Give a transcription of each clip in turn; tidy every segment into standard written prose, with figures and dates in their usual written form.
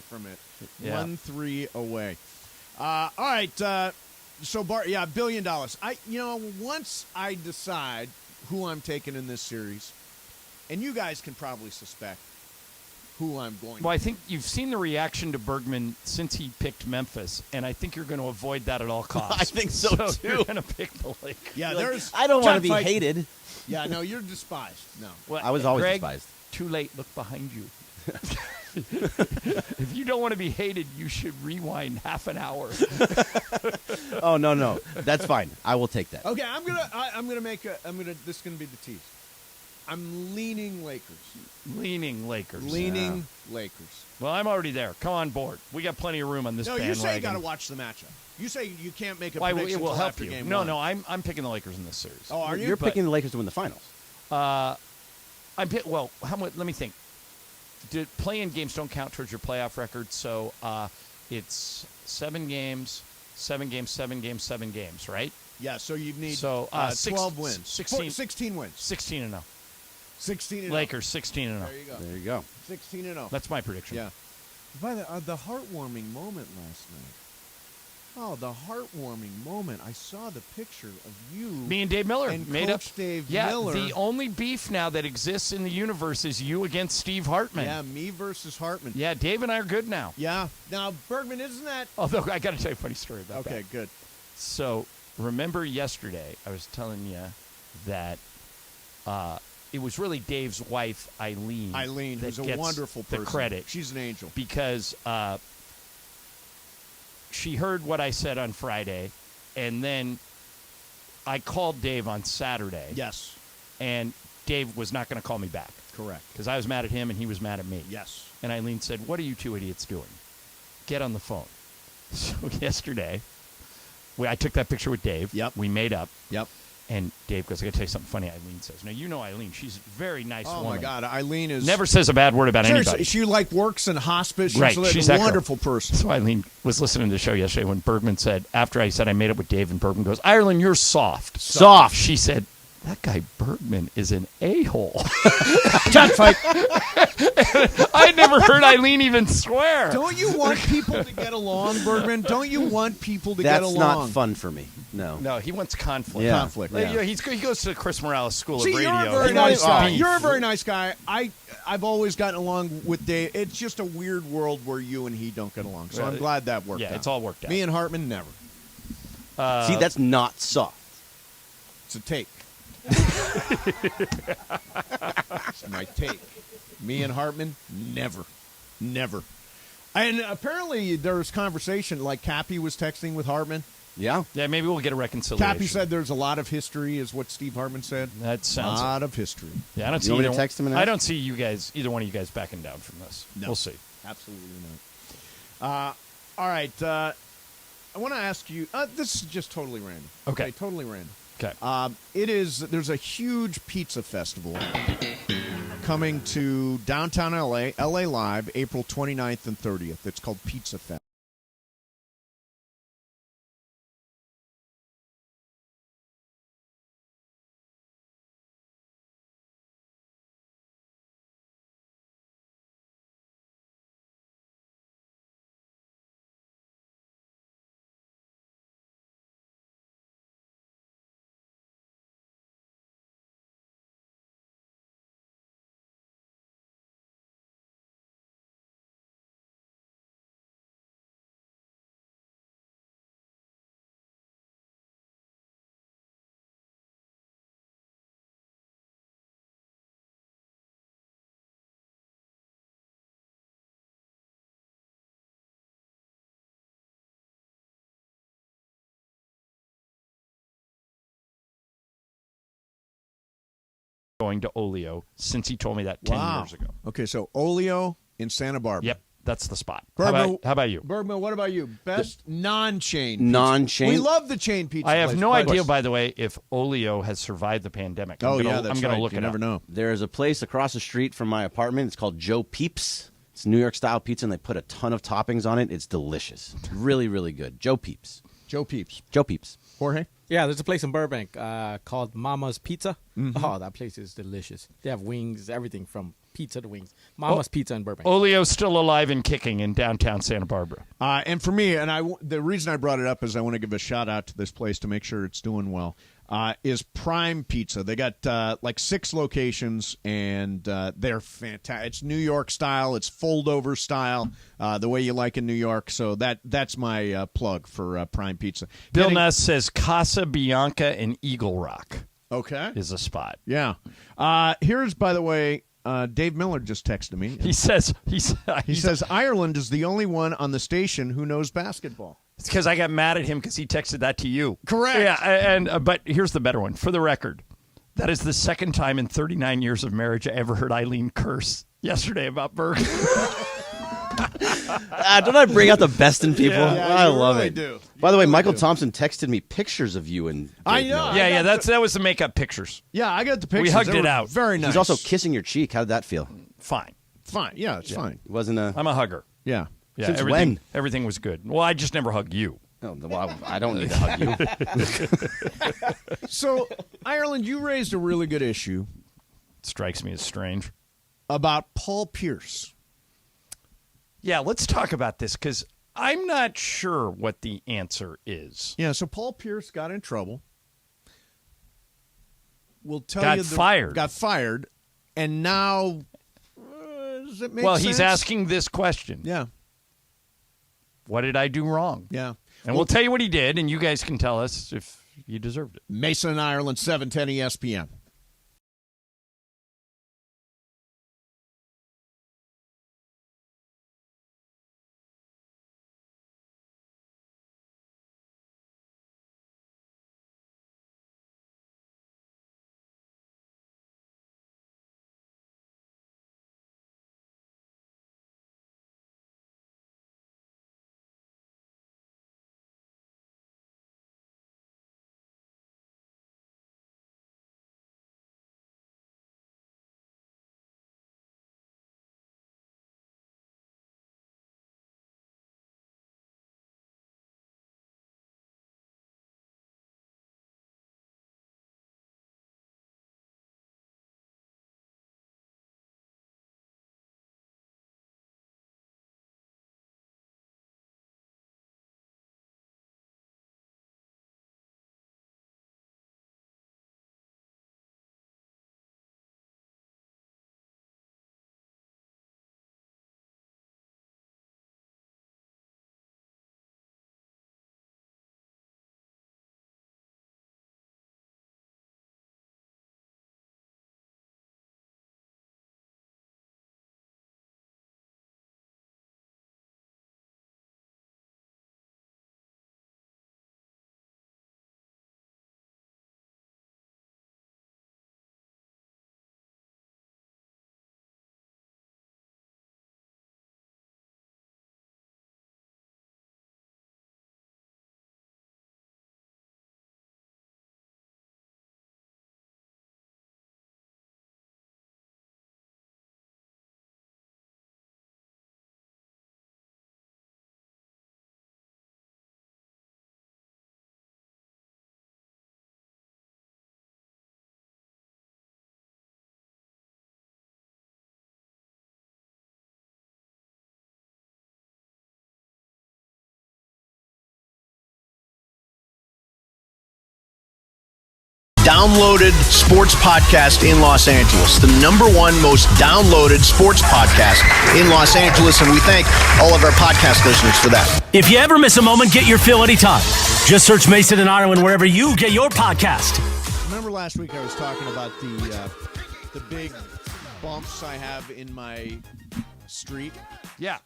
from it. Yeah. 1-3 away. All right. So Bart, $1 billion. Once I decide who I'm taking in this series, and you guys can probably suspect who I'm going to. Well, I think you've seen the reaction to Bergman since he picked Memphis, and I think you're going to avoid that at all costs. I think so, too. You're going to pick the Lakers. Yeah, there's. I don't want to be fight. hated. Yeah, no, you're despised. No. Well, I was always Greg, despised. Too late. Look behind you. If you don't want to be hated, you should rewind half an hour. Oh no, that's fine. I will take that. Okay, this is gonna be the tease. I'm leaning Lakers. Leaning Lakers. Leaning Lakers. Well, I'm already there. Come on board. We got plenty of room on this bandwagon. You say you got to watch the matchup. You say you can't make a Why, prediction it will until help after you. game No, one. no, I'm picking the Lakers in this series. Oh, are you? You're picking the Lakers to win the finals. Well, how much? Let me think. Play-in games don't count towards your playoff record, so it's 7 games, 7 games, 7 games, 7 games, right? Yeah, so you need 12 wins. 16 wins. 16-0. 16-0. Lakers 16-0. There you go. 16-0. That's my prediction. Yeah. By the heartwarming moment last night. Oh, the heartwarming moment. I saw the picture of you. Me and Dave Miller and made Coach up. Dave yeah, Miller. the only beef now that exists in the universe is you against Steve Hartman. Yeah, me versus Hartman. Yeah, Dave and I are good now. Yeah. Now, Bergman, isn't that... Although, I got to tell you a funny story about that. Okay, good. So, remember yesterday, I was telling you that it was really Dave's wife, Eileen. Eileen, that who's a gets wonderful person. the credit. She's an angel. Because she heard what I said on Friday, and then I called Dave on Saturday. Yes. And Dave was not going to call me back. Correct. Because I was mad at him, and he was mad at me. Yes. And Eileen said, "What are you two idiots doing? Get on the phone." So yesterday, I took that picture with Dave. Yep. We made up. Yep. And Dave goes, "I got to tell you something funny." Eileen says, "Now, you know Eileen. She's a very nice woman. Oh, my God. Eileen is... Never says a bad word about anybody. She works in hospice. She's Right, she's a that girl. wonderful person. So Eileen was listening to the show yesterday when Bergman said, after I said I made up with Dave, and Bergman goes, "Ireland, you're soft." Soft. She said, "That guy Bergman is an a-hole." Chat fight. I had never heard Eileen even swear. Don't you want people to get along, Bergman? Don't you want people to get That's along? not fun for me. No. No, he wants conflict. Yeah. Conflict. Like, Yeah. he goes to the Chris Morales School See, of Radio. you're a very He nice wants guy. beef. You're a very nice guy. I've always gotten along with Dave. It's just a weird world where you and he don't get along. So I'm glad that worked out. Yeah, it's all worked out. Me and Hartman, never. See, that's not soft. It's a take. It's my take. Me and Hartman, never. Never. And apparently there was conversation, like Cappy was texting with Hartman. Yeah. Yeah, maybe we'll get a reconciliation. Cappy said there's a lot of history, is what Steve Hartman said. That sounds. A lot of history. Yeah, I don't You see want me to either- text him and I ask? don't see either one of you guys backing down from this. No. We'll see. Absolutely not. All right. I want to ask you. This is just totally random. Okay. Totally random. Okay. There's a huge pizza festival coming to downtown LA Live, April 29th and 30th. It's called Pizza Fest. Going to Olio since he told me that 10 years ago. Okay, so Olio in Santa Barbara. Yep, that's the spot. Bergman, How about you? Bergman, what about you? Best non-chain pizza. Non-chain? We love the chain pizza I have place, no but- idea, by the way, if Olio has survived the pandemic. Oh, I'm yeah, gonna, that's I'm going right. to look You it never up. know. There is a place across the street from my apartment. It's called Joe Peeps. It's New York style pizza, and they put a ton of toppings on it. It's delicious. Really, really good. Joe Peeps. Joe Peeps. Joe Peeps. Jorge? Yeah, there's a place in Burbank called Mama's Pizza. Oh, that place is delicious. They have wings, everything from pizza to wings. Mama's Pizza in Burbank. Olio's still alive and kicking in downtown Santa Barbara. And for me, the reason I brought it up is I want to give a shout out to this place to make sure it's doing well. Is Prime Pizza. They got like 6 locations, and they're fantastic. It's New York style. It's fold-over style, the way you like in New York. So that's my plug for Prime Pizza. Bill Ness says Casa Bianca in Eagle Rock is a spot. Yeah. Here's, by the way, Dave Miller just texted me. He says Ireland is the only one on the station who knows basketball. It's because I got mad at him because he texted that to you. Correct. Yeah, but here's the better one. For the record, that is the second time in 39 years of marriage I ever heard Eileen curse yesterday about burgers. Don't I bring out the best in people? Yeah, I love really it. do. By the way, Michael Thompson texted me pictures of you and I Dave know. Miller. Yeah, that was the makeup pictures. Yeah, I got the pictures. We hugged They it were out. Very nice. He's also kissing your cheek. How did that feel? Fine. fine. Yeah, it's fine. It wasn't a. I'm a hugger. Yeah. Yeah, Since everything, when? Everything was good. Well, I just never hug you. No, well, I don't need to hug you. So, Ireland, you raised a really good issue Strikes me as strange. about Paul Pierce. Yeah, let's talk about this because I'm not sure what the answer is. Yeah, so Paul Pierce got in trouble. We'll tell Got you fired. Got fired, and now does it make Well, sense? he's asking this question. Yeah, What did I do wrong? yeah. And we'll tell you what he did, and you guys can tell us if you deserved it. Mason and Ireland, 710 ESPN. Downloaded sports podcast in Los Angeles, the #1 most downloaded sports podcast in Los Angeles, and we thank all of our podcast listeners for that. If you ever miss a moment, get your fill anytime. Just search Mason and Ireland wherever you get your podcast. Remember last week I was talking about the big bumps I have in my street? Yeah.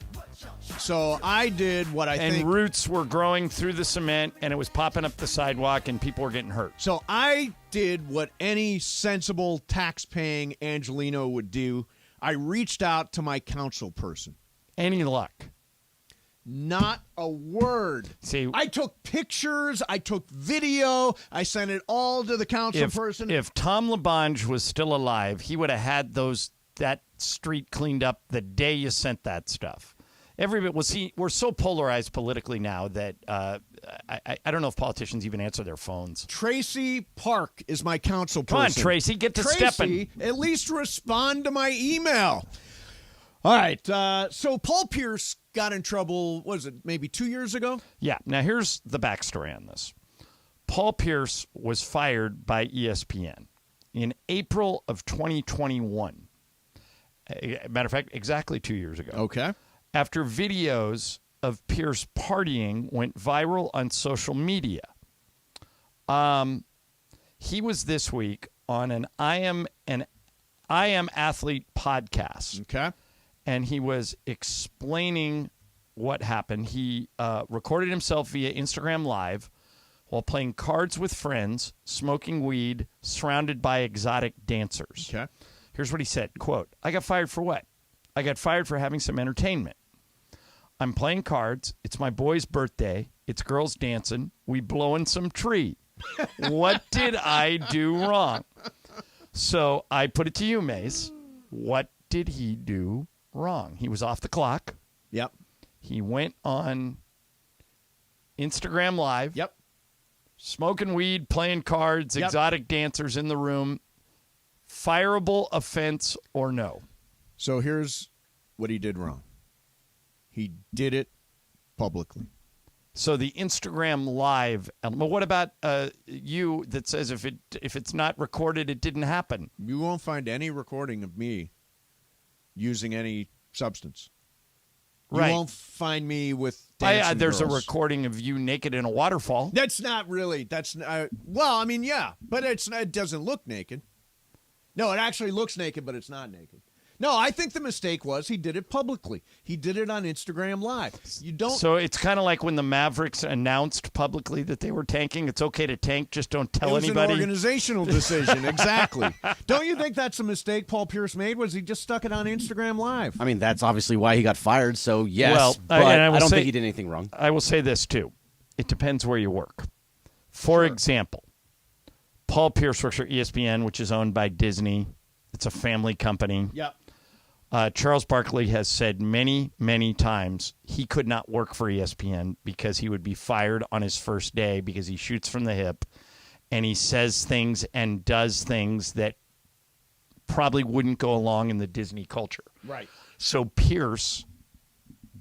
So I did what I And think. roots were growing through the cement, and it was popping up the sidewalk, and people were getting hurt. So I did what any sensible tax-paying Angelino would do. I reached out to my council person. Any luck? Not a word. See, I took pictures. I took video. I sent it all to the council person. If Tom LaBonge was still alive, he would have had that street cleaned up the day you sent that stuff. Everybody, well, see, we're so polarized politically now that I don't know if politicians even answer their phones. Tracy Park is my council person. Come on, Tracy, get to stepping. At least respond to my email. All right, so Paul Pierce got in trouble, what was it, maybe 2 years ago? Yeah, now here's the backstory on this. Paul Pierce was fired by ESPN in April of 2021. Matter of fact, exactly 2 years ago. Okay. After videos of Pierce partying went viral on social media. He was this week on an I Am Athlete podcast. Okay. And he was explaining what happened. He recorded himself via Instagram Live while playing cards with friends, smoking weed, surrounded by exotic dancers. Okay. Here's what he said, quote, "I got fired for what? I got fired for having some entertainment. I'm playing cards. It's my boy's birthday. It's girls dancing. We blowing some tree. What did I do wrong?" So I put it to you, Mace. What did he do wrong? He was off the clock. Yep. He went on Instagram Live. Yep. Smoking weed, playing cards, exotic dancers in the room. Fireable offense or no? So here's what he did wrong. He did it publicly. So the Instagram Live element. What about you that says if it's not recorded, it didn't happen? You won't find any recording of me using any substance. Right. You won't find me with dancing there's girls. a recording of you naked in a waterfall. That's not really. That's well, I mean, yeah, but it doesn't look naked. No, it actually looks naked, but it's not naked. No, I think the mistake was he did it publicly. He did it on Instagram Live. You don't. So it's kind of like when the Mavericks announced publicly that they were tanking. It's okay to tank, just don't tell anybody. It was an organizational decision, exactly. Don't you think that's a mistake Paul Pierce made? Was he just stuck it on Instagram Live? I mean, that's obviously why he got fired. So yes, Well, but I don't say, think he did anything wrong. I will say this too: it depends where you work. For example, Paul Pierce works for ESPN, which is owned by Disney. It's a family company. Yep. Charles Barkley has said many, many times he could not work for ESPN because he would be fired on his first day because he shoots from the hip and he says things and does things that probably wouldn't go along in the Disney culture. Right. So Pierce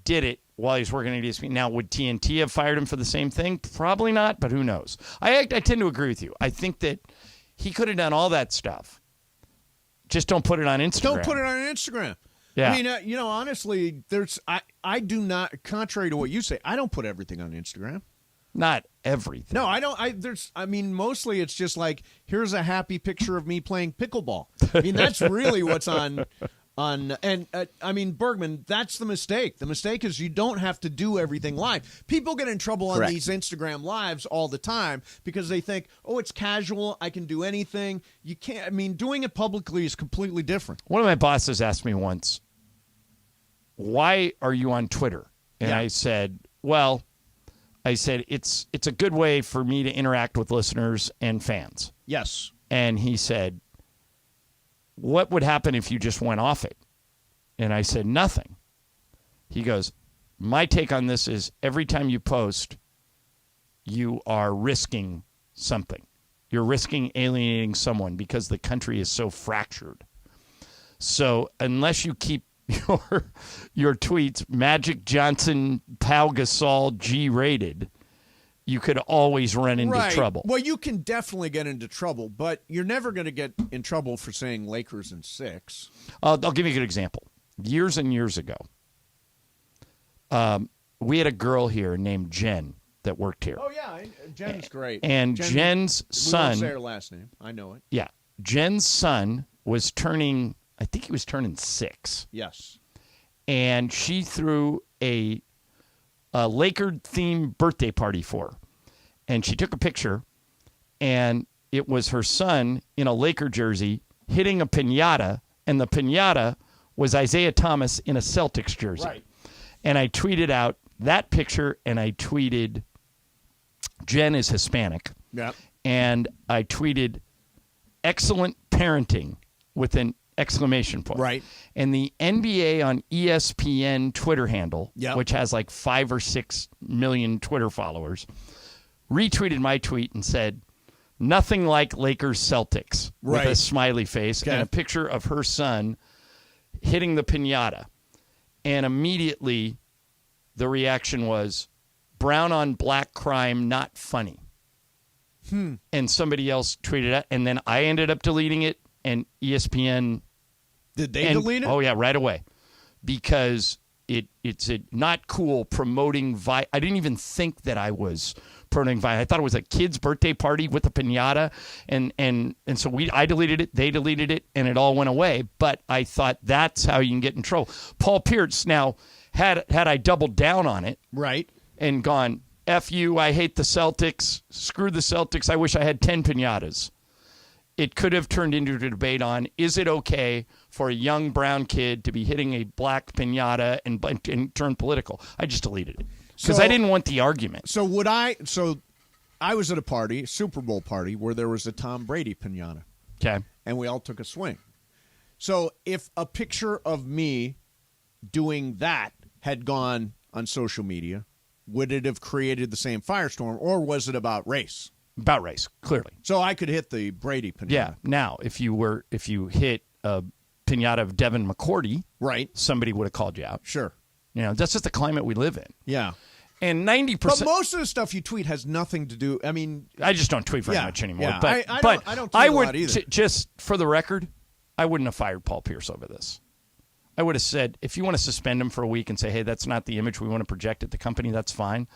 did it while he's working at ESPN. Now, would TNT have fired him for the same thing? Probably not, but who knows? I tend to agree with you. I think that he could have done all that stuff. Just don't put it on Instagram. Don't put it on Instagram. Yeah. I mean, honestly, I do not, contrary to what you say, I don't put everything on Instagram. Not everything. No, I don't. Mostly it's just like, here's a happy picture of me playing pickleball. I mean, that's really what's on, Bergman, that's the mistake. The mistake is you don't have to do everything live. People get in trouble on these Instagram Lives all the time because they think, oh, it's casual, I can do anything. You can't, doing it publicly is completely different. One of my bosses asked me once, why are you on Twitter? And I said, it's a good way for me to interact with listeners and fans. Yes. And he said, what would happen if you just went off it? And I said, nothing. He goes, my take on this is every time you post, you are risking something. You're risking alienating someone because the country is so fractured. So unless you keep your tweets Magic Johnson, Pau Gasol, G-rated, you could always run into trouble. Well, you can definitely get into trouble, but you're never going to get in trouble for saying Lakers in 6. I'll give you a good example. Years and years ago, we had a girl here named Jen that worked here. Oh, yeah. Jen's great. And Jen's son... We won't say her last name. I know it. Yeah. Jen's son was turning... I think he was turning 6. Yes. And she threw a Laker-themed birthday party for her. And she took a picture, and it was her son in a Laker jersey hitting a piñata, and the piñata was Isaiah Thomas in a Celtics jersey. Right. And I tweeted out that picture, and I tweeted, Jen is Hispanic. Yeah. And I tweeted, excellent parenting with an exclamation point. Right. And the NBA on ESPN Twitter handle, Yep. which has like 5 or 6 million Twitter followers, retweeted my tweet and said, nothing like Lakers Celtics, with a Right. smiley face Okay. and a picture of her son hitting the piñata. And immediately the reaction was, brown on black crime, not funny. And somebody else tweeted it, and then I ended up deleting it, and ESPN... Did they delete it? Oh, yeah, right away. Because it's not cool promoting... I didn't even think that I was promoting violence. I thought it was a kid's birthday party with a piñata, and so I deleted it, they deleted it, and it all went away. But I thought that's how you can get in trouble. Paul Pierce, now, had I doubled down on it... Right. And gone, F you, I hate the Celtics, screw the Celtics, I wish I had 10 piñatas. It could have turned into a debate on, is it okay for a young brown kid to be hitting a black piñata and turn political? I just deleted it. Because I didn't want the argument. So I was at a party, Super Bowl party, where there was a Tom Brady piñata. Okay. And we all took a swing. So if a picture of me doing that had gone on social media, would it have created the same firestorm, or was it about race? About race, clearly. So I could hit the Brady piñata. Yeah. Now, if you hit a piñata of Devin McCourty, right, somebody would have called you out. Sure. You know, that's just the climate we live in. Yeah. And 90%. But most of the stuff you tweet has nothing to do. I mean, I just don't tweet very much anymore. Yeah. But I don't tweet a would lot either. Just for the record, I wouldn't have fired Paul Pierce over this. I would have said, if you want to suspend him for a week and say, hey, that's not the image we want to project at the company, that's fine.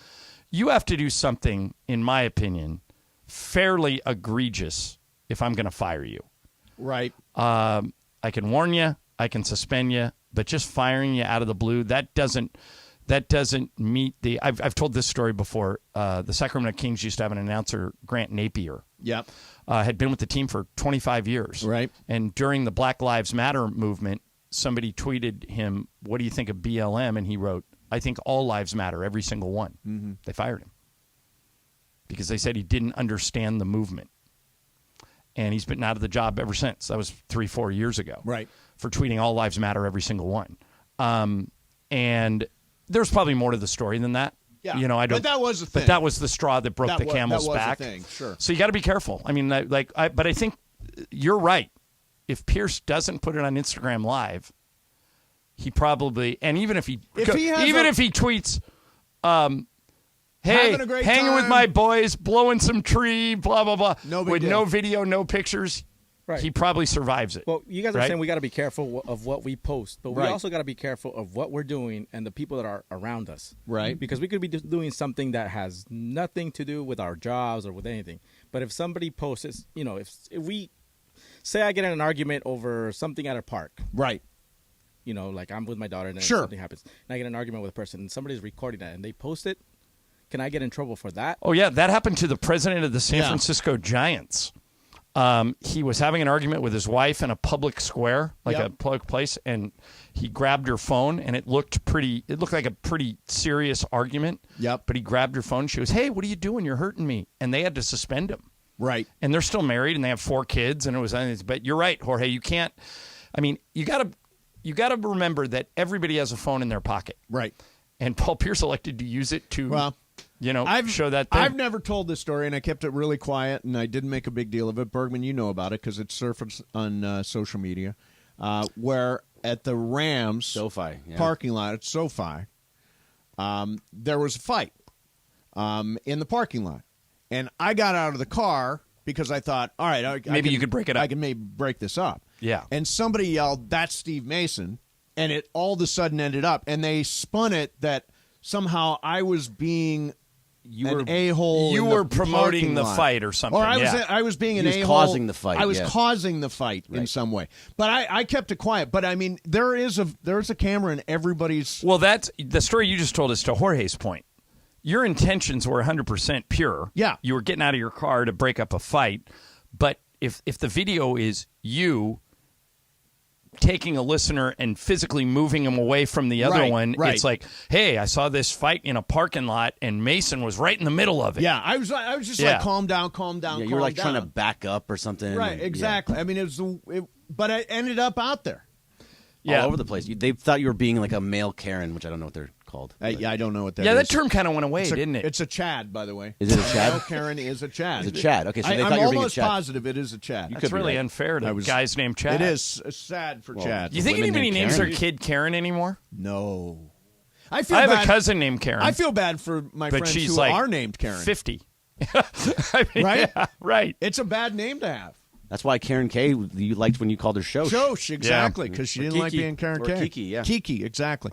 You have to do something, in my opinion, fairly egregious if I'm going to fire you. Right. I can warn you, I can suspend you, but just firing you out of the blue, that doesn't meet the... I've told this story before. The Sacramento Kings used to have an announcer, Grant Napier. Yep. Had been with the team for 25 years. Right. And during the Black Lives Matter movement, somebody tweeted him, what do you think of BLM? And he wrote, I think all lives matter, every single one. Mm-hmm. They fired him because they said he didn't understand the movement. And he's been out of the job ever since. That was 3-4 years ago. Right. For tweeting all lives matter, every single one. And there's probably more to the story than that. Yeah. You know, I don't. But that was the thing. But that was the straw that broke the camel's back. That was the thing, sure. So you got to be careful. I mean, but I think you're right. If Pierce doesn't put it on Instagram Live, he probably, and even if he tweets, hey, hanging with my boys, blowing some tree, blah blah blah, with no video, no pictures, right. He probably survives it. Well, you guys are right? saying we got to be careful of what we post, but we right. also got to be careful of what we're doing and the people that are around us, right? Because we could be doing something that has nothing to do with our jobs or with anything. But if somebody posts, you know, if we say I get in an argument over something at a park. Right. You know, like I'm with my daughter and then sure. something happens. And I get in an argument with a person and somebody's recording that and they post it. Can I get in trouble for that? Oh, yeah. That happened to the president of the San Francisco Giants. He was having an argument with his wife in a public square, like a public place, and he grabbed her phone, and it looked like a pretty serious argument. Yep. But he grabbed her phone. She goes, hey, what are you doing? You're hurting me. And they had to suspend him. Right. And they're still married, and they have 4 kids, and it was. But you're right, Jorge. You can't. I mean, you got to remember that everybody has a phone in their pocket. Right. And Paul Pierce elected to use it to, show that thing. I've never told this story, and I kept it really quiet, and I didn't make a big deal of it. Bergman, you know about it because it surfaced on social media, where at the Rams SoFi parking lot at SoFi, there was a fight in the parking lot. And I got out of the car because I thought, all right, you could break it up. I can maybe break this up. Yeah. And somebody yelled, that's Steve Mason. And it all of a sudden ended up. And they spun it that somehow I was being an a-hole. You were promoting the fight or something. Or I was being an a-hole. Causing the fight. I was causing the fight in some way. But I kept it quiet. But, I mean, there's a camera in everybody's. Well, that's the story you just told us to Jorge's point. Your intentions were 100% pure. Yeah. You were getting out of your car to break up a fight. But if the video is you taking a listener and physically moving him away from the other one, it's like, hey, I saw this fight in a parking lot, and Mason was right in the middle of it. Yeah, I was just like, calm down. Yeah, you were like trying to back up or something. Right, exactly. I mean, but I ended up out there. All over the place. They thought you were being like a male Karen, which I don't know what they're called. I don't know what that is. Yeah, that term kind of went away, didn't it? It's a Chad, by the way. Is it a Chad? Male Karen is a Chad. It's a Chad. Okay, so they thought I'm you were being a almost Chad. positive it is a Chad. That's really unfair to guys named Chad. It is sad for Chad. Do you think women anybody named names their Karen? kid Karen anymore? No. I have a cousin named Karen. I feel bad for my but friends she's who like are named Karen. 50. Right? Yeah, right. It's a bad name to have. That's why Karen K, you liked when you called her Shosh. Shosh, exactly, because she didn't like Kiki. being Karen Or K. Kiki, yeah. Kiki, exactly.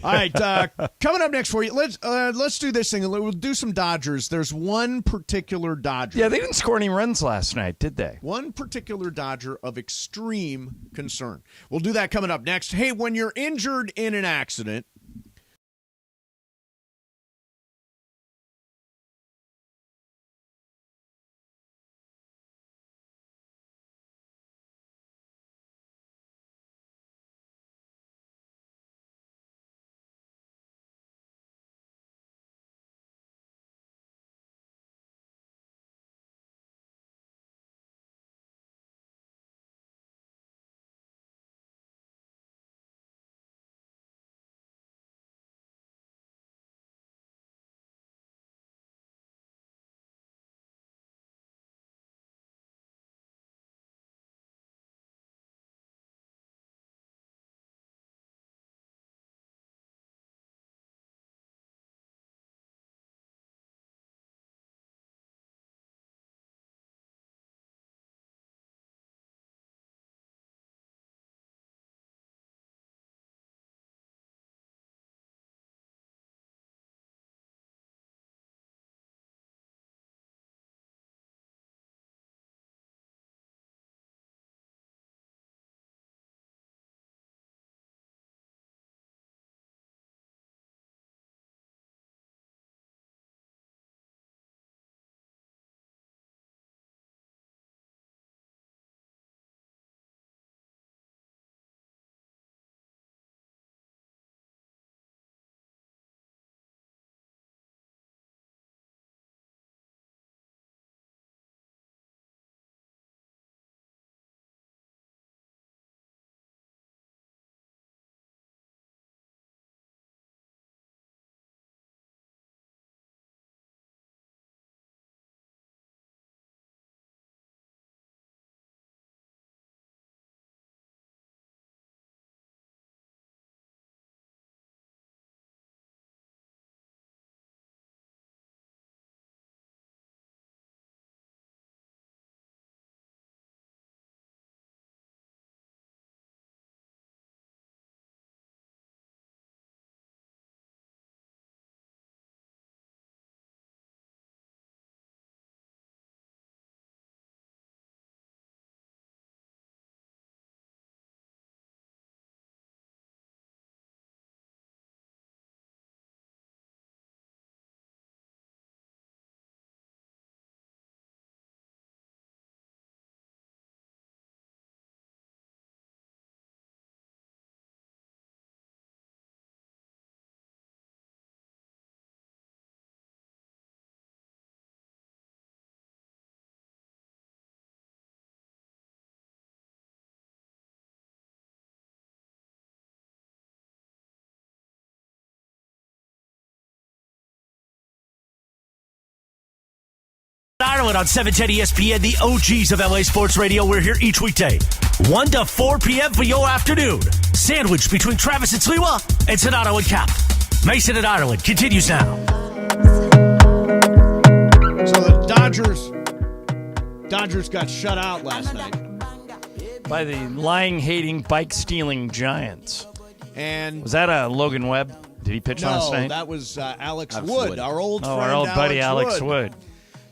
All right, coming up next for you, let's do this thing. We'll do some Dodgers. There's one particular Dodger. Yeah, they didn't score any runs last night, did they? One particular Dodger of extreme concern. We'll do that coming up next. Hey, when you're injured in an accident, Ireland on 710 ESPN, the OGs of LA Sports Radio. We're here each weekday, 1 to 4 p.m. for your afternoon. Sandwiched between Travis and Sliwa and Sonato and Cap. Mason and Ireland continues now. So the Dodgers got shut out last night. By the lying, hating, bike stealing Giants. And was that Logan Webb? Did he pitch last night? No, that was Alex Wood, our old friend. Our old buddy Alex Wood.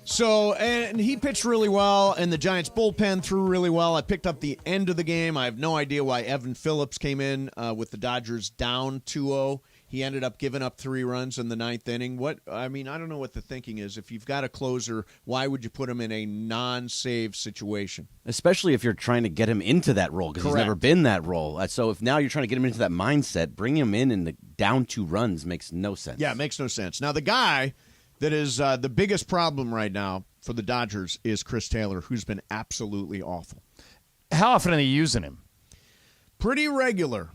So, and he pitched really well, and the Giants bullpen threw really well. I picked up the end of the game. I have no idea why Evan Phillips came in with the Dodgers down 2-0. He ended up giving up 3 runs in the 9th inning. I don't know what the thinking is. If you've got a closer, why would you put him in a non-save situation? Especially if you're trying to get him into that role, because he's never been that role. So if now you're trying to get him into that mindset, bring him in the down 2 runs makes no sense. Yeah, it makes no sense. Now, the guy that is the biggest problem right now for the Dodgers is Chris Taylor, who's been absolutely awful. How often are they using him? Pretty regular,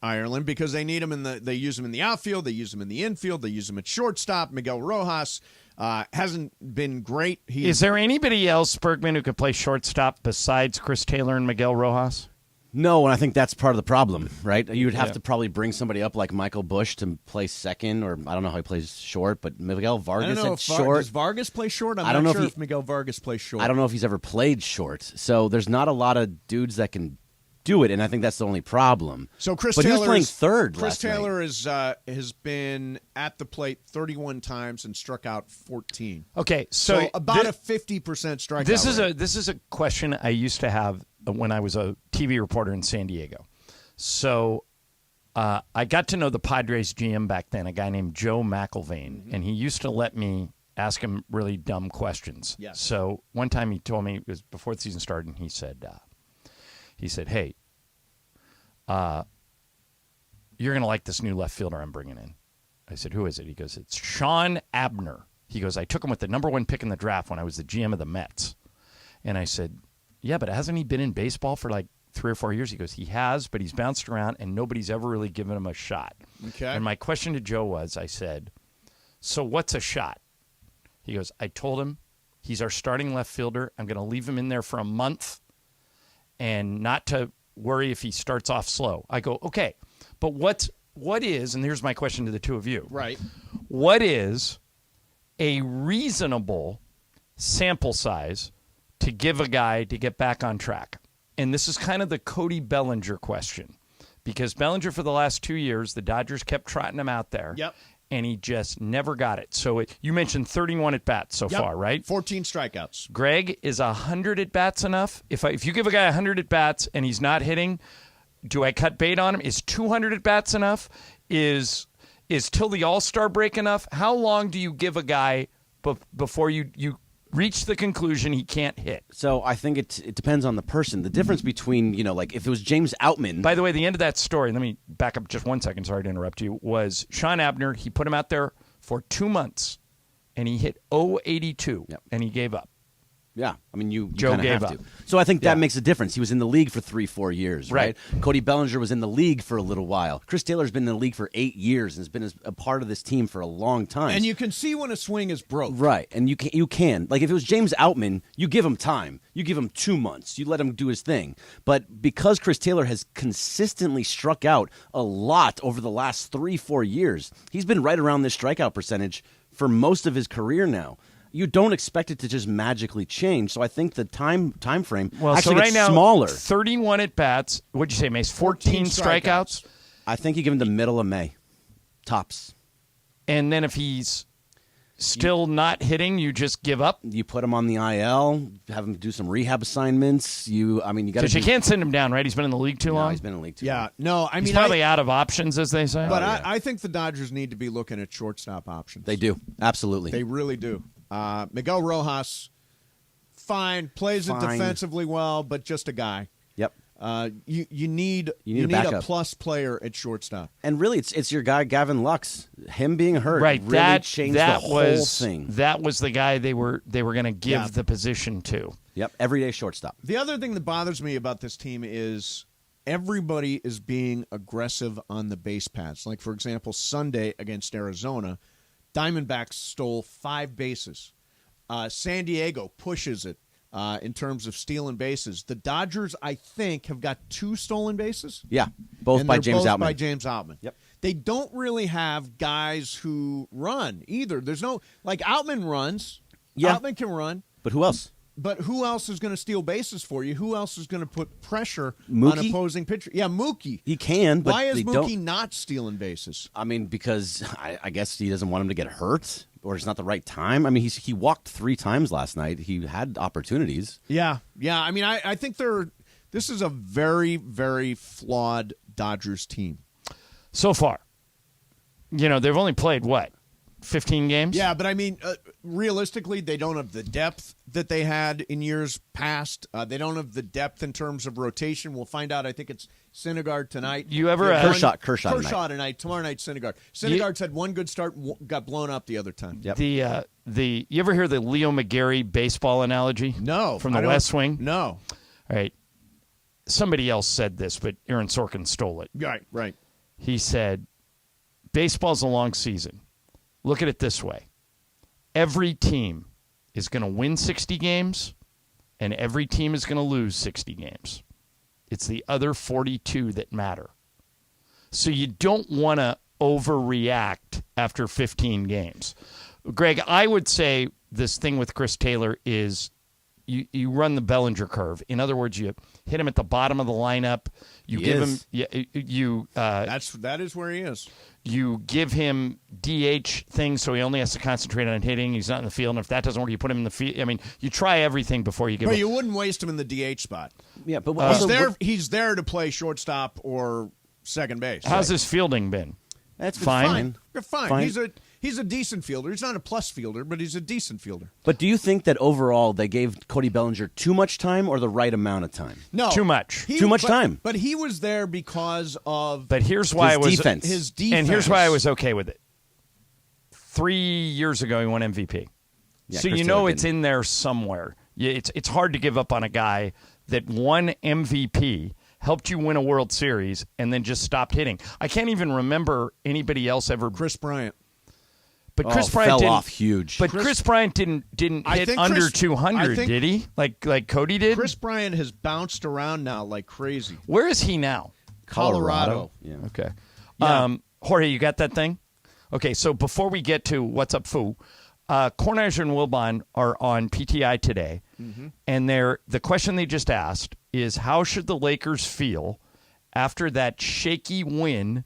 Ireland, because they need him they use him in the outfield, they use him in the infield, they use him at shortstop. Miguel Rojas hasn't been great. Is there anybody else, Bergman, who could play shortstop besides Chris Taylor and Miguel Rojas? No, and I think that's part of the problem, right? You would have to probably bring somebody up like Michael Bush to play second, or I don't know how he plays short, but Miguel Vargas at short. Does Vargas play short? I don't know if Miguel Vargas plays short. I don't know if he's ever played short. So there's not a lot of dudes that can do it, and I think that's the only problem. So But he was playing third Chris last night. Taylor has been at the plate 31 times and struck out 14. Okay, so about a 50% strikeout rate. This is a question I used to have when I was a TV reporter in San Diego. So I got to know the Padres GM back then, a guy named Joe McIlvain, and he used to let me ask him really dumb questions. Yes. So one time he told me, it was before the season started, and he said, hey, you're going to like this new left fielder I'm bringing in. I said, who is it? He goes, it's Sean Abner. He goes, I took him with the number 1 pick in the draft when I was the GM of the Mets. And I said, yeah, but hasn't he been in baseball for like 3 or 4 years? He goes, he has, but he's bounced around, and nobody's ever really given him a shot. Okay. And my question to Joe was, I said, so what's a shot? He goes, I told him he's our starting left fielder. I'm going to leave him in there for a month and not to worry if he starts off slow. I go, okay, but what is, and here's my question to the two of you. Right. What is a reasonable sample size to give a guy to get back on track? And this is kind of the Cody Bellinger question, because Bellinger for the last 2 years, the Dodgers kept trotting him out there. Yep. And he just never got it. So you mentioned 31 at-bats so far, right? 14 strikeouts. Greg, is 100 at-bats enough? If you give a guy 100 at-bats and he's not hitting, do I cut bait on him? Is 200 at-bats enough? Is till the All-Star break enough? How long do you give a guy before you reach the conclusion he can't hit? So I think it depends on the person. The difference between, like if it was James Outman. By the way, the end of that story, let me back up just 1 second, sorry to interrupt you, was Sean Abner. He put him out there for 2 months, and he hit 082, and he gave up. Yeah, I mean, you Joe kind of gave have up. to. So I think that makes a difference. He was in the league for 3-4 years, right? Cody Bellinger was in the league for a little while. Chris Taylor's been in the league for 8 years and has been a part of this team for a long time. And you can see when a swing is broke. Right, and you can. Like if it was James Outman, you give him time. You give him 2 months. You let him do his thing. But because Chris Taylor has consistently struck out a lot over the last 3-4 years, he's been right around this strikeout percentage for most of his career now. You don't expect it to just magically change. So I think the time frame actually right gets now, smaller. 31 at-bats. What'd you say, Mace? 14 strikeouts? I think you give him the middle of May. Tops. And then if he's still not hitting, you just give up? You put him on the IL, have him do some rehab assignments. You got to. Because you can't send him down, right? He's been in the league too long? He's been in the league too long. Yeah, no, I mean, he's probably out of options, as they say. But I think the Dodgers need to be looking at shortstop options. They do. Absolutely. They really do. Miguel Rojas, plays it defensively well, but just a guy. Yep. You need a plus player at shortstop. And really, it's your guy Gavin Lux. Him being hurt really changed the whole thing. That was the guy they were going to give the position to. Yep, everyday shortstop. The other thing that bothers me about this team is everybody is being aggressive on the base paths. Like, for example, Sunday against Arizona, Diamondbacks stole 5 bases. San Diego pushes it in terms of stealing bases. The Dodgers, I think, have got 2 stolen bases. Yeah, both by James Outman. By James Outman. Yep. They don't really have guys who run either. There's no Outman runs. Yeah. Outman can run. But who else? But who else is going to steal bases for you? Who else is going to put pressure Mookie? on opposing pitcher? Yeah, Mookie. He can, but why is they Mookie don't. not stealing bases? I mean, because I guess he doesn't want him to get hurt, or it's not the right time. I mean, he walked 3 times last night. He had opportunities. Yeah. I mean, I think this is a very, very flawed Dodgers team. So far. They've only played, 15 games? Yeah, but I mean, realistically, they don't have the depth that they had in years past. They don't have the depth in terms of rotation. We'll find out. I think it's Syndergaard tonight. Kershaw tonight. Tomorrow night, Syndergaard. Syndergaard's had one good start, got blown up the other time. Yep. You ever hear the Leo McGarry baseball analogy? No. From the West Wing? No. All All right. Somebody else said this, but Aaron Sorkin stole it. Right. He said, baseball's a long season. Look at it this way. Every team is going to win 60 games, and every team is going to lose 60 games. It's the other 42 that matter. So you don't want to overreact after 15 games. Greg, I would say this thing with Chris Taylor is you run the Bellinger curve. In other words, you hit him at the bottom of the lineup. That is where he is. You give him DH things so he only has to concentrate on hitting. He's not in the field, and if that doesn't work, you put him in the field. I mean, you try everything before you give him. But you wouldn't waste him in the DH spot. Yeah, but he's there to play shortstop or second base. How's his fielding been? That's fine. Fine. He's a decent fielder. He's not a plus fielder, but he's a decent fielder. But do you think that overall they gave Cody Bellinger too much time or the right amount of time? No, too much. Too much time. But he was there because of. But here's why his defense. His defense. And here's why I was okay with it. 3 years ago, he won MVP. Yeah, so Chris you know Taylor it's didn't. in there somewhere. It's hard to give up on a guy that won MVP, helped you win a World Series, and then just stopped hitting. I can't even remember anybody else ever. Chris Bryant. But Chris Bryant fell didn't, off huge. But Chris Bryant didn't hit under 200, did he? Like Cody did? Chris Bryant has bounced around now like crazy. Where is he now? Colorado. Yeah. Okay. Yeah. Jorge, you got that thing? Okay, so before we get to What's Up, Foo, Kornheiser and Wilbon are on PTI today, and the question they just asked is, how should the Lakers feel after that shaky win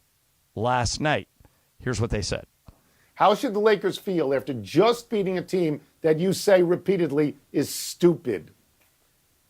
last night? Here's what they said. How should the Lakers feel after just beating a team that you say repeatedly is stupid?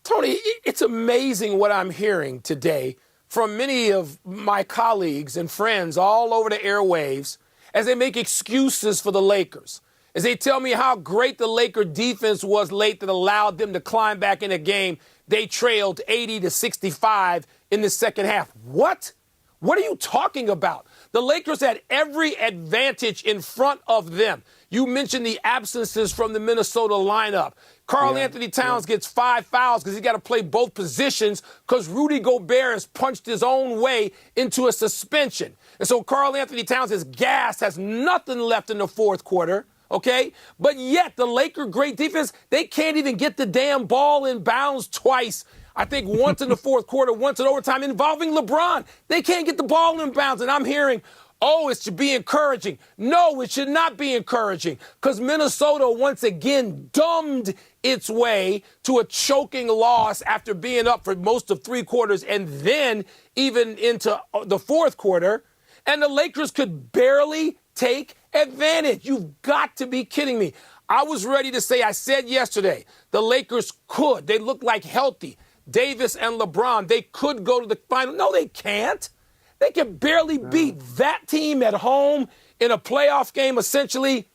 Tony, it's amazing what I'm hearing today from many of my colleagues and friends all over the airwaves as they make excuses for the Lakers, as they tell me how great the Laker defense was late that allowed them to climb back in a game. They trailed 80-65 in the second half. What? What are you talking about? The Lakers had every advantage in front of them. You mentioned the absences from the Minnesota lineup. Karl Anthony Towns gets 5 fouls because he's got to play both positions because Rudy Gobert has punched his own way into a suspension. And so Karl Anthony Towns is gassed, has nothing left in the fourth quarter. Okay? But yet the Laker great defense, they can't even get the damn ball in bounds twice. I think once in the fourth quarter, once in overtime, involving LeBron. They can't get the ball in bounds. And I'm hearing, it should be encouraging. No, it should not be encouraging because Minnesota once again dumbed its way to a choking loss after being up for most of 3 quarters and then even into the fourth quarter. And the Lakers could barely take advantage. You've got to be kidding me. I was ready to say, I said yesterday, the Lakers could. They look like healthy. Davis and LeBron, they could go to the final. No, they can't. They can barely beat that team at home in a playoff game, essentially.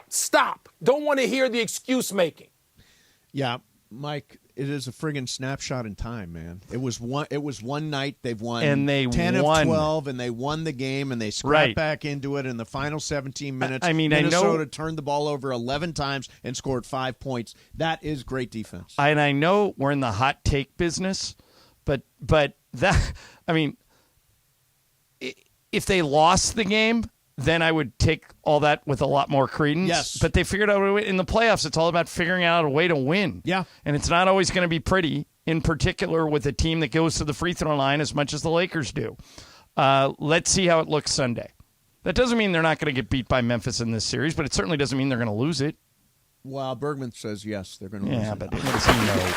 Stop. Don't want to hear the excuse making. Yeah, Mike, it is a friggin' snapshot in time, man. It was one night they've won and they 10 won. of 12, and they won the game, and they scrapped back into it in the final 17 minutes. I mean, Minnesota turned the ball over 11 times and scored 5 points. That is great defense. And I know we're in the hot take business, but that, I mean, if they lost the game, then I would take all that with a lot more credence. Yes. But they figured out a way. In the playoffs, it's all about figuring out a way to win. Yeah. And it's not always going to be pretty, in particular with a team that goes to the free throw line as much as the Lakers do. Let's see how it looks Sunday. That doesn't mean they're not going to get beat by Memphis in this series, but it certainly doesn't mean they're going to lose it. Well, Bergman says yes, they're going to lose Yeah, it. but what does he know?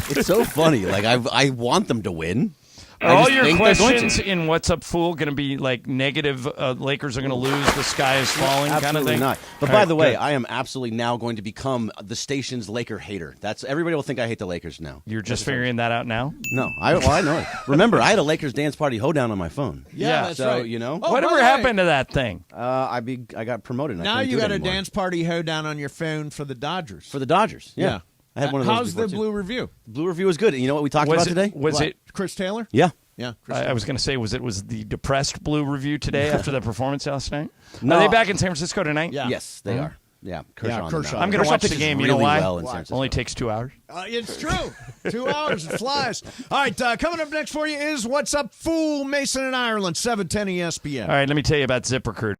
It's so funny. Like I want them to win. Are all your think they're going questions to. in What's Up, Fool going to be like negative, Lakers are going to lose, the sky is falling kind of Absolutely thing? not. But All by right, the way, good. I am absolutely now going to become the station's Laker hater. That's everybody will think I hate the Lakers now. You're just figuring that out now? No, I know it. Remember, I had a Lakers dance party hoedown on my phone. Yeah, that's so right. you know, Oh, by Whatever the way, happened to that thing? I got promoted. And I Now couldn't you do it got a anymore. dance party hoedown on your phone for the Dodgers. for the Dodgers. Yeah. I had one of those. How's before, the too. blue review? Blue review was good. You know what we talked about today? Was What? it? Chris Taylor? Yeah. Yeah. Chris I Taylor. was going to say, was the depressed blue review today after the performance last night? No. Are they back in San Francisco tonight? Yeah. Yes, they are. Yeah, Kershaw. Kershaw. I'm going to watch the game. You know really why? well in San Francisco. Only takes 2 hours. It's true. 2 hours, it flies. All right, coming up next for you is What's Up, Fool? Mason in Ireland, 710 ESPN. All right, let me tell you about ZipRecruiter.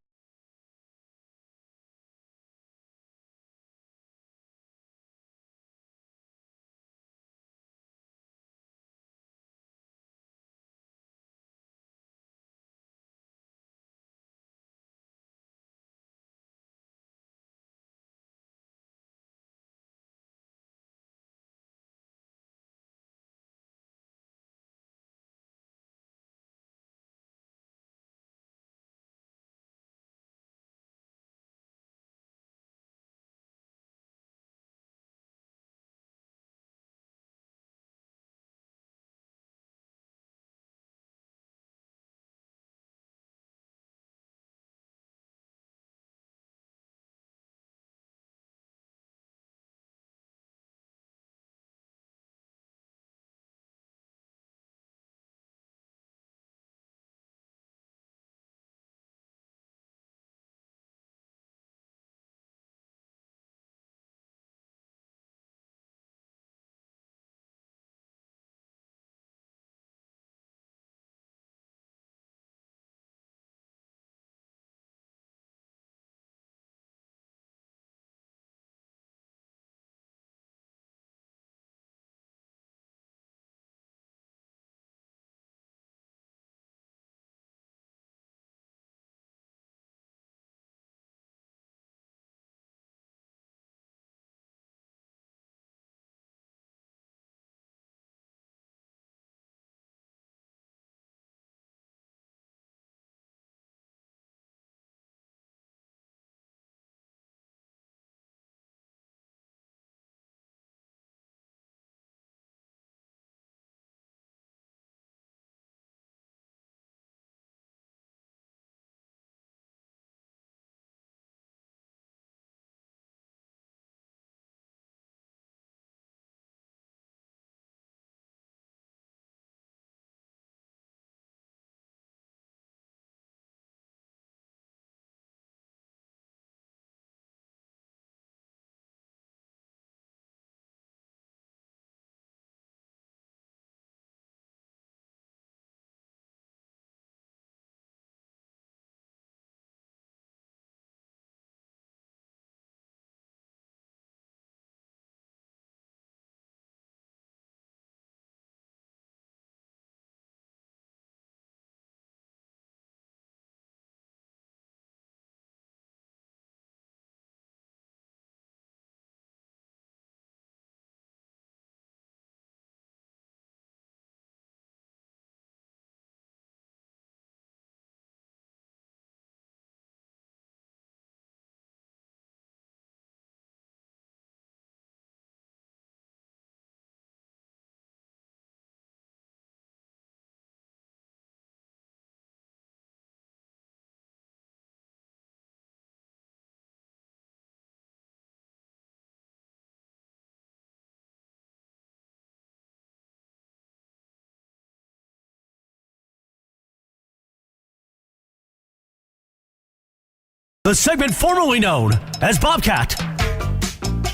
The segment formerly known as Bobcat.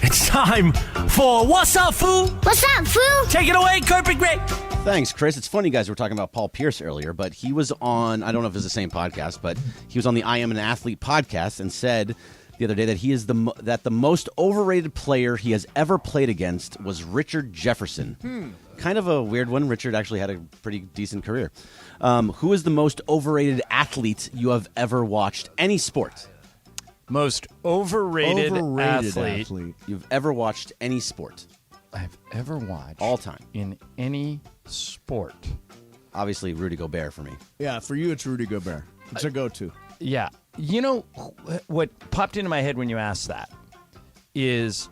It's time for What's Up, Fool? What's up, fool? Take it away, Carpet Gray. Thanks, Chris. It's funny, guys. We were talking about Paul Pierce earlier, but he was on, I don't know if it's the same podcast, but he was on the I Am an Athlete podcast and said the other day that he is the most overrated player he has ever played against was Richard Jefferson. Kind of a weird one. Richard actually had a pretty decent career. Who is the most overrated athlete you have ever watched? Any sport. Most overrated athlete You've ever watched any sport. I've ever watched. All time. In any sport. Obviously, Rudy Gobert for me. Yeah, for you, it's Rudy Gobert. It's a go-to. Yeah. You know, what popped into my head when you asked that is,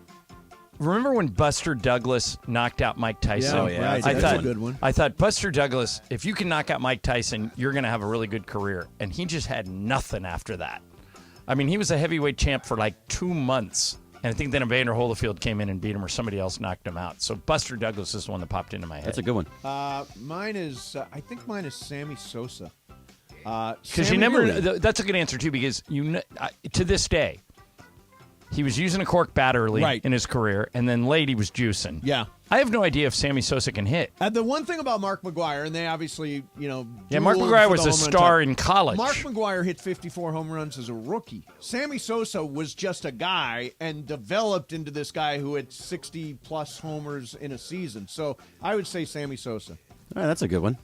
remember when Buster Douglas knocked out Mike Tyson? Yeah, oh, yeah. Right. That's a good one. I thought, Buster Douglas, if you can knock out Mike Tyson, you're going to have a really good career. And he just had nothing after that. I mean, he was a heavyweight champ for like 2 months. And I think then Evander Holyfield came in and beat him, or somebody else knocked him out. So Buster Douglas is the one that popped into my head. That's a good one. Mine is, I think mine is Sammy Sosa. Because you never, that's a good answer too, because to this day, He was using a cork bat early Right. in his career, and then late he was juicing. Yeah. I have no idea if Sammy Sosa can hit. The one thing about Mark McGwire, and they obviously, Yeah, Mark dueled McGwire for was the a home run star title. in college. Mark McGwire hit 54 home runs as a rookie. Sammy Sosa was just a guy and developed into this guy who had 60-plus homers in a season. So I would say Sammy Sosa. All right, that's a good one.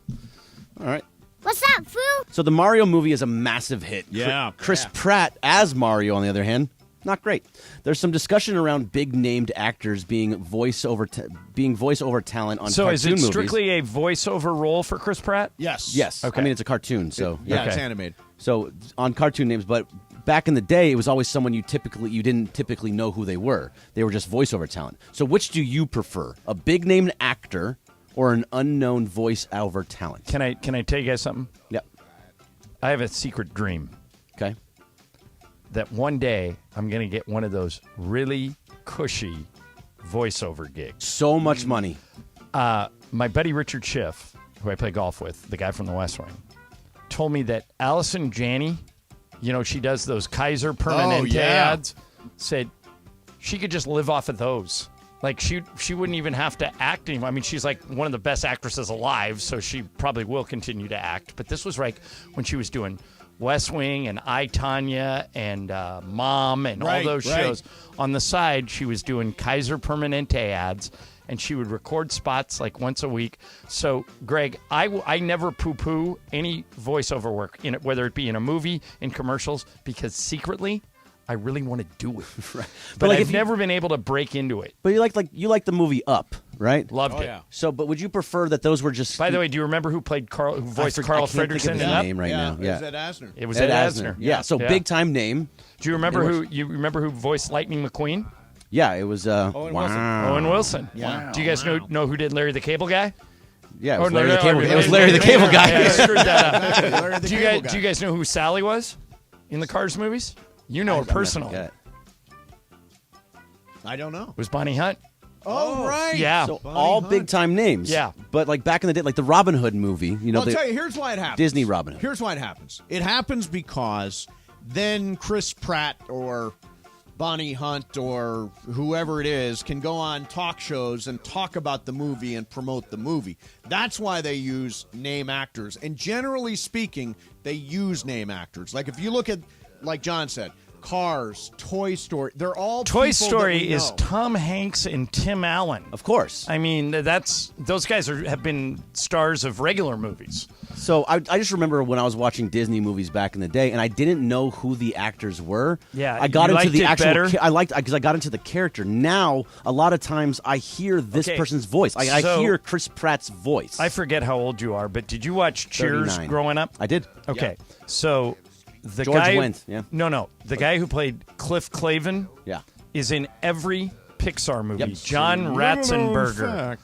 All right. What's up, Foo? So the Mario movie is a massive hit. Yeah. Chris Pratt as Mario, on the other hand, not great. There's some discussion around big named actors being voiceover talent on So cartoon is it movies. strictly a voiceover role for Chris Pratt? Yes. Yes. Okay. I mean, it's a cartoon, so Yeah, it's Okay. animated. So on cartoon names, but back in the day, it was always someone you didn't typically know who they were. They were just voiceover talent. So which do you prefer, a big named actor or an unknown voiceover talent? Can I tell you guys something? Yep. I have a secret dream Okay. that one day I'm going to get one of those really cushy voiceover gigs. So much money. My buddy Richard Schiff, who I play golf with, the guy from the West Wing, told me that Allison Janney, she does those Kaiser Permanente ads, said she could just live off of those. Like, she wouldn't even have to act anymore. I mean, she's like one of the best actresses alive, so she probably will continue to act. But this was like when she was doing West Wing and I, Tonya and Mom and all those shows. On the side, she was doing Kaiser Permanente ads, and she would record spots like once a week. So, Greg, I never poo-poo any voiceover work, whether it be in a movie, in commercials, because secretly, I really want to do it. Right. But like, I've never been able to break into it. But you like the movie Up, right? Loved it. yeah. So, but would you prefer that those were just? By the way, do you remember who voiced Carl I can't think of Fredrickson his in Up? name right now. It Yeah, was Ed Asner. It was Ed Ed Asner. Asner. Yeah. So big time name. Do you remember who voiced Lightning McQueen? Yeah, it was. Owen Wilson. Owen Wilson. Yeah. Do you guys know who did Larry the Cable Guy? Yeah, it Oh, was no, Larry no, the Cable. no, It was no, Larry no, the Cable no, Guy. Yeah, I screwed that up. Exactly, Larry the Cable Guy. Do you guys know who Sally was in the Cars movies? You know her personally. Yeah. I don't know. It was Bonnie Hunt. Oh, right. Yeah. So Bonnie all Hunt. big time names. Yeah. But like back in the day, like the Robin Hood movie, I'll tell you, here's why it happens. Disney Robin Hood. Here's why it happens. It happens because then Chris Pratt or Bonnie Hunt or whoever it is can go on talk shows and talk about the movie and promote the movie. That's why they use name actors. And generally speaking, they use name actors. Like if you look at, like John said, Cars, Toy Story, they're all Toy people Story that we is know. Tom Hanks and Tim Allen. Of course. I mean, those guys have been stars of regular movies. So I just remember when I was watching Disney movies back in the day, and I didn't know who the actors were. Yeah, I got you into liked the it actual. better? I liked because I got into the character. Now a lot of times I hear this Okay, person's voice. I so- hear Chris Pratt's voice. I forget how old you are, but did you watch Cheers 39. growing up? I did. Okay, so the George guy Wendt, yeah. No, the guy who played Cliff Clavin Yeah. is in every Pixar movie. Yep. John Ratzenberger.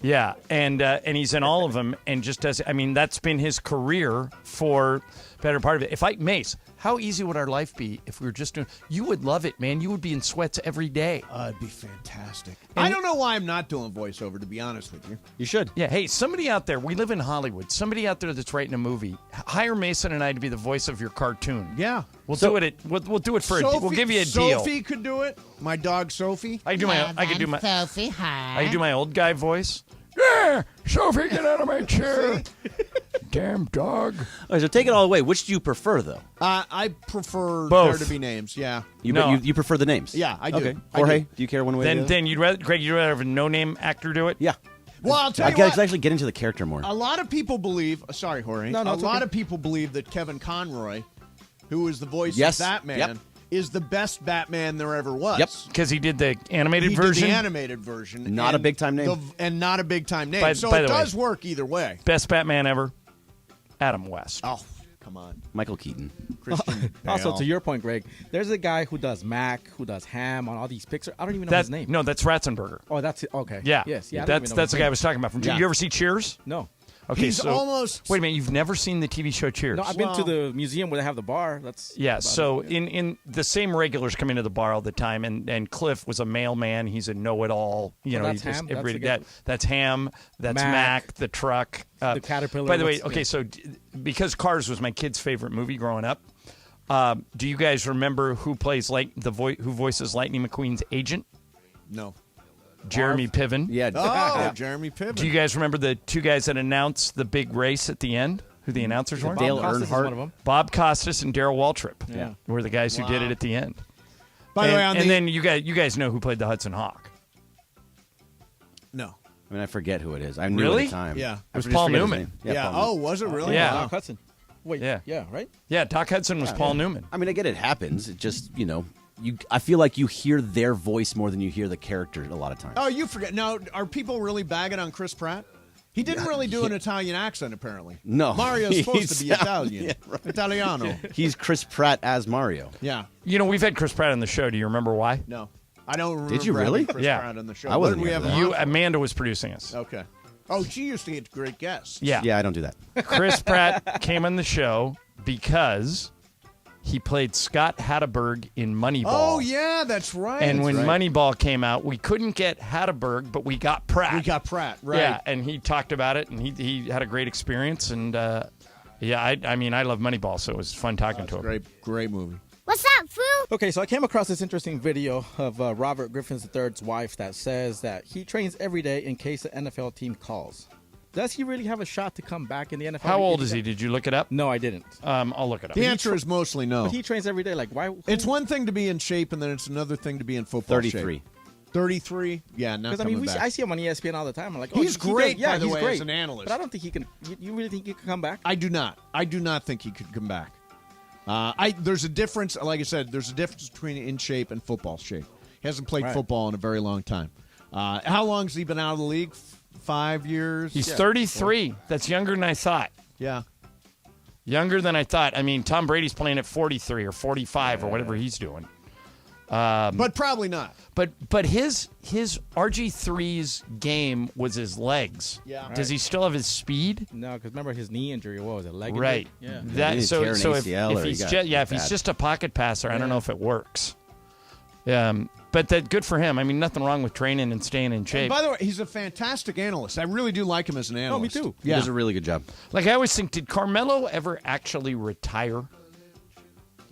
Yeah, and he's in all of them, and just does. I mean, that's been his career for better part of it. If Mace, how easy would our life be if we were just doing? You would love it, man. You would be in sweats every day. It'd be fantastic. I don't know why I'm not doing voiceover, to be honest with you. You should. Yeah, hey, somebody out there, we live in Hollywood. Somebody out there that's writing a movie, hire Mason and I to be the voice of your cartoon. Yeah. We'll do it. We'll do it for we'll give you a deal. Sophie could do it. My dog Sophie. I could do my Sophie, hi. I could do my old guy voice. Yeah, Sophie, get out of my chair. Damn dog. All right, so take it all away. Which do you prefer, though? I prefer Both. there to be names. Yeah. You prefer the names? Yeah, I do. Okay. I Jorge, do. do you care one way or the other? Then you'd rather have a no-name actor do it? Yeah. Well, I'll tell I you can what. actually get into the character more. A lot of people believe. Sorry, Jorge. No, a it's lot okay. of people believe that Kevin Conroy, who is the voice Yes. of Batman, Yep. is the best Batman there ever was. Yep. Because he did the animated He version. did the animated version. Not a big-time name. And not a big time name. By so the it way- does work either way. Best Batman ever, Adam West. Oh, come on. Michael Keaton. Christian Also, Bale. to your point, Greg, there's a guy who does Mac, who does Ham on all these Pixar. I don't even know his name. No, that's Ratzenberger. Oh, that's it. Okay. Yeah. Yes. Yeah. I don't That's even know his the guy I name. was talking about. From Yeah. You ever see Cheers? No. Okay, He's so almost. wait a minute. You've never seen the TV show Cheers? No, I've been to Well- the museum where they have the bar. That's Yeah, about so it. in the same regulars come into the bar all the time, and Cliff was a mailman. He's a know-it-all. You know, that's he just- Ham? That's everybody- the guy- that's Ham. That's Mac. Mac, the truck, The Caterpillar, By the way, what's- okay, yeah. so because Cars was my kid's favorite movie growing up, Do you guys remember who plays who voices Lightning McQueen's agent? No. Jeremy Piven. Yeah. Oh, Jeremy Piven. Do you guys remember the two guys that announced the big race at the end? Who the announcers were? Dale Costas is Earnhardt. one of them. Bob Costas and Darryl Waltrip. Yeah. Were the guys who did it at the end. By the way, And then you guys know who played the Hudson Hawk. No. I mean, I forget who it is. I knew Really? at the time. Yeah. I It was just Paul forget his Newman. name. Yeah. Paul Oh, Newman. was it really? Yeah. Wow. Doc Hudson. Wait. Yeah. Yeah. Right. Yeah, Doc Hudson was Paul Newman. I mean, I get it happens. It just, I feel like you hear their voice more than you hear the character a lot of times. Oh, you forget. Now, are people really bagging on Chris Pratt? He didn't really do an Italian accent, apparently. No. Mario's supposed to be He's- Italian. yeah, right. Italiano. He's Chris Pratt as Mario. Yeah. We've had Chris Pratt on the show. Do you remember why? No. I don't remember Did you really? having Chris Yeah. Pratt on the show. I What wasn't did we here have for him that. on for? Amanda was producing us. Okay. Oh, she used to get great guests. Yeah. Yeah, I don't do that. Chris Pratt came on the show because he played Scott Hatteberg in Moneyball. Oh, yeah, that's right. And when right. Moneyball came out, we couldn't get Hatteberg, but we got Pratt. we got Pratt, right. Yeah, and he talked about it, and he had a great experience. And, I love Moneyball, so it was fun talking to him. Great movie. What's up, Foo? Okay, so I came across this interesting video of Robert Griffin III's wife that says that he trains every day in case the NFL team calls. Does he really have a shot to come back in the NFL? How old is he? Did you look it up? No, I didn't. I'll look it up. The answer is mostly no. But he trains every day. Like, why? It's one thing to be in shape, and then it's another thing to be in football 33. shape. 33? Yeah, not Because, I coming mean, back. I see him on ESPN all the time. I'm like, He's great, yeah, by the he's way, great. as an analyst. But I don't think he can. You really think he can come back? I do not. I do not think he could come back. There's a difference. Like I said, there's a difference between in shape and football shape. He hasn't played Right. football in a very long time. How long has he been out of the league? 5 years? He's 33. That's younger than I thought. Yeah. Younger than I thought. I mean, Tom Brady's playing at 43 or 45 or whatever he's doing. But probably not. But his RG3's game was his legs. Yeah. Does he still have his speed? No, because remember his knee injury. What was it? Leg Right. injury? Yeah. He That didn't so tear an so ACL if or he he's got if he's bad. just a pocket passer, I don't know if it works. But that good for him. I mean, nothing wrong with training and staying in And shape. by the way, he's a fantastic analyst. I really do like him as an analyst. me too. He Yeah. does a really good job. Like I always think, did Carmelo ever actually retire?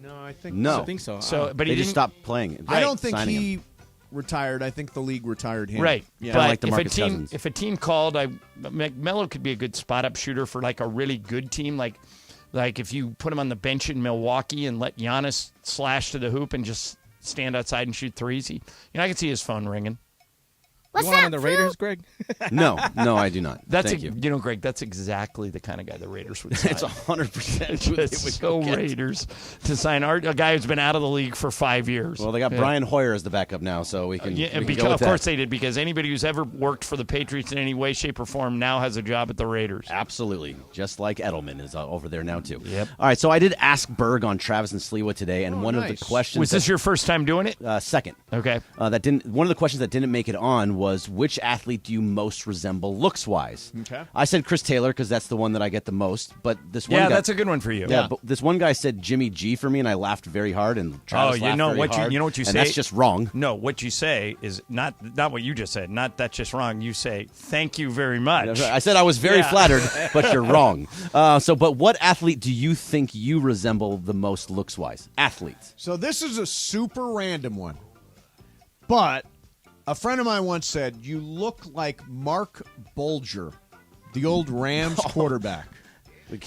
No, I think No. I think so. So, but he They just didn't. stopped playing it. I don't think signing he him. retired. I think the league retired him. Right. Yeah. But like if DeMarcus Cousins. if a team called, Melo could be a good spot up shooter for like a really good team. Like if you put him on the bench in Milwaukee and let Giannis slash to the hoop and just stand outside and shoot threes. I could see his phone ringing. What's you want him up, in the Foo? Raiders, Greg? No, I do not. That's Thank you. Greg. That's exactly the kind of guy the Raiders would sign. It's 100% who they would Just go go get. Raiders to sign a guy who's been out of the league for 5 years. Well, they got Yeah. Brian Hoyer as the backup now, so we can. Yeah, we can because, go of with course that. they did. Because anybody who's ever worked for the Patriots in any way, shape, or form now has a job at the Raiders. Absolutely. Just like Edelman is over there now, too. Yep. All right, so I did ask Berg on Travis and Sliwa today, and one of nice. the questions. Was this your first time doing it? second? Okay. One of the questions that didn't make it on was which athlete do you most resemble looks-wise? Okay. I said Chris Taylor because that's the one that I get the most, but this one Yeah, guy, that's a good one for you. Yeah, but this one guy said Jimmy G for me, and I laughed very hard, and Travis you laughed know very what you- hard, you know what you and say? that's just wrong. No, what you say is not what you just said. Not that's just wrong. You say thank you very much. I said I was very Yeah. flattered, but you're wrong. But what athlete do you think you resemble the most looks-wise? Athletes. So this is a super random one. But a friend of mine once said, you look like Mark Bulger, the old Rams quarterback.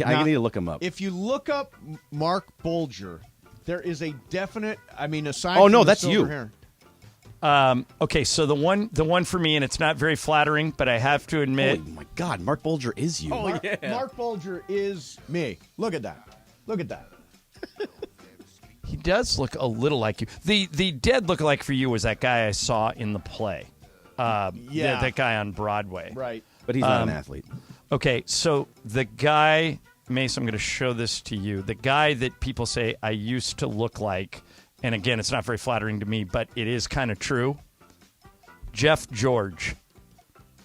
I Now, need to look him up. If you look up Mark Bulger, there is a definite, aside Oh, from no, the that's silver you. hair. Okay, so the one for me, and it's not very flattering, but I have to admit, Holy my God, Mark Bulger is you. Mark Bulger is me. Look at that. Look at that. he does look a little like you. The dead lookalike for you was that guy I saw in the play. Yeah. that guy on Broadway. Right. But he's not an athlete. Okay, so the guy, Mace, I'm going to show this to you. The guy that people say I used to look like, and again, it's not very flattering to me, but it is kind of true. Jeff George,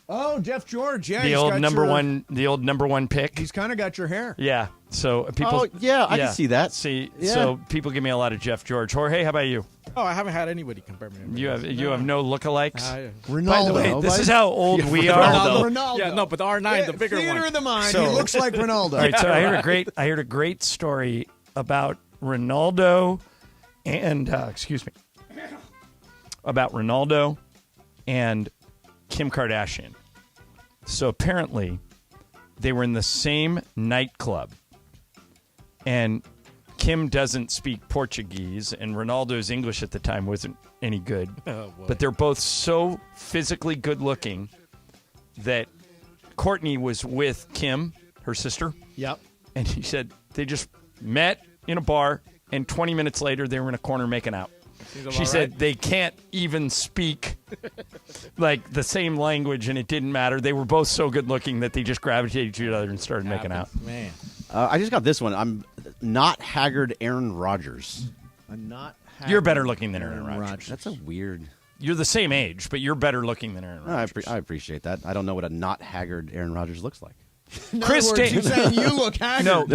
Oh, Jeff George. Yeah, the he's old got number your- one pick. He's kind of got your hair. Yeah. So people. Oh, yeah, I can see that. See, Yeah. so people give me a lot of Jeff George. Jorge, how about you? Oh, I haven't had anybody compare me. to You have no lookalikes. Ronaldo. By the way, this is how old we are. Ronaldo. Yeah, no, but the R9, the bigger Theater one. of the mind. So- he looks like Ronaldo. All right, so I heard a great story about Ronaldo and about Ronaldo and Kim Kardashian. So apparently they were in the same nightclub, and Kim doesn't speak Portuguese, and Ronaldo's English at the time wasn't any good. But they're both so physically good looking that Courtney was with Kim, her sister. Yep. And he said they just met in a bar, and 20 minutes later they were in a corner making out. She said they can't even speak like the same language, and it didn't matter. They were both so good looking that they just gravitated to each other and started making out. Man. I just got this one. I'm not haggard Aaron Rodgers. You're better looking than Aaron Rodgers. That's a weird... You're the same age, but you're better looking than Aaron Rodgers. I appreciate that. I don't know what a not haggard Aaron Rodgers looks like. Chris Taylor. You're saying you look haggard. No,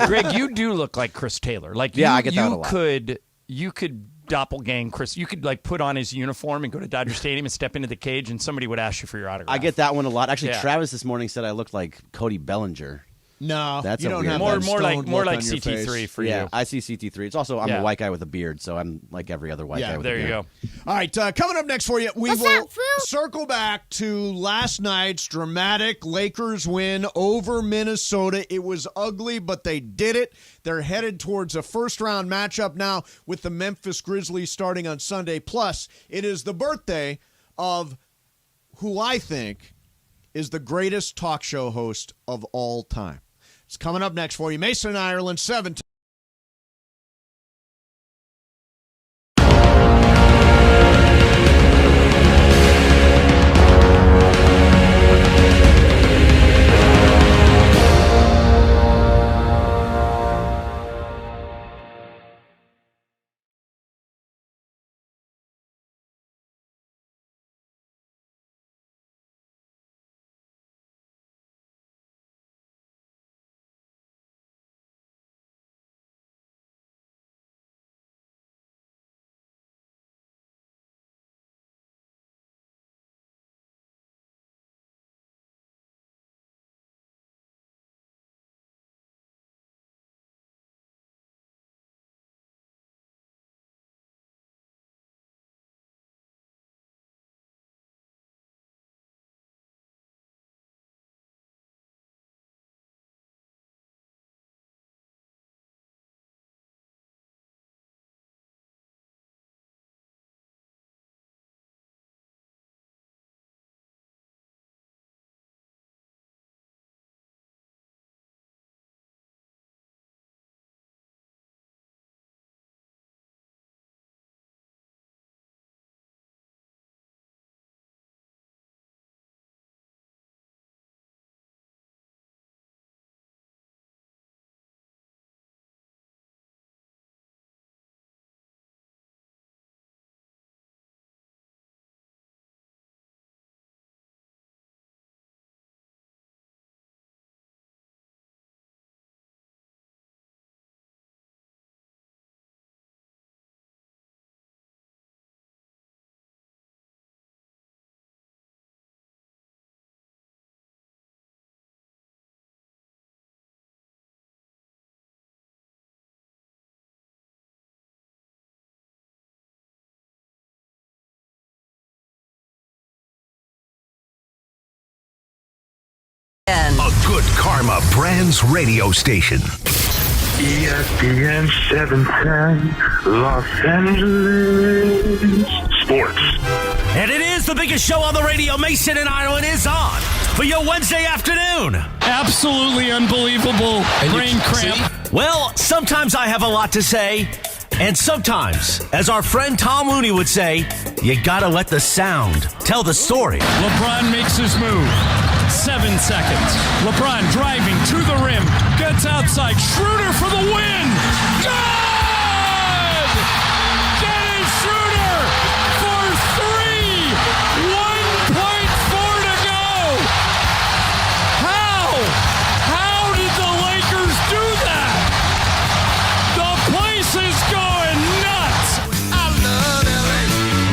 Greg, you do look like Chris Taylor. Like, I get that a lot. You could doppelgang Chris. You could like put on his uniform and go to Dodger Stadium and step into the cage, and somebody would ask you for your autograph. I get that one a lot. Actually, Yeah. Travis this morning said I looked like Cody Bellinger. No, That's you a don't weird have one. that more like stoned look on your CT3 face. for Yeah, you. I see CT3. It's also I'm Yeah. a white guy with a beard, so I'm like every other white guy with a There beard. you go. All right, coming up next for you, we What's will up, Fu? circle back to last night's dramatic Lakers win over Minnesota. It was ugly, but they did it. They're headed towards a first-round matchup now with the Memphis Grizzlies starting on Sunday. Plus, it is the birthday of who I think is the greatest talk show host of all time. It's coming up next for you. Mason, Ireland, 7. A good karma brands radio station. ESPN 710, Los Angeles. Sports. And it is the biggest show on the radio. Mason and Ireland is on for your Wednesday afternoon. Absolutely unbelievable brain cramp. Well, sometimes I have a lot to say, and sometimes, as our friend Tom Looney would say, you gotta let the sound tell the story. LeBron makes his move. 7 seconds. LeBron driving to the rim. Gets outside. Schroeder for the win. Good! Dennis Schroeder for 3. 1.4 to go. How did the Lakers do that? The place is going nuts.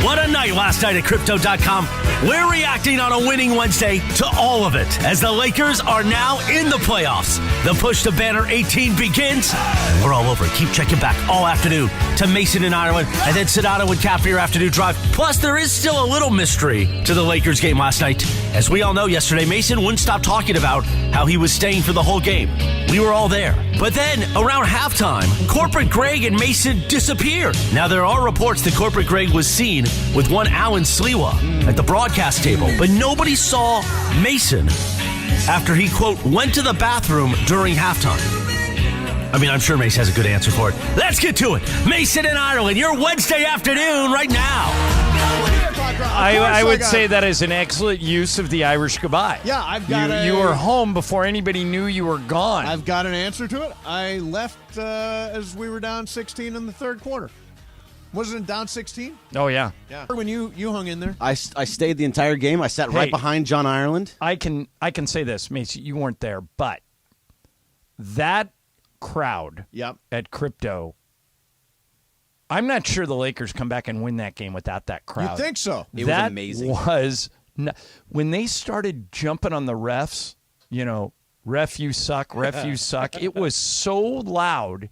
What a night game last night at Crypto.com. We're reacting on a winning Wednesday to all of it as the Lakers are now in the playoffs. The push to banner 18 begins. And we're all over it. Keep checking back all afternoon to Mason in Ireland and then Sedano and Cap for your afternoon drive. Plus, there is still a little mystery to the Lakers game last night. As we all know, yesterday, Mason wouldn't stop talking about how he was staying for the whole game. We were all there. But then, around halftime, Corporate Greg and Mason disappeared. Now, there are reports that Corporate Greg was seen with one Alan Sliwa at the broadcast table, but nobody saw Mason after he, quote, went to the bathroom during halftime. I mean, I'm sure Mace has a good answer for it. Let's get to it. Mason in Ireland, your Wednesday afternoon right now. I would say that is an excellent use of the Irish goodbye. Yeah, I've got you were home before anybody knew you were gone. I've got an answer to it. I left as we were down 16 in the third quarter. Wasn't it down 16? Oh, yeah. Yeah. When you hung in there. I stayed the entire game. I sat right behind John Ireland. I can say this, Mace, you weren't there, but that crowd at Crypto, I'm not sure the Lakers come back and win that game without that crowd. You think so? It was amazing. When they started jumping on the refs, ref, you suck, ref, you suck. It was so loud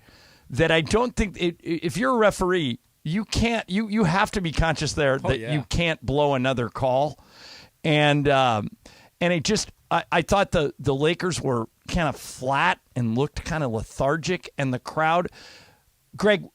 that I don't think if you're a referee, you can't. You have to be conscious there that you can't blow another call, and it just I thought the Lakers were kind of flat and looked kind of lethargic, and the crowd, Greg,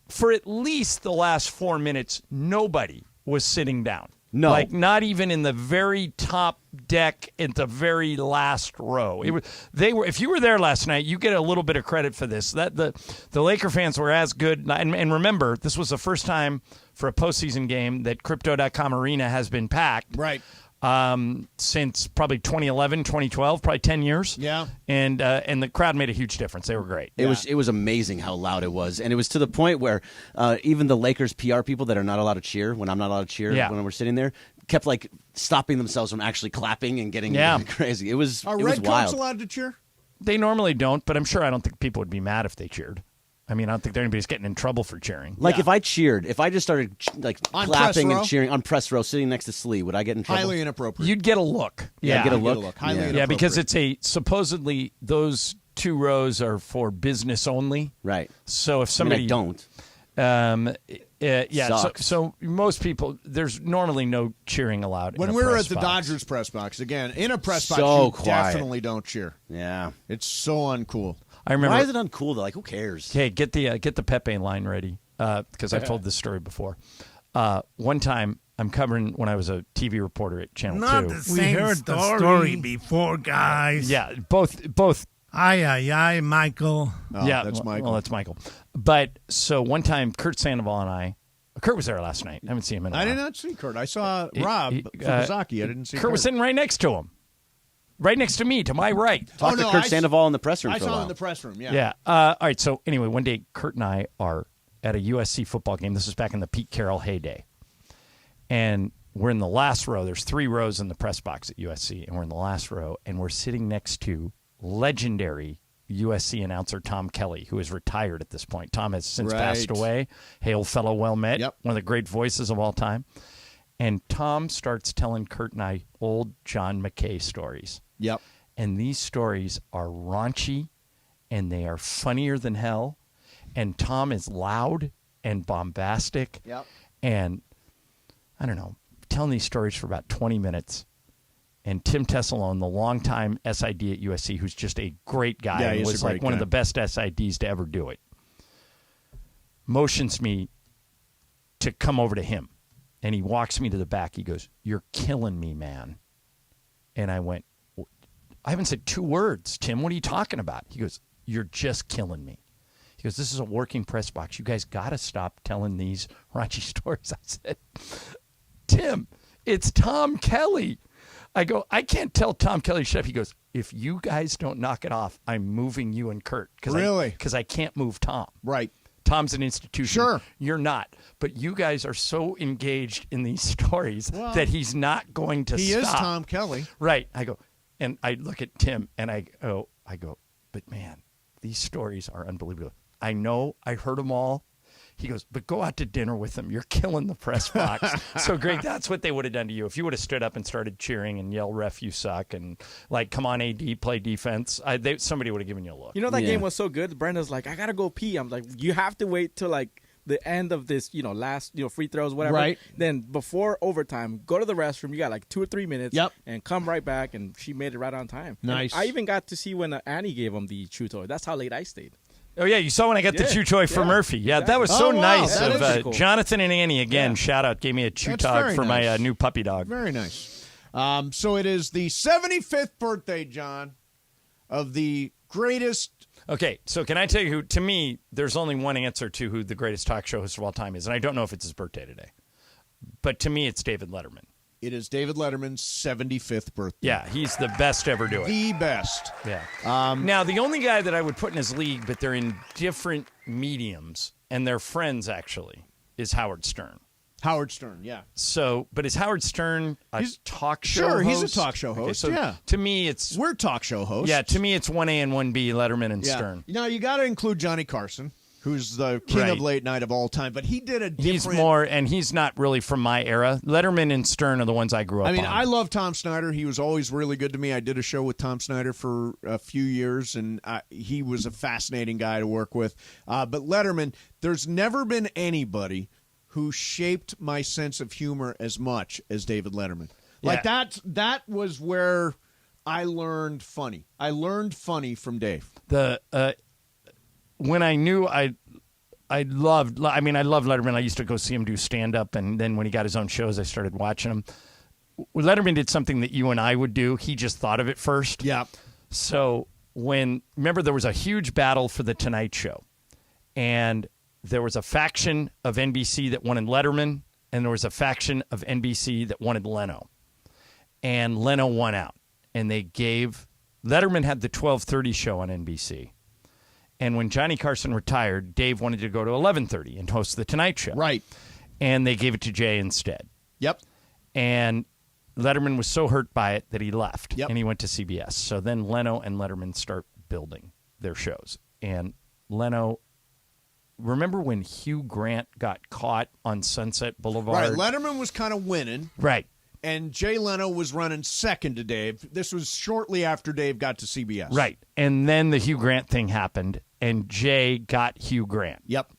for at least the last 4 minutes, nobody was sitting down. No. Like not even in the very top deck at the very last row. If you were there last night, you get a little bit of credit for this. That the Laker fans were as good. And remember, this was the first time for a postseason game that Crypto.com Arena has been packed. Right. Since probably 2011, 2012, probably 10 years. Yeah. And the crowd made a huge difference. They were great. It was amazing how loud it was. And it was to the point where even the Lakers PR people that are not allowed to cheer, when I'm not allowed to cheer when we're sitting there, kept like stopping themselves from actually clapping and getting crazy. It was Are it Red was wild. Coats allowed to cheer? They normally don't, but I don't think people would be mad if they cheered. I mean, I don't think anybody's getting in trouble for cheering. Like if I cheered, if I just started clapping and cheering on press row, sitting next to Slee, would I get in trouble? Highly inappropriate. You'd get a look. Yeah, get a look. Highly inappropriate. Yeah, because it's supposedly those two rows are for business only. Right. So if somebody don't. So most people, there's normally no cheering allowed. When we were at the Dodgers press box, again, in a press box, you definitely don't cheer. Yeah. It's so uncool. I remember. Why is it uncool though? Like, who cares? Hey, get the Pepe line ready because I've told this story before. One time, I'm covering when I was a TV reporter at Channel 2. Not the same we heard the story before, guys. Yeah, both. Aye, Michael. Oh, yeah, that's Michael. Well, that's Michael. But so one time, Kurt Sandoval and I. Kurt was there last night. I haven't seen him in a while. I did not see Kurt. I saw Rob Fukuzaki. I didn't see Kurt was sitting right next to him. Right next to me, to my right. Talk to Kurt Sandoval in the press room. I for a saw while. him in the press room. Yeah. Yeah. All right. So anyway, one day Kurt and I are at a USC football game. This was back in the Pete Carroll heyday, and we're in the last row. There's 3 rows in the press box at USC, and we're in the last row, and we're sitting next to legendary USC announcer Tom Kelly, who is retired at this point. Tom has since passed away. Hail fellow, well met. Yep. One of the great voices of all time. And Tom starts telling Kurt and I old John McKay stories. Yep. And these stories are raunchy, and they are funnier than hell. And Tom is loud and bombastic. Yep. And I don't know, telling these stories for about 20 minutes. And Tim Tessalone, the longtime SID at USC, who's just a great guy and was like one of the best SIDs to ever do it, motions me to come over to him. And he walks me to the back. He goes, "You're killing me, man." And I went, "I haven't said 2 words, Tim. What are you talking about?" He goes, "You're just killing me." He goes, "This is a working press box. You guys got to stop telling these raunchy stories." I said, "Tim, it's Tom Kelly." I go, "I can't tell Tom Kelly to shut up." He goes, "If you guys don't knock it off, I'm moving you and Kurt." Really? Because I can't move Tom. Right. Tom's an institution. Sure. You're not. But you guys are so engaged in these stories that he's not going to stop. He is Tom Kelly. Right. I go, and I look at Tim, and I go, but man, these stories are unbelievable. I know. I heard them all. He goes, but go out to dinner with them. You're killing the press box. So, Greg, that's what they would have done to you. If you would have stood up and started cheering and yelled, ref, you suck, and like, come on, AD, play defense, somebody would have given you a look. You know, that game was so good. Brenda's like, I got to go pee. I'm like, you have to wait till like the end of this, last, free throws, whatever. Right. Then before overtime, go to the restroom. You got like 2 or 3 minutes. Yep. And come right back. And she made it right on time. Nice. And I even got to see when Annie gave him the chew toy. That's how late I stayed. Oh, yeah, you saw when I got the chew toy for Murphy. Yeah, that was so nice that of is cool. Jonathan and Annie. Again, shout out, gave me a chew That's dog very for my nice. new puppy dog. Very nice. So it is the 75th birthday, John, of the greatest. Okay, so can I tell you who, to me, there's only one answer to who the greatest talk show host of all time is, and I don't know if it's his birthday today. But to me, it's David Letterman. It is David Letterman's 75th birthday. Yeah, he's the best to ever do it. The best. Yeah. Now, the only guy that I would put in his league, but they're in different mediums, and they're friends, actually, is Howard Stern. Howard Stern, yeah. So, but is Howard Stern a talk show host? Sure, he's a talk show host, Okay, so yeah. To me, it's... We're talk show hosts. Yeah, to me, it's 1A and 1B, Letterman and Yeah. Stern. Now, you got to include Johnny Carson, who's the king of late night of all time, but he did a different... He's more, and he's not really from my era. Letterman and Stern are the ones I grew up on. I mean, I love Tom Snyder. He was always really good to me. I did a show with Tom Snyder for a few years, and he was a fascinating guy to work with. But Letterman, there's never been anybody who shaped my sense of humor as much as David Letterman. Like, that was where I learned funny. I learned funny from Dave. When I knew I loved Letterman. I used to go see him do stand-up, and then when he got his own shows, I started watching him. Letterman did something that you and I would do. He just thought of it first. Yeah. So remember there was a huge battle for The Tonight Show, and there was a faction of NBC that wanted Letterman, and there was a faction of NBC that wanted Leno. And Leno won out. And Letterman had the 12:30 show on NBC. And when Johnny Carson retired, Dave wanted to go to 11:30 and host The Tonight Show. Right. And they gave it to Jay instead. Yep. And Letterman was so hurt by it that he left. Yep. And he went to CBS. So then Leno and Letterman start building their shows. And Leno... Remember when Hugh Grant got caught on Sunset Boulevard? Right. Letterman was kind of winning. Right. And Jay Leno was running second to Dave. This was shortly after Dave got to CBS. Right. And then the Hugh Grant thing happened, and Jay got Hugh Grant. Yep.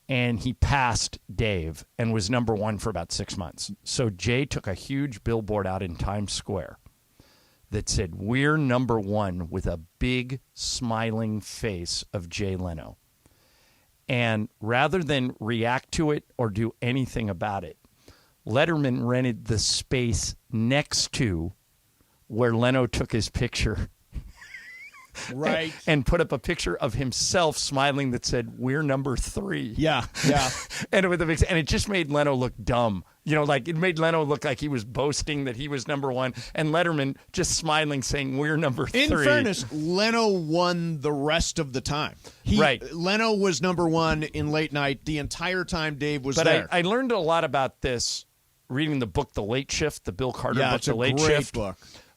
And he passed Dave and was number one for about 6 months. So Jay took a huge billboard out in Times Square that said, "We're number one," with a big smiling face of Jay Leno. And rather than react to it or do anything about it, Letterman rented the space next to where Leno took his picture. Right. And put up a picture of himself smiling that said, "We're number 3. Yeah, yeah. and it just made Leno look dumb. Like it made Leno look like he was boasting that he was number 1, and Letterman just smiling saying, "We're number 3." In fairness, Leno won the rest of the time. Right. Leno was number 1 in late night the entire time Dave was there. But I learned a lot about this reading the book The Late Shift, the Bill Carter book, it's a The Late great Shift. book.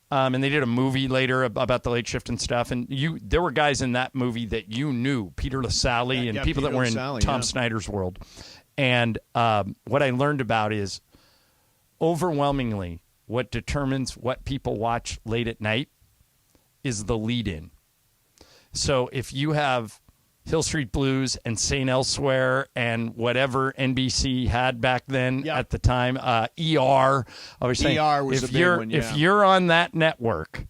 And they did a movie later about the Late Shift and stuff. And there were guys in that movie that you knew, Peter LaSalle and people Peter that were LaSalle, in Tom yeah. Snyder's world. And what I learned about is overwhelmingly what determines what people watch late at night is the lead-in. So if you have Hill Street Blues and St. Elsewhere and whatever NBC had back then at the time, ER. I was saying, ER was a big one, yeah. If you're on that network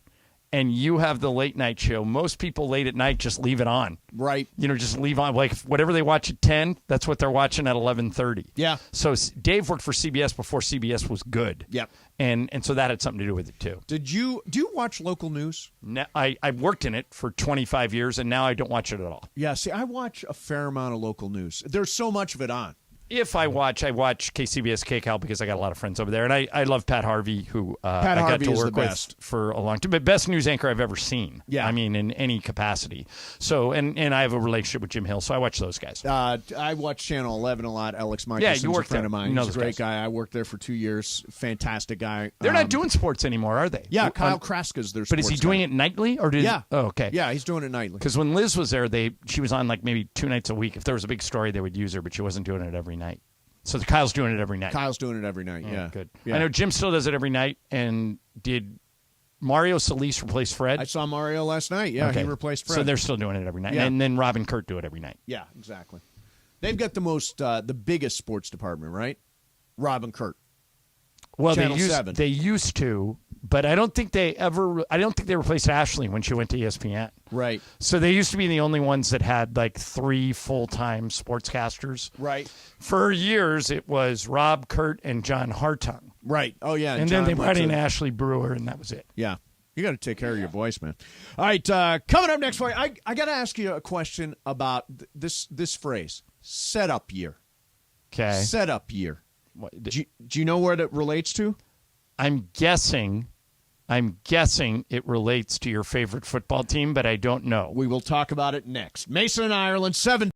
and you have the late night show, most people late at night just leave it on. Right. Just leave on. Like whatever they watch at 10, that's what they're watching at 11:30. Yeah. So Dave worked for CBS before CBS was good. Yep. And so that had something to do with it too. Do you watch local news? No, I worked in it for 25 years, and now I don't watch it at all. Yeah, see, I watch a fair amount of local news. There's so much of it on. If I watch KCBS KCAL because I got a lot of friends over there, and I love Pat Harvey, who Pat I got Harvey to is work the with best. for a long time. But best news anchor I've ever seen. Yeah. I mean, in any capacity. So, and I have a relationship with Jim Hill, so I watch those guys. I watch Channel 11 a lot. Alex Michelson's you a worked friend there. of mine. You know He's a those great guys. guy. I worked there for 2 years. Fantastic guy. They're not doing sports anymore, are they? Yeah, Kyle Kraska's their But is he sports doing guy. it nightly? Or Yeah. Oh, okay. Yeah, he's doing it nightly. Because when Liz was there, she was on like maybe 2 nights a week. If there was a big story, they would use her, but she wasn't doing it every night. So Kyle's doing it every night. Kyle's doing it every night, yeah. Good. Yeah. I know Jim still does it every night. And did Mario Solis replace Fred? I saw Mario last night. Yeah, Okay. he replaced Fred. So they're still doing it every night. Yeah. And then Rob and Kurt do it every night. Yeah, exactly. They've got the biggest sports department, right? Rob and Kurt. Well, Channel 7. they used to, but I don't think they replaced Ashley when she went to ESPN. Right. So they used to be the only ones that had like 3 full-time sportscasters. Right. For years, it was Rob, Kurt, and John Hartung. Right. Oh, yeah. And John then they brought went in to- Ashley Brewer, and that was it. Yeah. You got to take care of your voice, man. All right, coming up next for you, I got to ask you a question about this phrase, setup year. Okay. Setup year. What, Do you know what it relates to? I'm guessing it relates to your favorite football team, but I don't know. We will talk about it next. Mason and Ireland, 7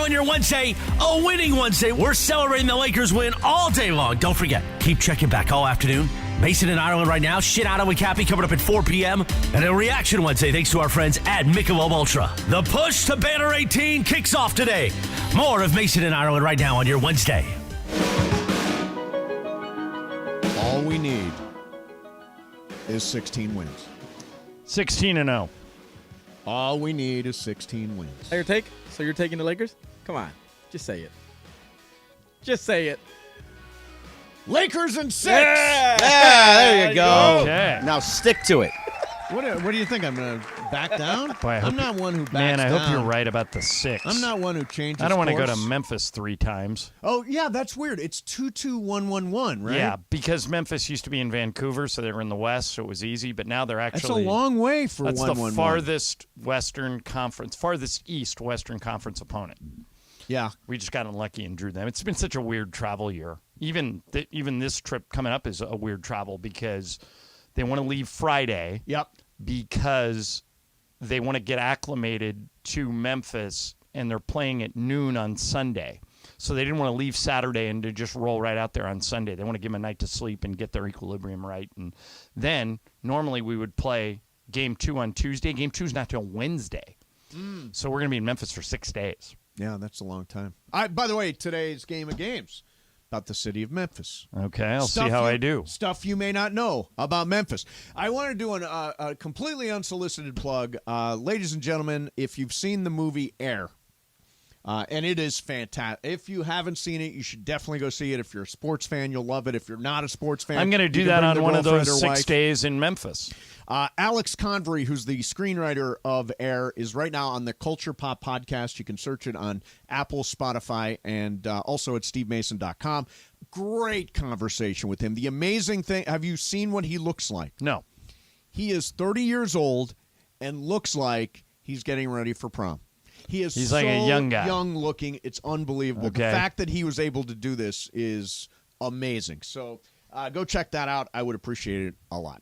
on your Wednesday, a winning Wednesday. We're celebrating the Lakers win all day long. Don't forget, keep checking back all afternoon. Mason and Ireland right now. Shit Out with Cappy coming up at 4 p.m. And a Reaction Wednesday thanks to our friends at Michelob Ultra. The push to Banner 18 kicks off today. More of Mason and Ireland right now on your Wednesday. All we need is 16 wins. 16-0. All we need is 16 wins. Is that your take? So you're taking the Lakers? Come on. Just say it. Just say it. Lakers in 6. Yeah, there you go. Okay. Now stick to it. What do you think? I'm going to back down? Boy, I'm not one who backs Man, I down. hope you're right about the 6. I'm not one who changes I don't want to go to course. Memphis 3 times. Oh, yeah, that's weird. It's 2-2-1-1-1, right? Yeah, because Memphis used to be in Vancouver, so they were in the West, so it was easy. But now they're actually... That's a long way for 1-1-1. That's the farthest East Western Conference opponent. Yeah. We just got unlucky and drew them. It's been such a weird travel year. Even this trip coming up is a weird travel because they want to leave Friday. Yep. Because they want to get acclimated to Memphis, and they're playing at noon on Sunday. So they didn't want to leave Saturday and to just roll right out there on Sunday. They want to give them a night to sleep and get their equilibrium right. And then normally we would play Game 2 on Tuesday. Game 2 is not till Wednesday. So we're going to be in Memphis for 6 days. Yeah, that's a long time. By the way, today's Game of Games about the city of Memphis. Okay, I'll see how I do. Stuff you may not know about Memphis. I want to do a completely unsolicited plug. Ladies and gentlemen, if you've seen the movie Air, and it is fantastic. If you haven't seen it, you should definitely go see it. If you're a sports fan, you'll love it. If you're not a sports fan, I'm going to do that on one of those 6 days in Memphis. Alex Convery, who's the screenwriter of Air, is right now on the Culture Pop podcast. You can search it on Apple, Spotify, and also at stevemason.com. Great conversation with him. The amazing thing, have you seen what he looks like? No. He is 30 years old and looks like he's getting ready for prom. He's so like a young guy. Young looking. It's unbelievable. Okay. The fact that he was able to do this is amazing. So go check that out. I would appreciate it a lot.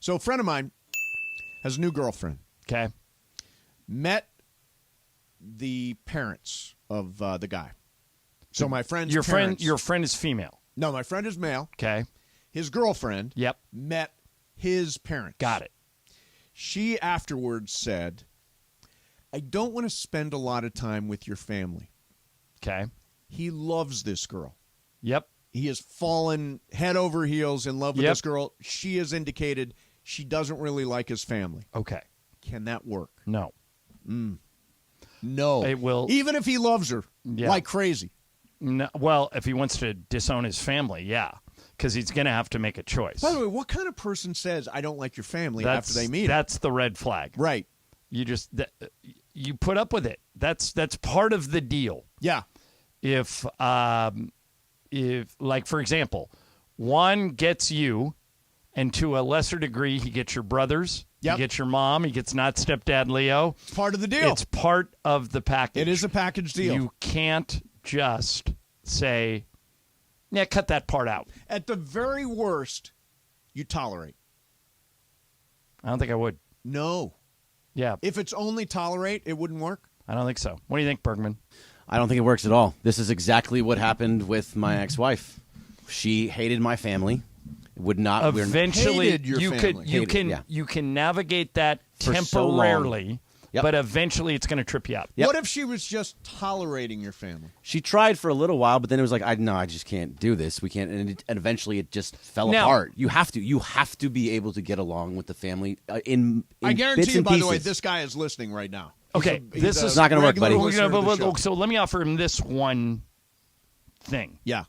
So a friend of mine has a new girlfriend. Okay. Met the parents of the guy. So my friend's Your parents. friend is female. No, my friend is male. Okay. His girlfriend Yep. met his parents. Got it. She afterwards said, I don't want to spend a lot of time with your family. Okay. He loves this girl. Yep. He has fallen head over heels in love with Yep. this girl. She has indicated she doesn't really like his family. Okay. Can that work? No. No. It will. Even if he loves her like crazy. No, well, if he wants to disown his family, yeah, because he's going to have to make a choice. By the way, what kind of person says, I don't like your family after they meet him? That's the red flag. Right. You just you put up with it. That's part of the deal. Yeah. If like for example, Juan gets you, and to a lesser degree, he gets your brothers. Yep. He gets your mom. He gets not stepdad Leo. It's part of the deal. It's part of the package. It is a package deal. You can't just say, yeah, cut that part out. At the very worst, you tolerate. I don't think I would. No. Yeah. If it's only tolerate, it wouldn't work? I don't think so. What do you think, Bergman? I don't think it works at all. This is exactly what happened with my ex-wife. She hated my family. Would not. Eventually, Hated your you family. you can navigate that For so long. temporarily, Yep. but eventually it's going to trip you up. Yep. What if she was just tolerating your family? She tried for a little while, but then it was like, I just can't do this. We can't, and eventually it just fell Now- apart. You have to be able to get along with the family in I guarantee bits you, and by the way, pieces. this guy is listening right now. Okay, He's this a is not gonna work, regular buddy. listener to the show. So let me offer him this one thing. Yeah.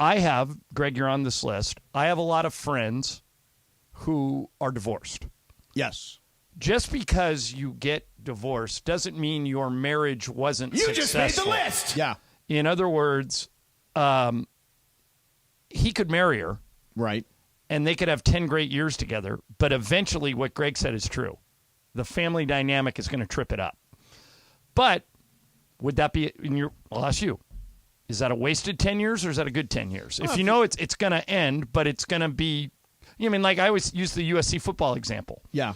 I have, Greg, you're on this list. I have a lot of friends who are divorced. Yes. Just because you get divorced doesn't mean your marriage wasn't successful. list. Yeah. In other words, he could marry her, Right. and they could have 10 great years together, but eventually what Greg said is true. The family dynamic is going to trip it up. But would that be I'll ask you, is that a wasted 10 years or is that a good 10 years? If you know it's going to end, but it's going to be, like I always use the USC football example. Yeah.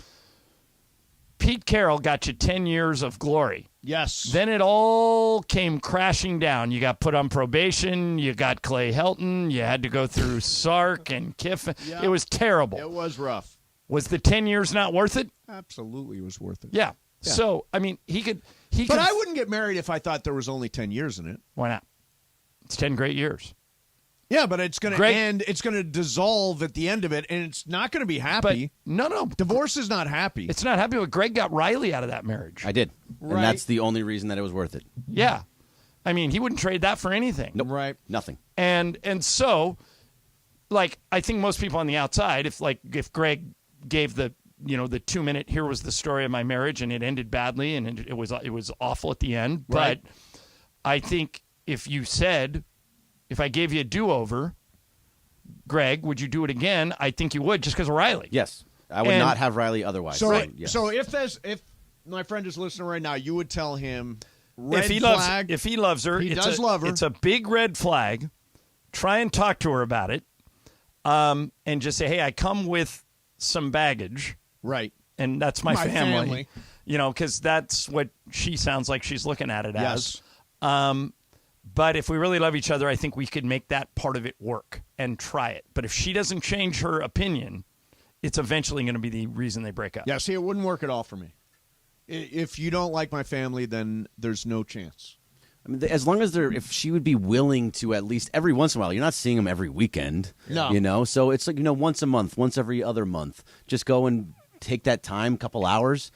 Pete Carroll got you 10 years of glory. Yes. Then it all came crashing down. You got put on probation. You got Clay Helton. You had to go through Sark and Kiffin. Yeah. It was terrible. It was rough. Was the 10 years not worth it? Absolutely, it was worth it. Yeah. So, I mean, he could. But I wouldn't get married if I thought there was only 10 years in it. Why not? It's 10 great years. Yeah, but it's going to end. It's going to dissolve at the end of it, and it's not going to be happy. But no. Divorce is not happy. It's not happy, but Greg got Riley out of that marriage. I did. Right. And that's the only reason that it was worth it. Yeah. I mean, he wouldn't trade that for anything. Nope. Right. Nothing. And so, like, I think most people on the outside, if Greg gave the 2-minute, here was the story of my marriage, and it ended badly, and it was awful at the end. Right. But I think if you said, if I gave you a do-over, Greg, would you do it again? I think you would, just because of Riley. Yes. I would not have Riley otherwise. So, yes. so if my friend is listening right now, you would tell him If he loves her, he does love her. It's a big red flag. Try and talk to her about it, and just say, hey, I come with some baggage. Right. And that's my family. Because that's what she sounds like she's looking at it as. But if we really love each other, I think we could make that part of it work and try it. But if she doesn't change her opinion, it's eventually going to be the reason they break up. Yeah, see, it wouldn't work at all for me. If you don't like my family, then there's no chance. I mean, as long as if she would be willing to at least every once in a while, you're not seeing them every weekend. No. So it's like, once a month, once every other month. Just go and take that time, couple hours.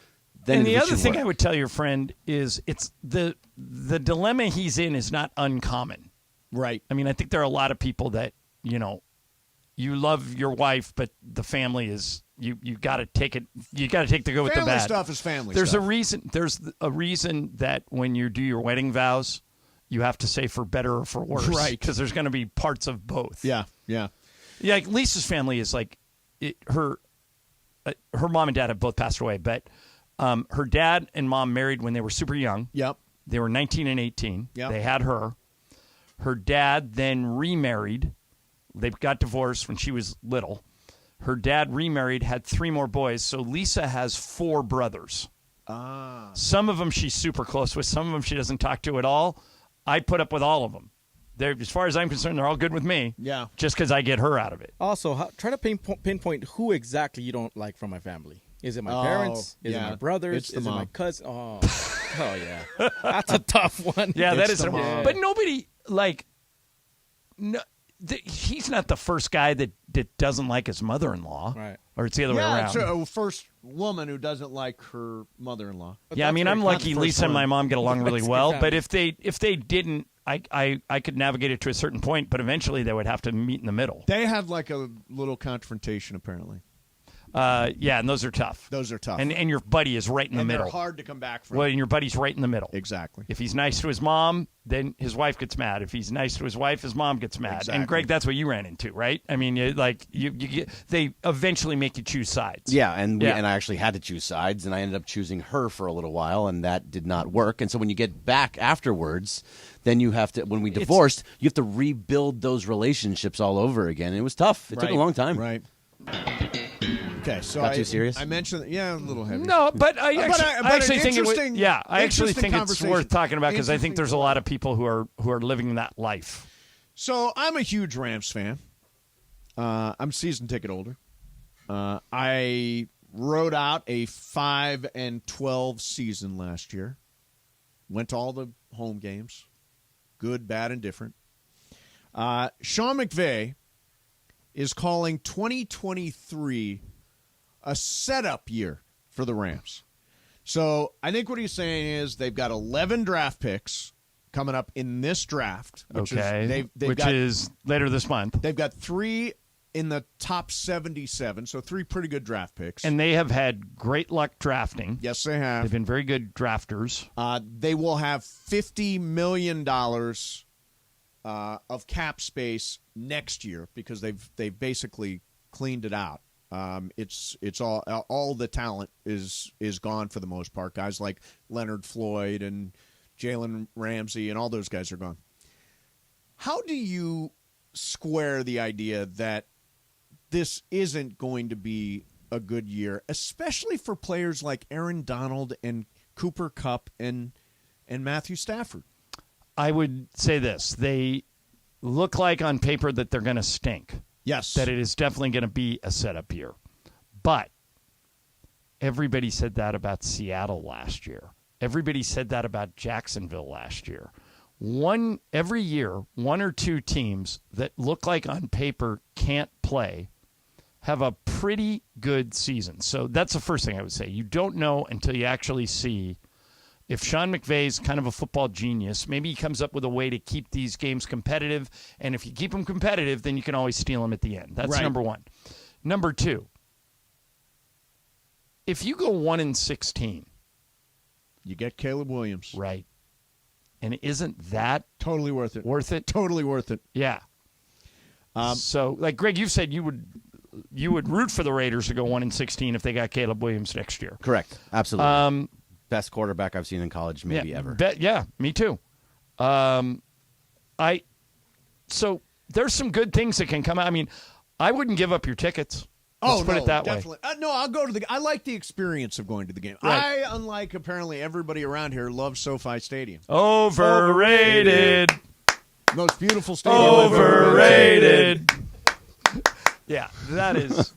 Then and the other thing I would tell your friend is it's the dilemma he's in is not uncommon. Right. I mean, I think there are a lot of people that, you love your wife, but the family is you got to take it. You got to take the good with the bad. Family stuff is family There's stuff. There's a reason that when you do your wedding vows, you have to say for better or for worse. Right. Because there's going to be parts of both. Yeah. Yeah. Like Lisa's family is like her mom and dad have both passed away, but her dad and mom married when they were super young. Yep. They were 19 and 18. Yep. They had her. Her dad then remarried. They got divorced when she was little. Her dad remarried, had 3 more boys. So Lisa has 4 brothers. Some of them she's super close with. Some of them she doesn't talk to at all. I put up with all of them. As far as I'm concerned, they're all good with me. Yeah. Just because I get her out of it. Also, try to pinpoint who exactly you don't like from my family. Is it my parents? Is it my brothers? It's the Is mom. it my cousin? Oh, yeah. That's a tough one. Yeah, that is. mom. But nobody no. He's not the first guy that doesn't like his mother-in-law, right? Or it's the other way around. Yeah, it's a first woman who doesn't like her mother-in-law. Yeah, I mean, I'm lucky Lisa and my mom get along really well. family. But if they didn't, I could navigate it to a certain point. But eventually, they would have to meet in the middle. They have like a little confrontation, apparently. Yeah, and those are tough. Those are tough. And your buddy is right in the and middle. they're hard to come back from. Well, and your buddy's right in the middle. Exactly. If he's nice to his mom, then his wife gets mad. If he's nice to his wife, his mom gets mad. Exactly. And Greg, that's what you ran into, right? I mean, they eventually make you choose sides. Yeah, and I actually had to choose sides, and I ended up choosing her for a little while, and that did not work. And so when you get back afterwards, then you have to, when we divorced, you have to rebuild those relationships all over again. And it was tough. It took a long time. Right. Okay, so Not too serious? I mentioned, a little heavy. No, but I actually think I actually think it's conversation. worth talking about because I think there's a lot of people who are living that life. So I'm a huge Rams fan. I'm season ticket holder. I rode out a 5-12 season last year. Went to all the home games, good, bad, and different. Sean McVay is calling 2023 a setup year for the Rams. So I think what he's saying is they've got 11 draft picks coming up in this draft. Which is later this month. They've got 3 in the top 77, so 3 pretty good draft picks. And they have had great luck drafting. Yes, they have. They've been very good drafters. They will have $50 million of cap space next year because they've basically cleaned it out. It's all the talent is gone for the most part. Guys like Leonard Floyd and Jalen Ramsey and all those guys are gone. How do you square the idea that this isn't going to be a good year, especially for players like Aaron Donald and Cooper Kupp and and Matthew Stafford. I would say this. They look like on paper that they're going to stink. Yes. That it is definitely going to be a setup year. But everybody said that about Seattle last year. Everybody said that about Jacksonville last year. Every year, one or two teams that look like on paper can't play have a pretty good season. So that's the first thing I would say. You don't know until you actually see if Sean McVay's kind of a football genius. Maybe he comes up with a way to keep these games competitive. And if you keep them competitive, then you can always steal them at the end. That's right. number one. Number two, if you go 1-16, you get Caleb Williams. Right. And isn't that totally worth it? Worth it? Totally worth it. Yeah. So, like Greg, you said you would root for the Raiders to go 1-16 if they got Caleb Williams next year. Correct. Absolutely. Best quarterback I've seen in college, maybe ever. Me too. So there's some good things that can come out. I mean, I wouldn't give up your tickets. Let's put it that definitely. way. No, I'll go to the. I like the experience of going to the game. Right. Unlike apparently everybody around here, love SoFi Stadium. Overrated. Most beautiful stadium. Overrated. Yeah, that's.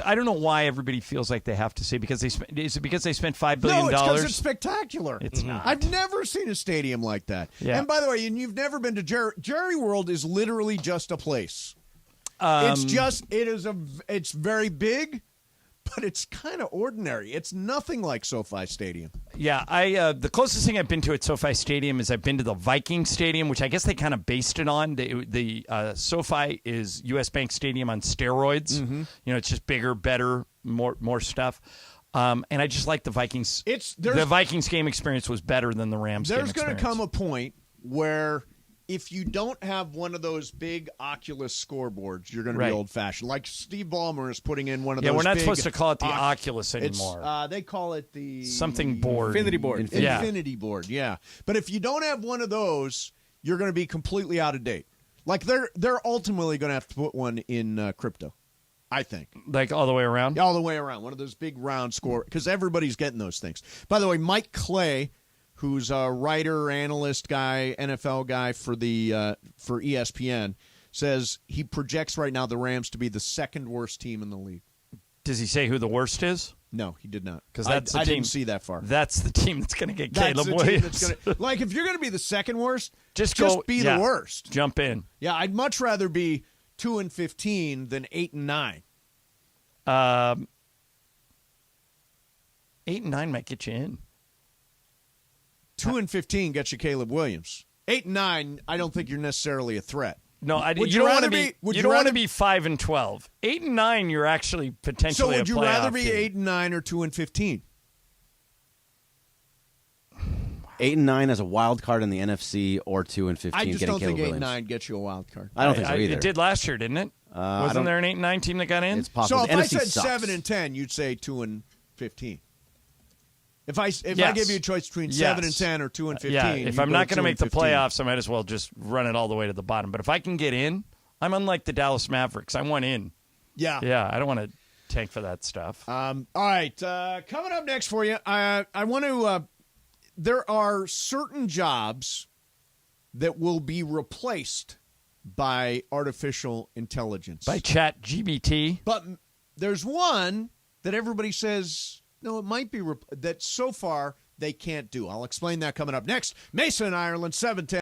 I don't know why everybody feels like they have to say because is it because they spent $5 billion? No, it's because it's spectacular. It's not. I've never seen a stadium like that. Yeah. And by the way, you've never been to Jerry World is literally just a place. It's very big, but it's kind of ordinary. It's nothing like SoFi Stadium. Yeah, the closest thing I've been to at SoFi Stadium is I've been to the Viking Stadium, which I guess they kind of based it on. The SoFi is U.S. Bank Stadium on steroids. Mm-hmm. You know, it's just bigger, better, more stuff. And I just like the Vikings. The Vikings game experience was better than the Rams game experience. There's going to come a point where if you don't have one of those big Oculus scoreboards, you're going to be old-fashioned. Like Steve Ballmer is putting in one of those. Yeah, we're not big supposed to call it the Oculus anymore. They call it the something board. Infinity board. Infinity board. Yeah, but if you don't have one of those, you're going to be completely out of date. Like they're ultimately going to have to put one in crypto, I think. Like all the way around. Yeah, all the way around. One of those big round score because everybody's getting those things. By the way, Mike Clay, who's a writer, analyst guy, NFL guy for ESPN, says he projects right now the Rams to be the second worst team in the league. Does he say who the worst is? No, he did not. Because I didn't see that far. That's the team that's going to get That's Caleb the Williams. team that's gonna, like, if you're going to be the second worst, just be the worst. Jump in. Yeah, I'd much rather be 2-15 than 8-9. 8-9 might get you in. 2-15 gets you Caleb Williams. 8-9, I don't think you're necessarily a threat. No, Would you don't want to be. Would you don't want to be 5-12. 8-9, you're actually potentially. So would a you rather playoff be team. 8-9 or 2-15? 8-9 as a wild card in the NFC, or 2-15 I just getting don't Caleb think Williams. 8-9 gets you a wild card. I don't think so either. It did last year, didn't it? Wasn't there an 8-9 team that got in? It's possible. So if The I NFC said sucks. 7-10, you'd say 2-15. If I give you a choice between 7-10 or 2-15, yeah. If I'm not going to make the 2-15. playoffs, I might as well just run it all the way to the bottom. But if I can get in, I'm unlike the Dallas Mavericks. I want in. Yeah. Yeah. I don't want to tank for that stuff. All right. Coming up next for you, I want to. There are certain jobs that will be replaced by artificial intelligence. By Chat GBT. But there's one that everybody says, no, it might be that so far they can't do. I'll explain that coming up next. Mason, Ireland, 710.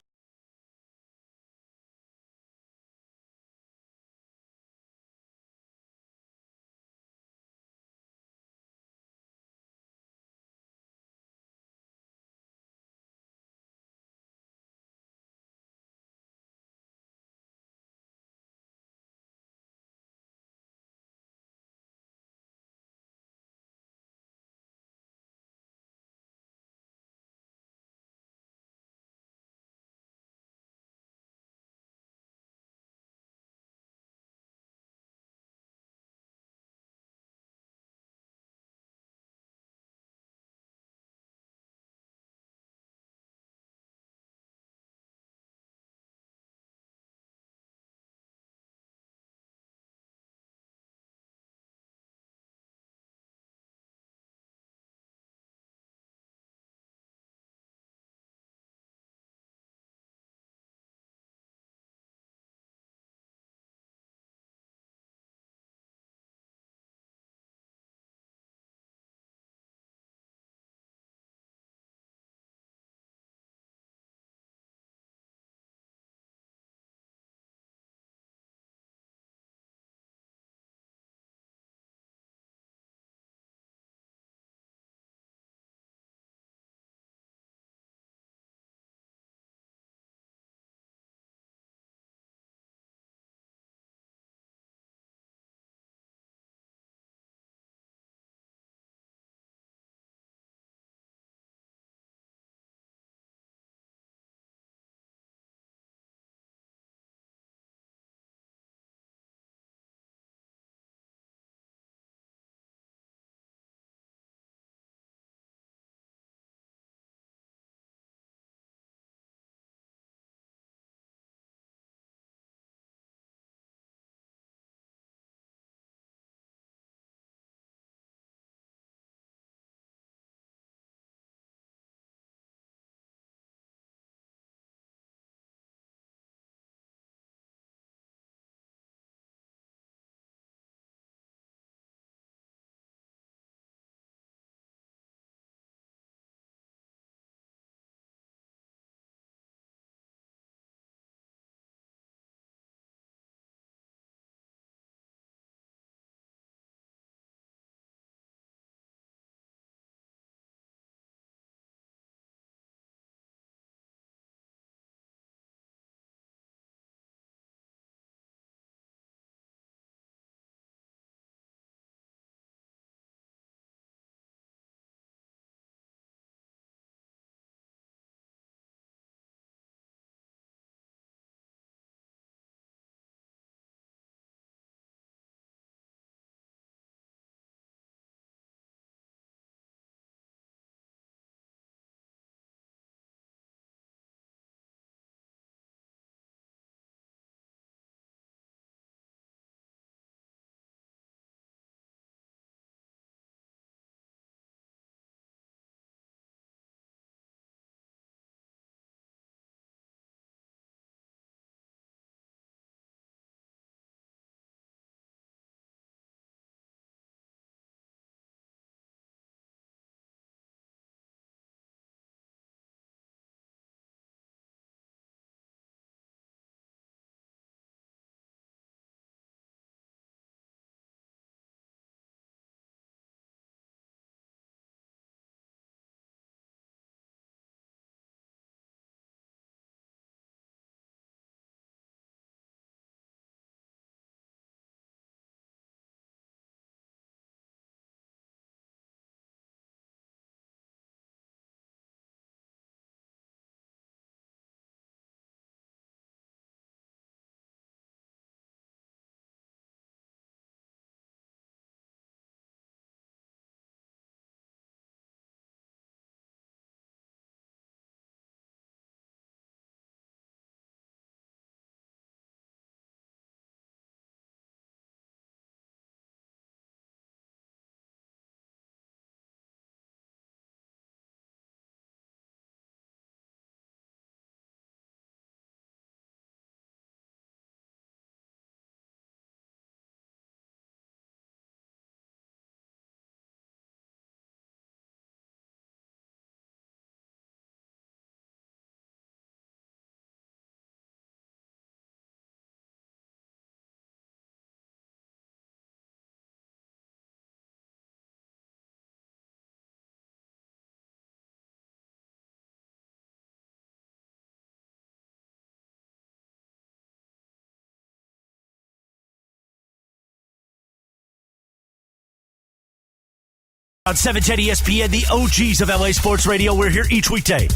On 710 ESPN, the OGs of LA Sports Radio, we're here each weekday,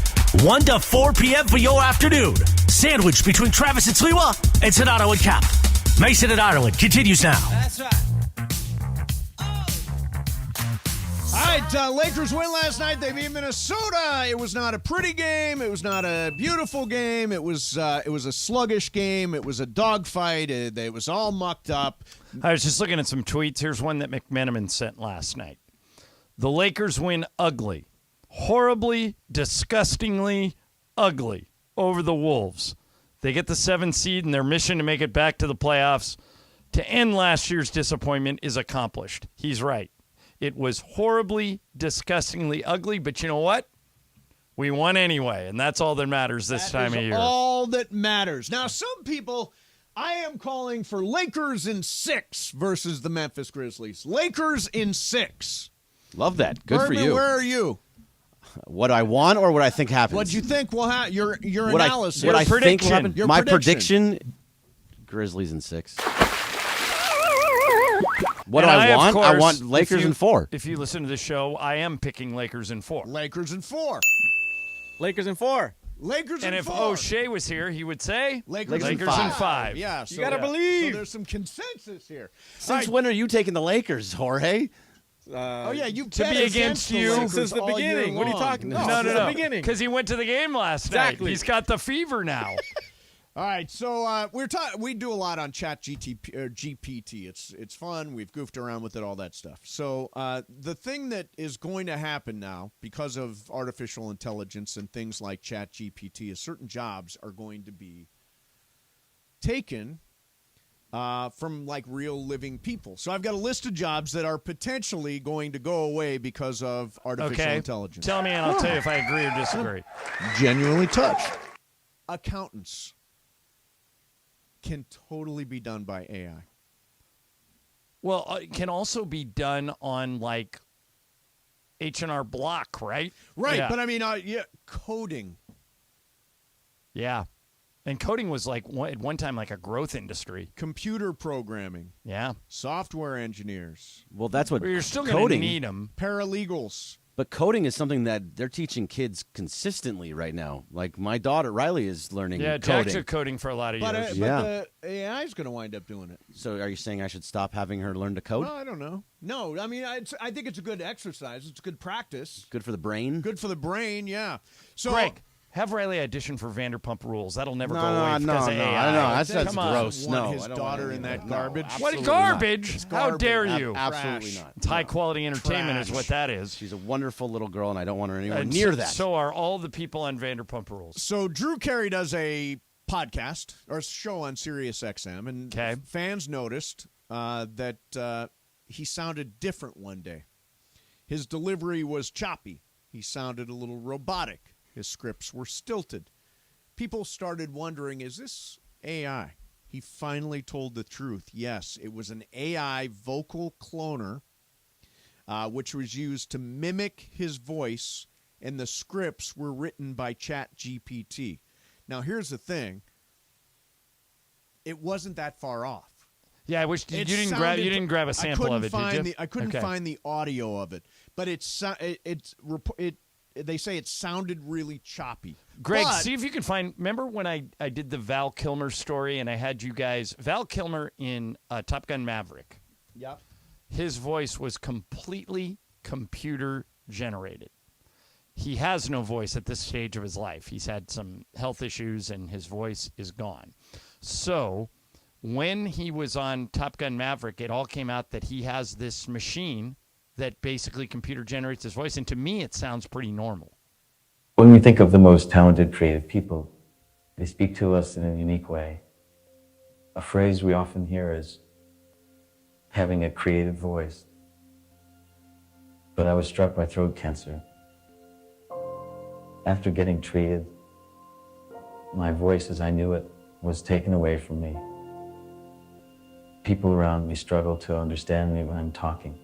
1 to 4 p.m. for your afternoon. Sandwiched between Travis and Sliwa and Sonato and Cap. Mason and Ireland continues now. That's right. All right, Lakers win last night. They beat Minnesota. It was not a pretty game. It was not a beautiful game. It was a sluggish game. It was a dogfight. It was all mucked up. I was just looking at some tweets. Here's one that McMenamin sent last night. The Lakers win ugly, horribly, disgustingly ugly over the Wolves. They get the 7th seed, and their mission to make it back to the playoffs to end last year's disappointment is accomplished. He's right. It was horribly, disgustingly ugly, but you know what? We won anyway, and that's all that matters this time of year. All that matters. Now, some people, I am calling for Lakers in 6 versus the Memphis Grizzlies. Lakers in 6. Love that. Good for you. Where are you? What I want or what I think happens? What do you think will happen? Your what analysis. What I think will happen? Your My prediction, Grizzlies in 6. What do I want? I want Lakers in 4. If you listen to the show, I am picking Lakers in 4. Lakers in 4. Lakers in 4. Lakers and in if 4. O'Shea was here, he would say Lakers in 5. Yeah, so you gotta believe. So there's some consensus here. Since when are you taking the Lakers, Jorge? Oh yeah, you to be against you since the beginning. What are you talking about? No. The beginning. Because he went to the game last night. He's got the fever now. All right, so we do a lot on Chat GPT. It's fun. We've goofed around with it, all that stuff. So the thing that is going to happen now, because of artificial intelligence and things like Chat GPT, is certain jobs are going to be taken from like real living people. So I've got a list of jobs that are potentially going to go away because of artificial intelligence. Tell me and I'll tell you if I agree or disagree. Genuinely touched. Accountants can totally be done by AI. Well, it can also be done on like H&R Block, right? Right, yeah. But I mean, coding. Yeah. And coding was like at one time like a growth industry. Computer programming. Yeah. Software engineers. Well, that's what you're still going to need them. Paralegals. But coding is something that they're teaching kids consistently right now. Like my daughter, Riley, is learning coding. Yeah, Jack took coding for a lot of years. But the AI is going to wind up doing it. So are you saying I should stop having her learn to code? Well, I don't know. No, I mean, I think it's a good exercise. It's good practice. Good for the brain? Good for the brain, yeah. So, Greg, have Riley audition for Vanderpump Rules. That'll never go away No, because of AI. that's gross. No, his daughter in that garbage. What garbage? How dare you? Absolutely not. It's high-quality entertainment is what that is. She's a wonderful little girl, and I don't want her anywhere near that. So are all the people on Vanderpump Rules. So Drew Carey does a podcast or show on Sirius XM, and fans noticed that he sounded different one day. His delivery was choppy. He sounded a little robotic. His scripts were stilted. People started wondering, is this AI? He finally told the truth. Yes, it was an AI vocal cloner, which was used to mimic his voice, and the scripts were written by Chat GPT. Now, here's the thing. It wasn't that far off. Yeah, I wish you didn't grab a sample of it, did you? I couldn't find the audio of it, but they say it sounded really choppy. Greg, see if you can find. Remember when I did the Val Kilmer story and I had you guys. Val Kilmer in Top Gun Maverick. Yep. His voice was completely computer generated. He has no voice at this stage of his life. He's had some health issues and his voice is gone. So when he was on Top Gun Maverick, it all came out that he has this machine that basically computer generates his voice, and to me it sounds pretty normal. When we think of the most talented creative people, they speak to us in a unique way. A phrase we often hear is having a creative voice. But I was struck by throat cancer. After getting treated, my voice as I knew it was taken away from me. People around me struggle to understand me when I'm talking.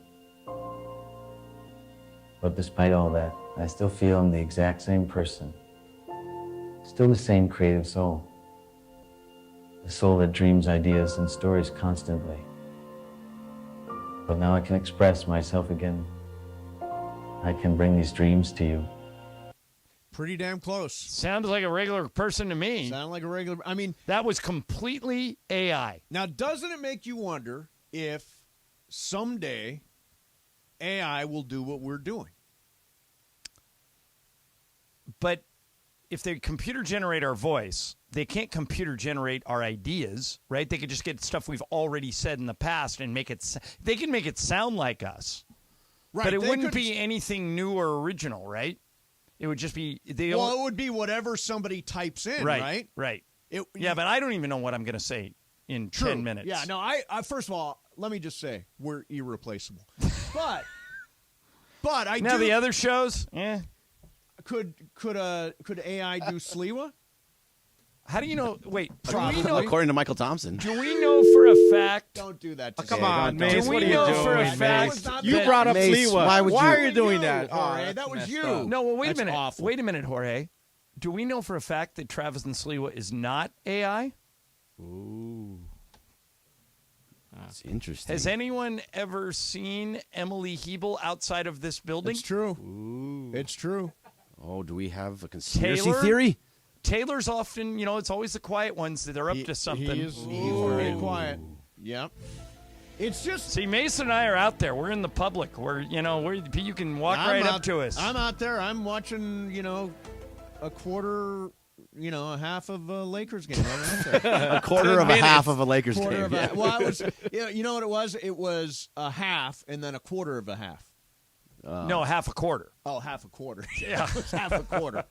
But despite all that, I still feel I'm the exact same person. Still the same creative soul. The soul that dreams ideas and stories constantly. But now I can express myself again I can bring these dreams to you. Pretty damn close. Sounds like a regular person to me. Sound like a regular. I mean, that was completely AI. Now, doesn't it make you wonder if someday AI will do what we're doing? But if they computer generate our voice, they can't computer generate our ideas, right? They could just get stuff we've already said in the past and make it. They can make it sound like us, right? But it wouldn't be anything new or original, right? It would just be it would be whatever somebody types in, right? Right. Yeah, but I don't even know what I'm going to say in 10 minutes. Yeah, no, I first of all, let me just say, we're irreplaceable. but I now the other shows, Could AI do Sliwa? How do you know? Wait, according to Michael Thompson. Do we know for a fact? Don't do that. Come on, Mace. Do we what are you know doing, for a Mace? fact? You brought up Mace, Sliwa. why are you doing that? Jorge, that was you. Up. No, well, wait That's a minute. awful. Wait a minute, Jorge. Do we know for a fact that Travis and Sliwa is not AI? Ooh. That's interesting. Has anyone ever seen Emily Hebel outside of this building? It's true. Ooh. It's true. Oh, do we have a conspiracy Taylor? theory? Taylor's often, it's always the quiet ones that are up to something. He's very quiet. Yep. It's just. See, Mason and I are out there. We're in the public. You can walk right up to us. I'm out there. I'm watching, a quarter, a half of a Lakers game. I'm out there. A quarter of a half of a Lakers Quarter game. of a, well, it was, you know what it was? It was a half and then a quarter of a half. No, half a quarter. Oh, half a quarter. Yeah. It was half a quarter.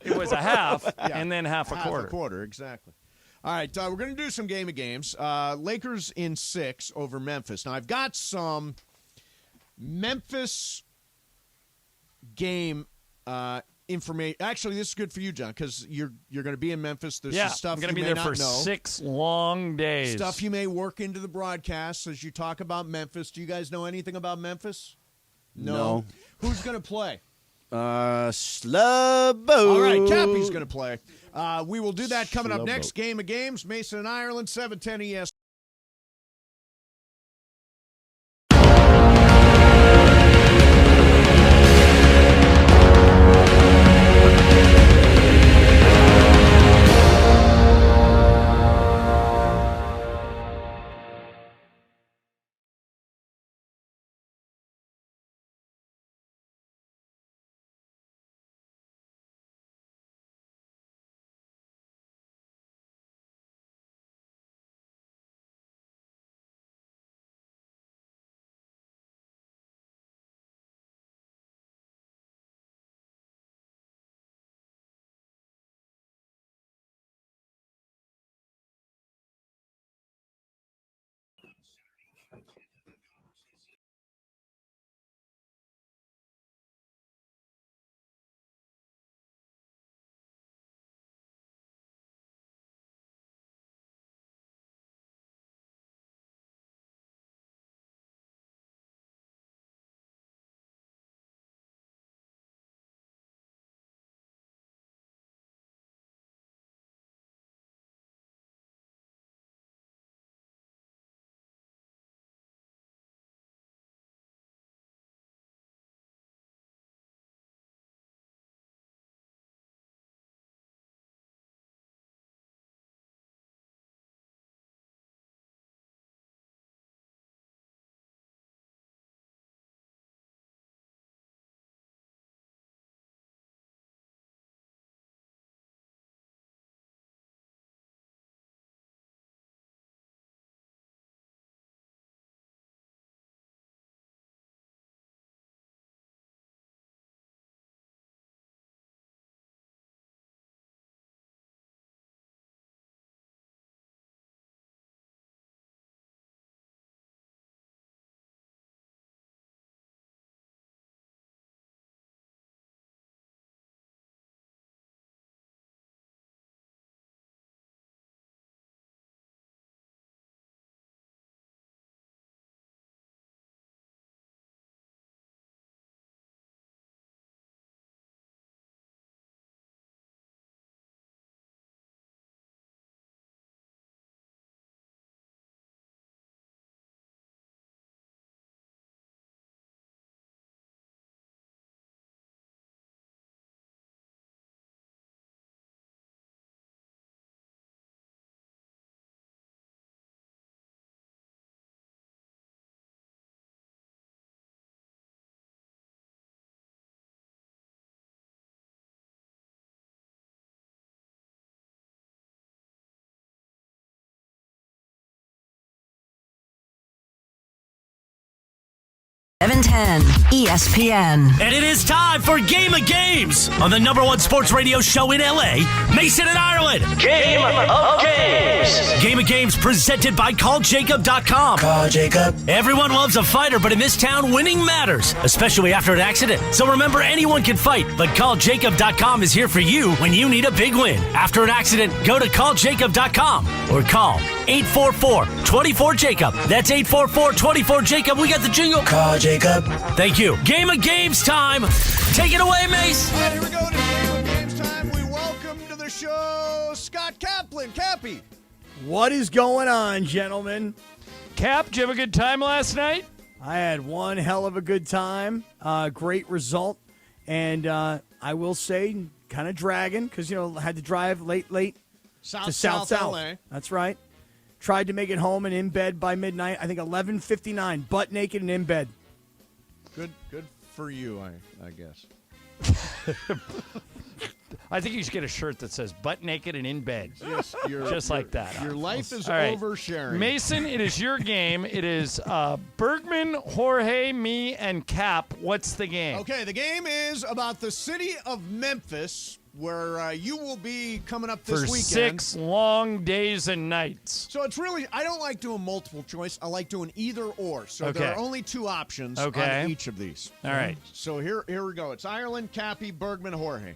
It was a half and then half a quarter. Half a quarter, exactly. All right, we're going to do some game of games. Lakers in 6 over Memphis. Now, I've got some Memphis game information. Actually, this is good for you, John, because you're going to be in Memphis. There's some stuff I'm going to you be may there not for know. 6 long days. Stuff you may work into the broadcast as you talk about Memphis. Do you guys know anything about Memphis? No. Who's going to play? Slubbo. All right, Cappy's going to play. We will do that coming up Slubbo. next. Game of Games, Mason and Ireland, 710 ESPN. 710 ESPN. And it is time for Game of Games on the #1 sports radio show in LA, Mason and Ireland. Game of Games. Game of Games presented by CallJacob.com. Call Jacob. Everyone loves a fighter, but in this town, winning matters, especially after an accident. So remember, anyone can fight, but CallJacob.com is here for you when you need a big win. After an accident, go to CallJacob.com or call 844-24-JACOB. That's 844-24-JACOB. We got the jingle. Call Jacob. Thank you. Game of Games time. Take it away, Mace. All right, here we go to Game of Games time. We welcome to the show Scott Kaplan. Cappy. What is going on, gentlemen? Cap, did you have a good time last night? I had one hell of a good time. Great result. And I will say, kind of dragging because, had to drive late to South. LA. That's right. Tried to make it home and in bed by midnight. I think 11:59, butt naked and in bed. Good for you, I guess. I think you should get a shirt that says butt naked and in bed. Yes, just like that. Your life is All right. oversharing. Mason, it is your game. It is Bergman, Jorge, me, and Cap. What's the game? Okay, the game is about the city of Memphis, where you will be coming up this For weekend. 6 long days and nights. So it's really, I don't like doing multiple choice. I like doing either or. So Okay. there are only 2 options Okay. on each of these. All right. So here we go. It's Ireland, Cappy, Bergman, Jorge.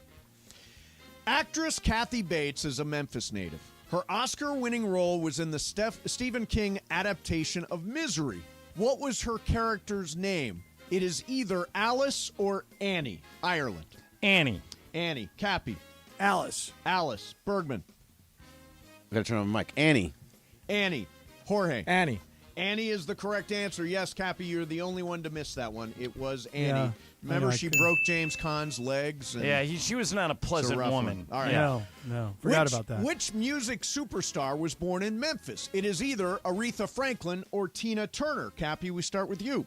Actress Kathy Bates is a Memphis native. Her Oscar-winning role was in the Stephen King adaptation of Misery. What was her character's name? It is either Alice or Annie. Ireland. Annie. Annie. Cappy. Alice. Alice. Bergman. I gotta turn on my mic. Annie. Annie. Jorge. Annie. Annie is the correct answer. Yes, Cappy, you're the only one to miss that one. It was Annie. Yeah, Remember, I she couldn't. broke James Caan's legs. And Yeah, she was not a pleasant rough woman. one. All right. No. Forgot about that. Which music superstar was born in Memphis? It is either Aretha Franklin or Tina Turner. Cappy, we start with you.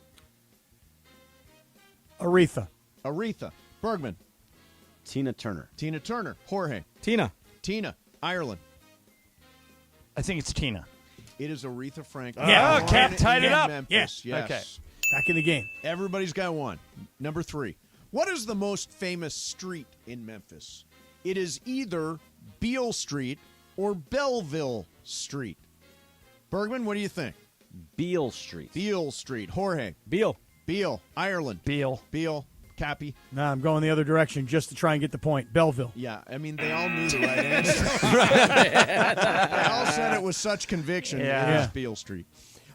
Aretha. Aretha. Bergman. Tina Turner. Tina Turner. Jorge. Tina. Tina. Ireland. I think it's Tina. It is Aretha Franklin. Yeah, Born Cap tied it in up. Memphis. Yeah. Yes. Okay. Back in the game. Everybody's got one. Number 3. What is the most famous street in Memphis? It is either Beale Street or Belleville Street. Bergman, what do you think? Beale Street. Beale Street. Jorge. Beale. Beale. Ireland. Beale. Beale. Cappy. No, I'm going the other direction just to try and get the point. Belleville. Yeah, I mean, they all knew the right answer. They all said it with such conviction. Yeah. It was Beale Street.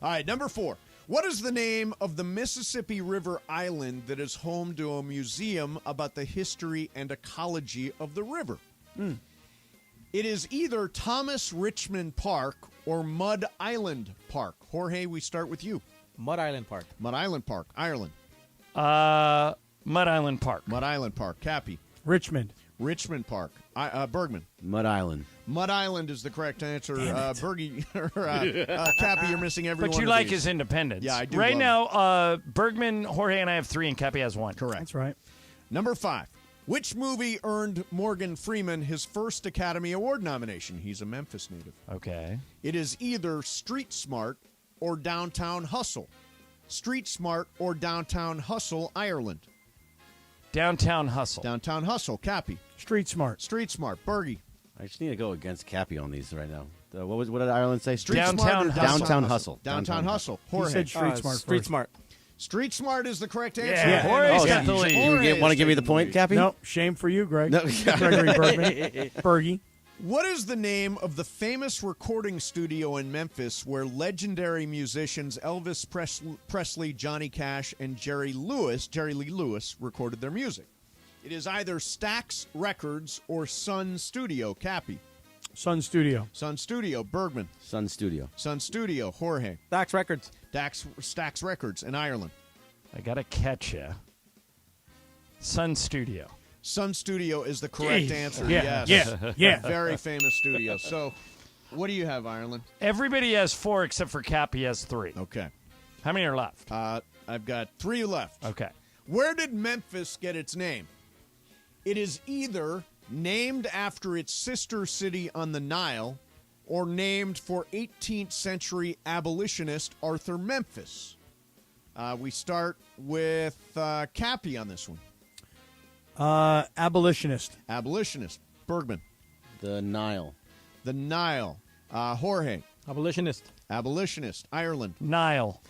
All right, number 4. What is the name of the Mississippi River island that is home to a museum about the history and ecology of the river? It is either Thomas Richmond Park or Mud Island Park. Jorge, we start with you. Mud Island Park. Mud Island Park, Ireland. Mud Island Park. Mud Island Park. Cappy. Richmond. Richmond Park. Bergman. Mud Island. Mud Island is the correct answer. Bergie, Cappy, you're missing every But one you of like these. his independence. Yeah, I do Right love now, Bergman, Jorge, and I have 3, and Cappy has 1. Correct. That's right. Number 5. Which movie earned Morgan Freeman his first Academy Award nomination? He's a Memphis native. Okay. It is either Street Smart or Downtown Hustle. Street Smart or Downtown Hustle, Ireland. Downtown Hustle. Downtown Hustle, Cappy. Street Smart. Street Smart, Bergie. I just need to go against Cappy on these right now. What did Ireland say? Street Downtown Smart or Hustle. Downtown Hustle. Downtown Hustle. He Jorge. said Street Smart Street first. Smart. Street Smart is the correct answer. Yeah. Jorge's got the lead. You want to give me the point, Cappy? No, shame for you, Greg. No. Gregory Bergman. Bergie. What is the name of the famous recording studio in Memphis where legendary musicians Elvis Presley, Johnny Cash, and Jerry Lee Lewis recorded their music? It is either Stax Records or Sun Studio. Cappy. Sun Studio. Sun Studio. Bergman. Sun Studio. Sun Studio. Jorge. Stax Records. Stax Records in Ireland. I got to catch you. Sun Studio. Sun Studio is the correct Jeez. answer. Yeah. Yes. Yeah. Very famous studio. So, what do you have, Ireland? Everybody has 4 except for Cappy has 3. Okay. How many are left? I've got 3 left. Okay. Where did Memphis get its name? It is either named after its sister city on the Nile or named for 18th century abolitionist Arthur Memphis. We start with Cappy on this one. Abolitionist. Abolitionist. Bergman. The Nile. The Nile. Jorge. Abolitionist. Abolitionist. Ireland. Nile.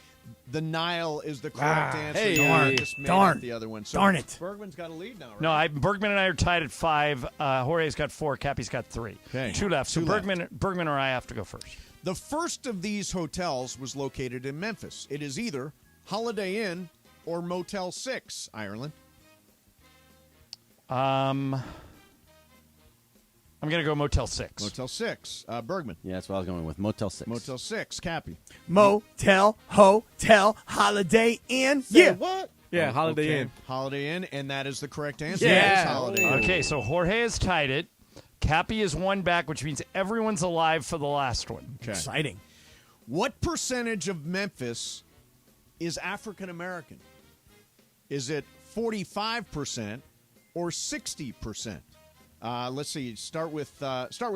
The Nile is the correct answer. Hey, Darn. Just made darn. up the other one. So Darn it. Bergman's got a lead now, right? No, Bergman and I are tied at 5. Jorge's got 4. Cappy's got 3. Okay. 2 left. So Two left. Bergman or I have to go first. The first of these hotels was located in Memphis. It is either Holiday Inn or Motel 6, Ireland. I'm going to go Motel 6. Motel 6. Bergman. Yeah, that's what I was going with. Motel 6. Motel 6. Cappy. Motel, hotel, Holiday Inn. Yeah. What? Yeah, Holiday Inn. Holiday Inn, and that is the correct answer. Yeah. It is Holiday Inn. Okay, so Jorge has tied it. Cappy is 1 back, which means everyone's alive for the last one. Okay. Exciting. What percentage of Memphis is African American? Is it 45% or 60%? Let's see. Start with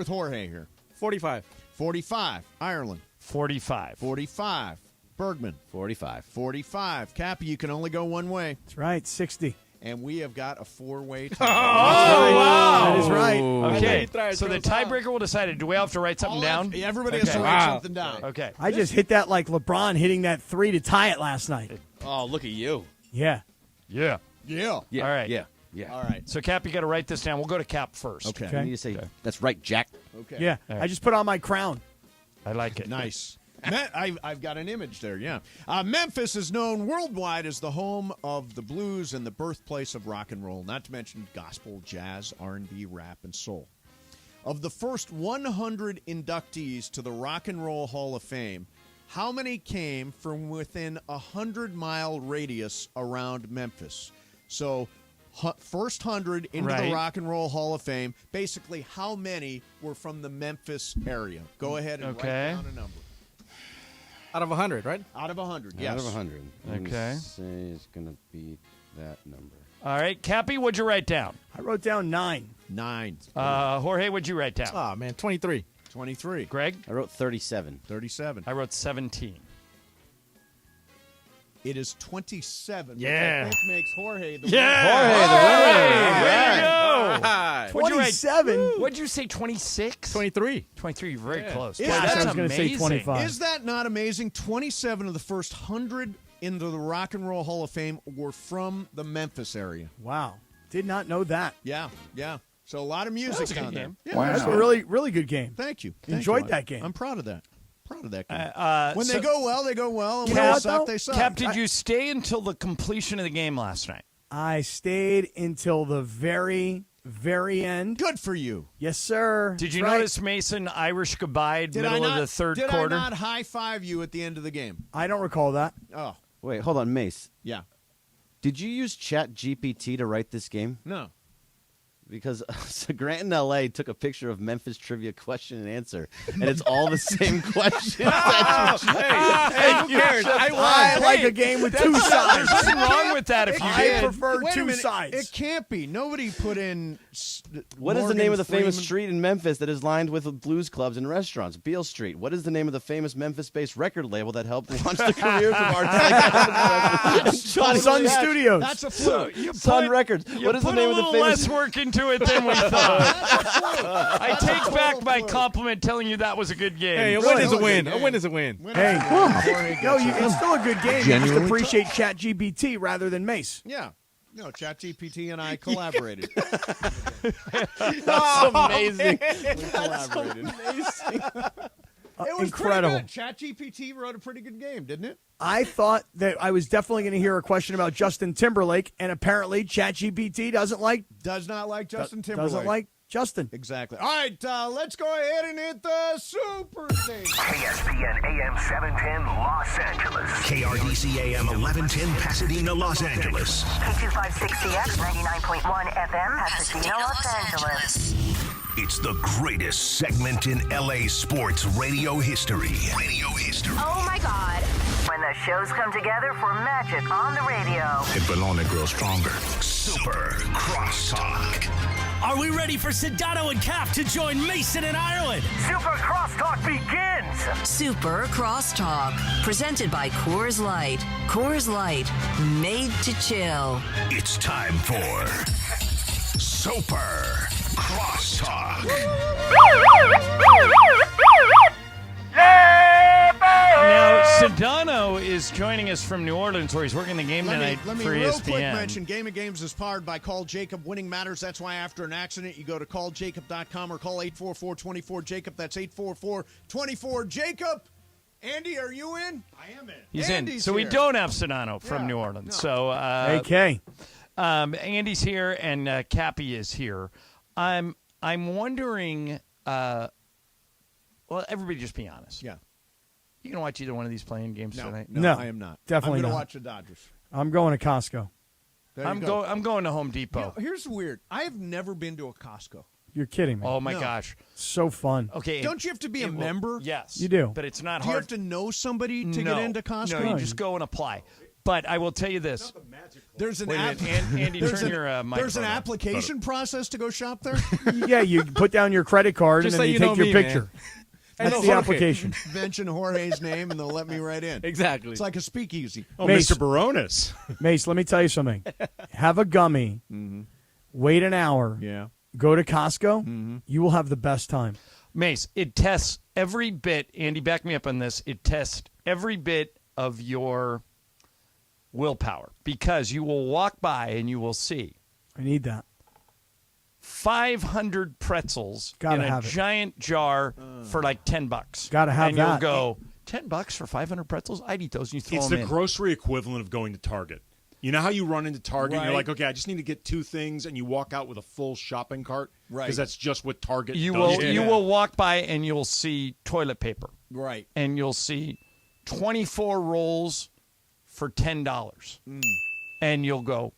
Jorge here. 45. 45. Ireland. 45. 45. Bergman. 45. 45. Cappy, you can only go one way. That's right. 60. And we have got a 4-way tie. Oh, wow. That is right. Okay, so the tiebreaker will decide it. Do we have to write something down? Everybody has to Okay. write something down. Okay. I just hit that like LeBron hitting that 3 to tie it last night. Oh, look at you. Yeah. Yeah. Yeah. Yeah. All right. Yeah. Yeah. All right. So, Cap, you got to write this down. We'll go to Cap first. Okay. You need to say, that's right, Jack. Okay. Yeah. I just put on my crown. I like it. Nice. I've got an image there, yeah. Memphis is known worldwide as the home of the blues and the birthplace of rock and roll, not to mention gospel, jazz, R&B, rap, and soul. Of the first 100 inductees to the Rock and Roll Hall of Fame, how many came from within a 100-mile radius around Memphis? So first 100 into the Rock and Roll Hall of Fame, basically how many were from the Memphis area? Go ahead and write down a number. Out of 100, right? Out of 100, yes. Out of 100. Okay. Say it's going to be that number. All right. Cappy, what'd you write down? I wrote down 9. 9. Jorge, what'd you write down? Oh, man, 23. 23. Greg? I wrote 37. 37. I wrote 17. It is 27. Yeah. Which makes Jorge the Right. 27? What'd you say, 26? 23. 23, very close. Yeah, Boy, I that's was gonna say amazing. 25. Is that not amazing? 27 of the first 100 into the Rock and Roll Hall of Fame were from the Memphis area. Wow. Did not know that. Yeah, yeah. So a lot of music was a good down there. game. Yeah, That's a really, really good game. Thank you. Enjoyed that game. I'm proud of that. Proud of that game. When so- they go well, they go well. And You when know they what, suck, though? they suck. Cap, did you stay until the completion of the game last night? I stayed until the very, very end. Good for you. Yes, sir. Did you That's right. notice Mason Irish goodbye Did middle I not, of the third did quarter? I not high-five you at the end of the game? I don't recall that. Oh, Wait, hold on, Mace. yeah. Did you use Chat GPT to write this game? No. Because so Grant in L.A. took a picture of Memphis trivia question and answer, and it's all the same questions. Hey, who cares? I like a game with two There's sides. nothing wrong with that if you I did. prefer Wait a two minute. sides. It can't be. Nobody put in. What is the Morgan name of the famous Freeman- street in Memphis that is lined with blues clubs and restaurants? Beale Street. What is the name of the famous Memphis-based record label that helped launch the careers of artists like Sun Studios. That's a fluke. Sun Records. What is the name of the Put a little famous? less work into it than we thought. I take back my compliment telling you that was a good game. Hey, a Really? win is a Really win. good A win is a win. Hey, Jorge no, gets it. it's still a good game. You just Genuinely appreciate ChatGPT rather than Mace. Yeah. No, ChatGPT and I collaborated. That's amazing. We collaborated. It was Incredible. pretty good. ChatGPT wrote a pretty good game, didn't it? I thought that I was definitely going to hear a question about Justin Timberlake, and apparently ChatGPT does not like Justin Timberlake. doesn't like Justin. Exactly. All right, let's go ahead and hit the Super Station. ESPN AM 710 Los Angeles. KRDC AM 1110 Pasadena, Los Angeles. K256CX 99.1 FM, Pasadena, Los Angeles. It's the greatest segment in LA sports radio history. Oh my God. When the shows come together for magic on the radio. It will only grow stronger. Super Crosstalk. Are we ready for Sedano and Cap to join Mason and Ireland? Super Crosstalk begins. Super Crosstalk, presented by Coors Light. Coors Light, made to chill. It's time for Super Crosstalk. Now, Sedano is joining us from New Orleans, where he's working the game tonight Let me for real ESPN. quick mention, Game of Games is powered by Call Jacob. Winning matters. That's why after an accident, you go to calljacob.com or call 844-24-JACOB. That's 844-24-JACOB. Andy, are you in? I am in. He's Andy's in. So we here. don't have Sedano from Yeah. New Orleans. No. So AK. Andy's here and Cappy is here. I'm wondering. Well, everybody, just be honest. Yeah. You gonna watch either one of these playing games tonight? No, I am not. Definitely I'm not. going to watch the Dodgers. I'm going to Costco. There you I'm go. I'm going to Home Depot. You know, here's weird. I have never been to a Costco. You're kidding me. Oh my No. gosh. So fun. Okay. Don't you have to be a member? Yes. You do. But it's not Do you hard. have to know somebody to No. get into Costco? No, you just go and apply. But I will tell you this. There's an Wait a app. minute, Andy, there's turn an, your There's microphone an on. application process to go shop there. Yeah, you put down your credit card Just and so then you you take know your me, picture. man. That's know the Jorge. application. Mention Jorge's name and they'll let me right in. Exactly. It's like a speakeasy. Oh, Mace. Mr. Baronis. Mace, let me tell you something. Have a gummy. Wait an hour. Yeah. Go to Costco. You will have the best time. Mace, it tests every bit. Andy, back me up on this. It tests every bit of your willpower because you will walk by and you will see I need that. 500 pretzels Gotta in a have it. giant jar for like $10. Gotta have and that. you'll go, $10 for 500 pretzels? I'd eat those and you throw It's them the in. grocery equivalent of going to Target. You know how you run into Target and you're Right. like, okay, I just need to get 2 things, and you walk out with a full shopping cart? Right. Because that's just what Target You does. will you will walk by and you'll see toilet paper. Right. And you'll see 24 rolls for $10. And you'll go,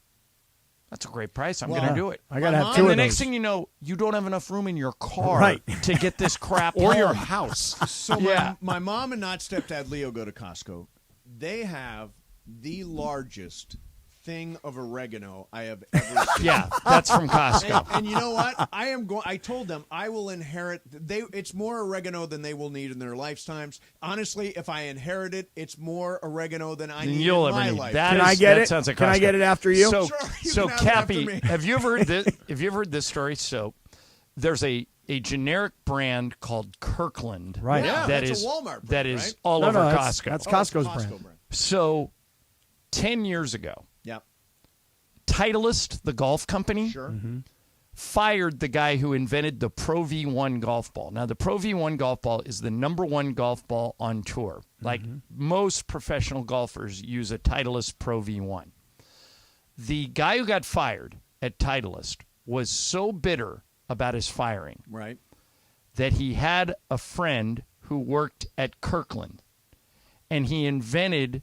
that's a great price. I'm going to do it. I gotta My have mom- two And of the next those. thing you know, you don't have enough room in your car Right. to get this crap Or your home. house. So Yeah. my mom and not stepdad Leo go to Costco. They have the largest thing of oregano I have ever seen. Yeah, that's from Costco. And you know what? I told them I will inherit. It's more oregano than they will need in their lifetimes. Honestly, if I inherit it, it's more oregano than I need You'll in ever my need. life. That Can I is- get that it? Sounds like Can I Costco. get it after you? So, Sure, you so can have it after Cappy, me. have you ever heard this? Have you ever heard this story? So, there's a generic brand called Kirkland, Right. Yeah, that that's is a Walmart brand, that is right? all No, over that's- Costco. That's Oh, it's Costco's Costco brand. So, 10 years ago, Yep. Titleist, the golf company, Sure. fired the guy who invented the Pro V1 golf ball. Now, the Pro V1 golf ball is the #1 golf ball on tour. Like most professional golfers use a Titleist Pro V1. The guy who got fired at Titleist was so bitter about his firing Right. that he had a friend who worked at Kirkland, and he invented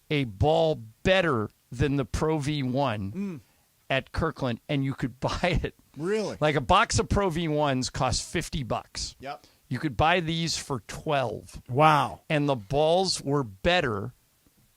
a ball better than the Pro V1 at Kirkland, and you could buy it. Really? Like a box of Pro V1s costs $50. Yep. You could buy these for $12, Wow. and the balls were better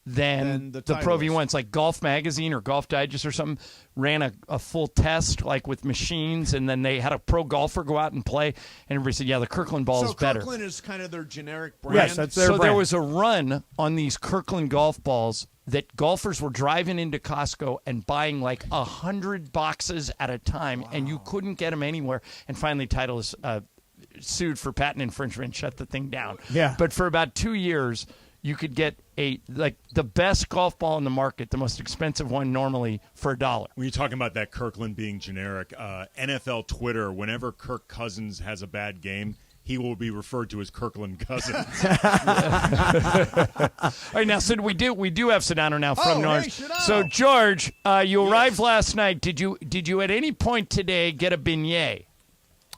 than the the Pro Titleist. V1s. Like Golf Magazine or Golf Digest or something ran a full test, like with machines, and then they had a pro golfer go out and play, and everybody said, yeah, the Kirkland ball So is better. Kirkland is kind of their generic brand. Yes, that's their So there brand. was a run on these Kirkland golf balls that golfers were driving into Costco and buying like 100 boxes at a time, and you couldn't get them anywhere. And finally, Titleist sued for patent infringement and shut the thing down. Yeah. But for about 2 years, you could get the best golf ball in the market, the most expensive one normally, for $1. When you're talking about that Kirkland being generic, NFL Twitter, whenever Kirk Cousins has a bad game, he will be referred to as Kirkland Cousins. All right, now, Sid, we do have Sedano now from Oh, North. hey, Sedano. So, George, you arrived last night. Did you at any point today get a beignet?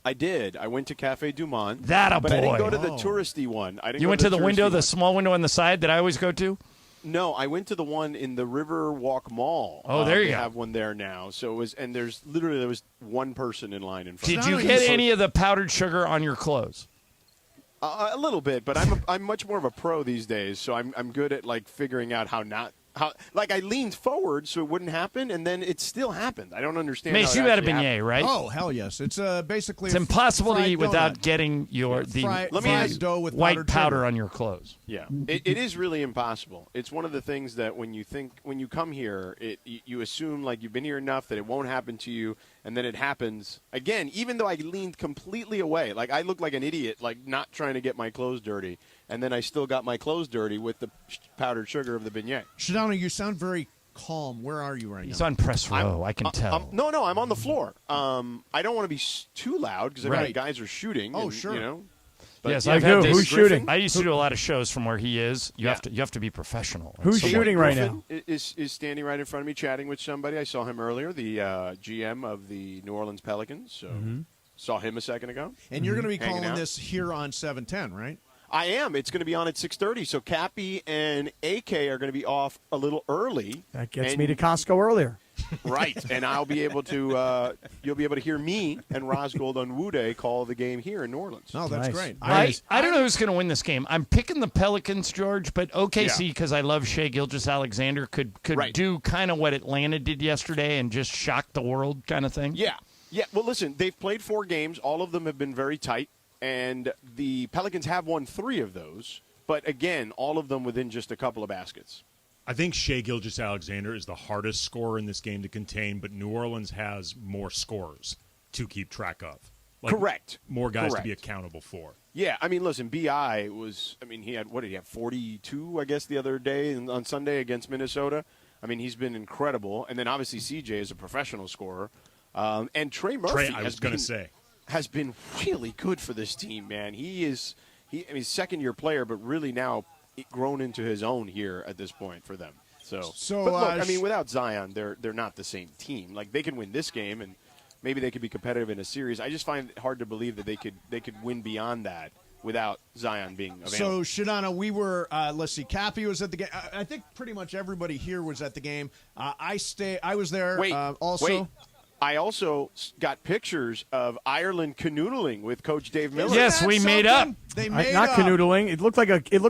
I did. I went to Cafe Du Monde. That a But I didn't boy. go to the touristy one. I didn't You go went to the touristy window, the one. small window on the side that I always go to? No, I went to the one in the Riverwalk Mall. Oh, there you they go. have one there now. So it was, and there was one person in line in front. Did you get any of the powdered sugar on your clothes? A little bit, but I'm much more of a pro these days, so I'm good at like figuring out how Like, I leaned forward so it wouldn't happen, and then it still happened. I don't understand. Mace, how you it had a actually beignet, happened. right? Oh, hell yes. It's basically It's impossible to fried eat without donut. getting fried dough with white powdered powder sugar. on your clothes. Yeah, it is really impossible. It's one of the things that when you come here, you assume like you've been here enough that it won't happen to you, and then it happens again. Even though I leaned completely away, like I looked like an idiot, like not trying to get my clothes dirty, and then I still got my clothes dirty with the powdered sugar of the beignet. Shadano, you sound very calm. Where are you right He's now? on press row. I can tell. No, I'm on the floor. I don't want to be too loud because Right. guys are shooting. Oh, and, sure. You know. But Yes, yeah, I've had this. Who's shooting? I used to do a lot of shows from where he is. You have to be professional. Who's So- shooting right now? Is standing right in front of me, chatting with somebody. I saw him earlier, the GM of the New Orleans Pelicans. So saw him a second ago. And you're going to be Hanging calling out. this here on 710, right? I am. It's going to be on at 6:30. So Cappy and AK are going to be off a little early. That gets And- me to Costco earlier. Right, and I'll be able to. You'll be able to hear me and Rosgold on Wuday call the game here in New Orleans. Oh, that's Nice. great. I don't know who's going to win this game. I'm picking the Pelicans, George, but OKC, because I love Shea Gilgeous-Alexander, could Right. do kind of what Atlanta did yesterday and just shock the world kind of thing. Yeah. Well, listen, they've played 4 games. All of them have been very tight, and the Pelicans have won 3 of those. But again, all of them within just a couple of baskets. I think Shea Gilgeous-Alexander is the hardest scorer in this game to contain, but New Orleans has more scorers to keep track of. Correct. More guys to be Correct. accountable for. Yeah, I mean, listen, B.I. was, he had, what did he have, 42, I guess, the other day on Sunday against Minnesota? I mean, he's been incredible. And then obviously C.J. is a professional scorer. And Trey Murphy has been really good for this team, man. He's second-year player, but really now grown into his own here at this point for them. So but look, without Zion, they're not the same team. Like, they can win this game, and maybe they could be competitive in a series. I just find it hard to believe that they could win beyond that without Zion being available. So, Shadana, we were, let's see, Cappy was at the game. I think pretty much everybody here was at the game. I was there also. Wait. I also got pictures of Ireland canoodling with Coach Dave Miller. Yes, we made up. They made Not up. canoodling. It looked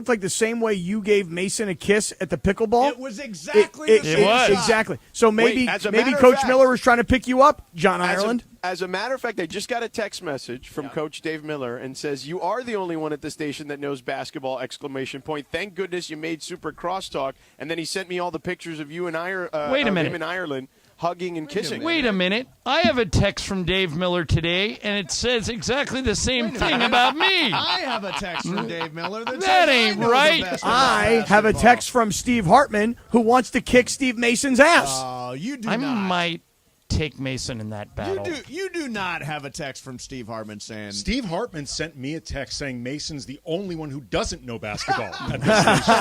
like the same way you gave Mason a kiss at the pickleball. It was exactly the same shot. Exactly. So maybe Wait, as a matter of Coach fact- Miller was trying to pick you up, John Ireland. As a matter of fact, I just got a text message from Coach Dave Miller and says, "You are the only one at the station that knows basketball!" ! Thank goodness you made Super Crosstalk. And then he sent me all the pictures of you and Wait a minute. him in Ireland hugging and kissing. Wait a minute. I have a text from Dave Miller today, and it says exactly the same thing about me. I have a text from Dave Miller that That says ain't I know the right. best about I have a basketball. text from Steve Hartman who wants to kick Steve Mason's ass. Oh, you do I not. might take Mason in that battle. You do not have a text from Steve Hartman saying Steve Hartman sent me a text saying Mason's the only one who doesn't know basketball at this station.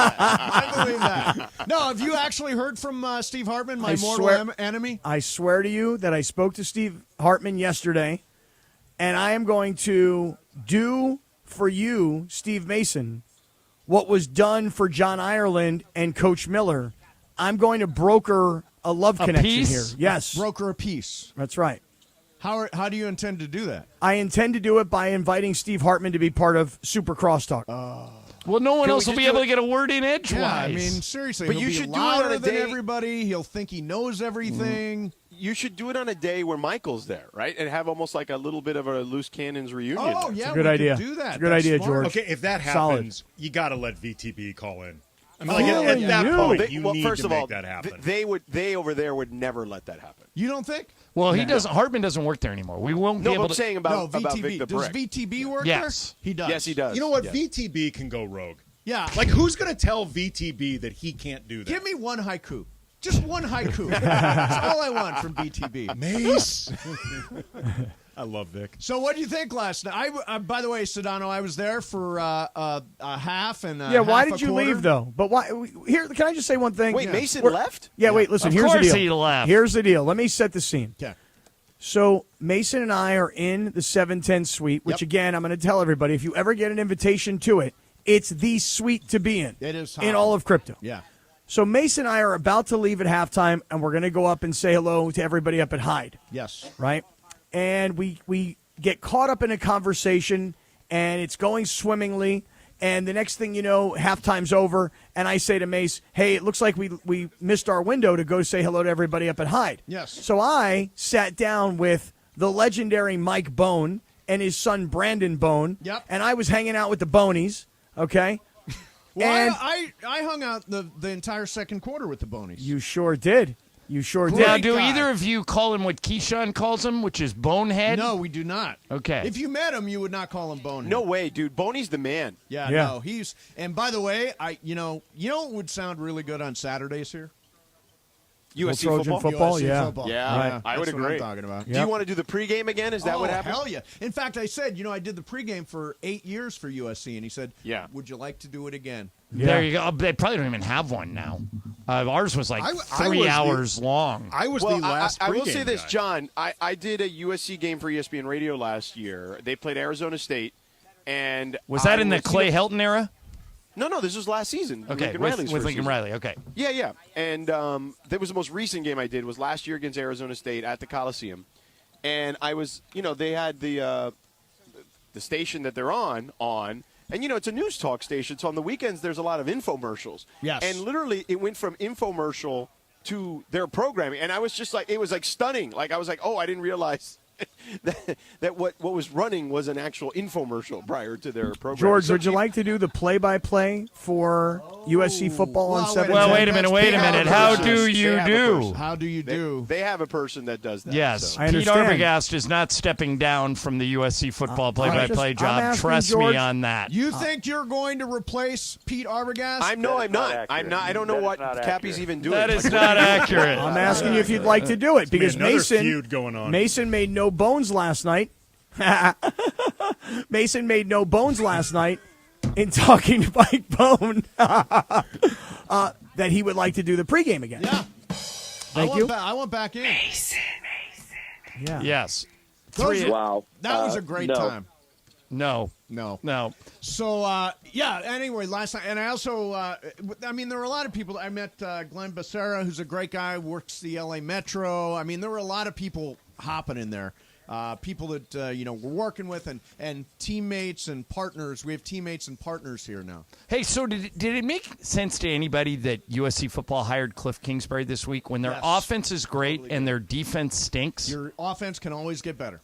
I believe that. No, have you actually heard from Steve Hartman, my mortal enemy? I swear to you that I spoke to Steve Hartman yesterday, and I am going to do for you, Steve Mason, what was done for John Ireland and Coach Miller. I'm going to broker a love connection peace? here. Yes. Broker a peace. That's right. How do you intend to do that? I intend to do it by inviting Steve Hartman to be part of Super Crosstalk. Well, no one Can we else will just be do able it- to get a word in edgewise. Yeah, I mean, seriously, But he'll you be should do it louder on a than day- everybody. He'll think he knows everything. You should do it on a day where Michael's there, right? And have almost like a little bit of a loose cannons reunion. Oh, there. yeah, good we idea. could do that. It's a good That's idea, smart. George. Okay, if that Solid. happens, you got to let VTB call in. I mean, Oh, like at that you. point, you need first to of all, make that happen. they over there would never let that happen. You don't think? Well, he doesn't. Hartman doesn't work there anymore. We won't No, be but able I'm to. saying about VTB. Vic the Does Brick. VTB work Yes. there? He does. Yes, he does. You know what? Yes. VTB can go rogue. Yeah. Like, who's going to tell VTB that he can't do that? Give me one haiku. Just one haiku. That's all I want from BTB. Mace. I love Vic. So what do you think last night? By the way, Sedano, I was there for a half and Yeah, why half did a you quarter. leave, though? But why? Here, can I just say one thing? Wait, Mason We're- left? Yeah, wait, listen, Of here's the course deal. he left. Here's the deal. Let me set the scene. Okay. So Mason and I are in the 710 suite, which, again, I'm going to tell everybody, if you ever get an invitation to it, it's the suite to be in. It is in hot. all of crypto. Yeah. So Mason and I are about to leave at halftime, and we're going to go up and say hello to everybody up at Hyde. Yes. Right? And we get caught up in a conversation, and it's going swimmingly, And the next thing you know, halftime's over, and I say to Mace, hey, it looks like we missed our window to go say hello to everybody up at Hyde. Yes. So I sat down with the legendary Mike Bone and his son Brandon Bone. Yep. And I was hanging out with the Bonies, okay? Well, and I hung out the entire second quarter with the Bonies. you sure did. You sure did. Now, do either of you call him what Keyshawn calls him, which is bonehead? No, we do not. Okay. If you met him, you would not call him bonehead. No way, dude. Boney's the man. Yeah, Yeah. no. He's and by the way, you know what would sound really good on Saturdays here? USC Trojan football? football, USC yeah. football. Yeah, Right. I would That's what agree. I'm talking about. Do you want to do the pregame again? Is that what happened? Hell yeah. In fact, I said, I did the pregame for 8 years for USC, and he said, Yeah. would you like to do it again? There you go. They probably don't even have one now. Ours was like I 3 was the- hours long. I was Well, the last I will pregame say this, guy. John. I did a USC game for ESPN Radio last year. They played Arizona State, and Was that in the Clay Hill? Helton era? No, this was last season. Okay, Lincoln with Riley's Lincoln first season. Riley. Okay. Yeah. And that was the most recent game I did was last year against Arizona State at the Coliseum. And I was, they had the station that they're on, and, it's a news talk station. So on the weekends, there's a lot of infomercials. Yes. And literally, it went from infomercial to their programming. And I was just like, it was like stunning. Like, I was like, oh, I didn't realize that what was running was an actual infomercial prior to their program. George, So would you like to do the play-by-play for USC football on Well, 7? Well, wait a minute. They have a How person. do They you have a do? person. How do you do? They have a person that does that. Yes, so. I Pete understand. Arbogast is not stepping down from the USC football play-by-play I'm job. asking Trust George- me on that. You think you're going to replace Pete Arbogast? I'm not. I'm not. I don't know what Cappy's even doing. That is Like, not accurate. I'm asking you if you'd like to do it because another Mason feud going on. Mason made no bones last night. Mason made no bones last night in talking to Mike Bone that he would like to do the pregame again. Yeah. Thank you. I want back in. Yeah. Yes. Wow. That was a great time. No. No. So, anyway, last night, and I also, there were a lot of people. I met Glenn Becerra, who's a great guy, works the L.A. Metro. I mean, there were a lot of people hopping in there. People that, we're working with and teammates and partners. We have teammates and partners here now. Hey, so did it make sense to anybody that USC football hired Cliff Kingsbury this week when their Yes. offense is great and their defense stinks? Your offense can always get better.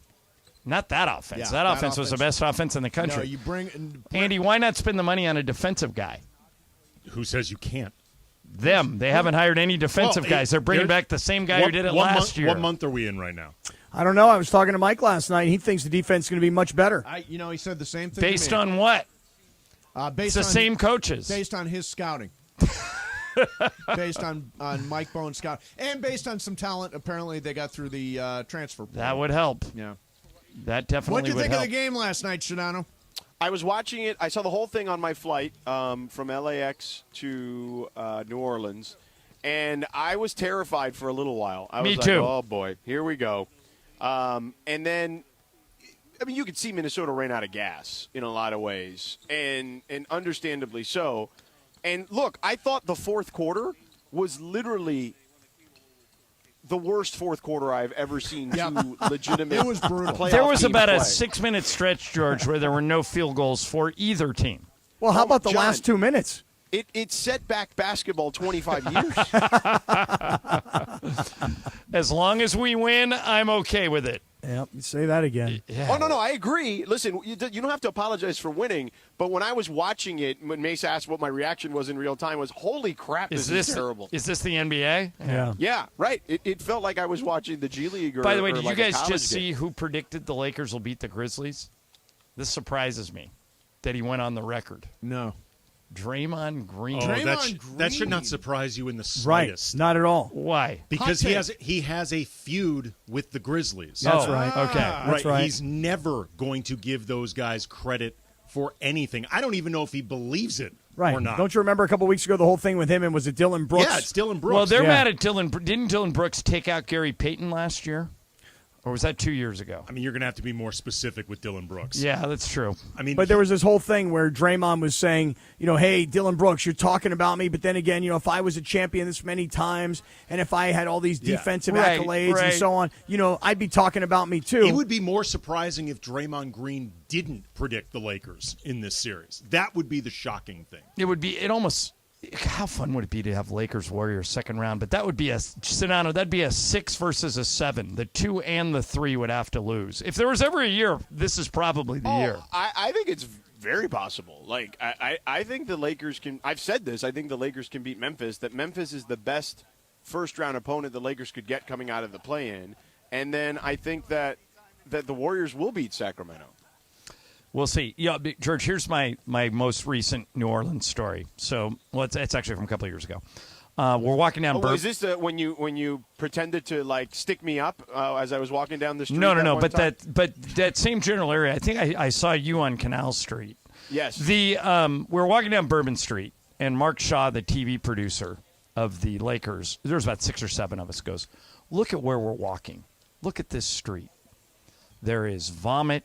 Not that offense. Yeah, that offense was the best offense in the country. No, you bring Andy, why not spend the money on a defensive guy? Who says you can't? Them. They haven't hired any defensive guys. They're bringing back the same guy who did it last year. What month are we in right now? I don't know. I was talking to Mike last night. He thinks the defense is going to be much better. He said the same thing. Based to me. on what? Based it's the on, same coaches. Based on his scouting. Based on Mike Bone's scout. And based on some talent, apparently, they got through the transfer portal. That would help. Yeah. That definitely What did you would think help. of the game last night, Shadano? I was watching it. I saw the whole thing on my flight from LAX to New Orleans, and I was terrified for a little while. I was Me too. Like, oh boy, here we go. And then, you could see Minnesota ran out of gas in a lot of ways, and understandably so. And look, I thought the fourth quarter was literally the worst fourth quarter I've ever seen two legitimate. It was brutal. playoff There was teams about a play. 6-minute stretch, George, where there were no field goals for either team. Well, how about the John, last 2 minutes? It set back basketball 25 years. As long as we win, I'm okay with it. Yep, you say that again. Yeah. Oh, no, I agree. Listen, you don't have to apologize for winning, but when I was watching it, when Mace asked what my reaction was in real time, was, holy crap, this is terrible. Is this the NBA? Yeah, right. It felt like I was watching the G League or By the way, or did like you a guys college just game. see who predicted the Lakers will beat the Grizzlies? This surprises me that he went on the record. No. Draymond Green. Oh, that should not surprise you in the slightest. Right, not at all. Why? Because he has a feud with the Grizzlies. That's right. Okay. That's right. He's never going to give those guys credit for anything. I don't even know if he believes it Right. or not. Don't you remember a couple weeks ago the whole thing with him and was it Dylan Brooks? Yeah, it's Dylan Brooks. Well, they're mad at Dylan. Didn't Dylan Brooks take out Gary Payton last year? Or was that 2 years ago? I mean, you're going to have to be more specific with Dylan Brooks. Yeah, that's true. I mean, but there was this whole thing where Draymond was saying, hey, Dylan Brooks, you're talking about me, but then again, if I was a champion this many times, and if I had all these defensive accolades and so on, I'd be talking about me too. It would be more surprising if Draymond Green didn't predict the Lakers in this series. That would be the shocking thing. How fun would it be to have Lakers Warriors second round? But that would be that'd be a 6 versus a 7. The 2 and the 3 would have to lose. If there was ever a year, this is probably the year. I think it's very possible. Like, I think the Lakers can – I've said this. I think the Lakers can beat Memphis, that Memphis is the best first-round opponent the Lakers could get coming out of the play-in. And then I think that the Warriors will beat Sacramento. We'll see. Yeah, George, here's my most recent New Orleans story. So, it's actually from a couple of years ago. We're walking down. Is this when you pretended to like stick me up as I was walking down the street? No. But that same general area. I think I saw you on Canal Street. Yes. We're walking down Bourbon Street, and Mark Shaw, the TV producer of the Lakers, there was about 6 or 7 of us, goes, "Look at where we're walking. Look at this street. There is vomit.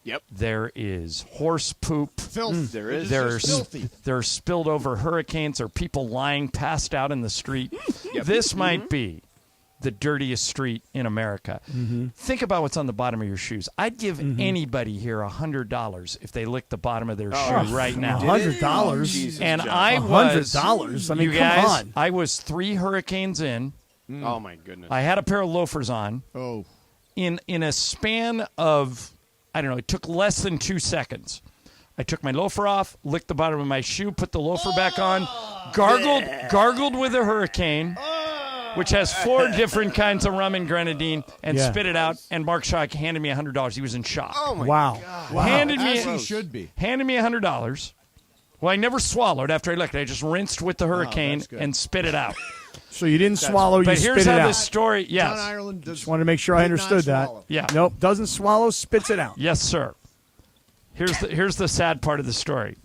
Yep. There is horse poop. Filth. There is. There are spilled over hurricanes. There are people lying passed out in the street. Yep. This might be the dirtiest street in America. Mm-hmm. Think about what's on the bottom of your shoes. I'd give anybody here $100 if they licked the bottom of their shoe right now. $100? And I was $100. I mean, you guys, come on. I was 3 hurricanes in. Oh my goodness. I had a pair of loafers on. Oh. In a span of, I don't know, it took less than 2 seconds. I took my loafer off, licked the bottom of my shoe, put the loafer back on, gargled with a hurricane, which has 4 different kinds of rum and grenadine, and spit it out. And Mark Shaw handed me $100. He was in shock. Oh my God! Wow. Handed me, as he should be. Handed me $100. Well, I never swallowed after I licked it. I just rinsed with the hurricane and spit it out. So you didn't swallow, you spit it out. But here's how this story, yes. John Ireland just wanted to make sure I understood that. Yeah. Nope, doesn't swallow, spits it out. Yes, sir. Here's the sad part of the story.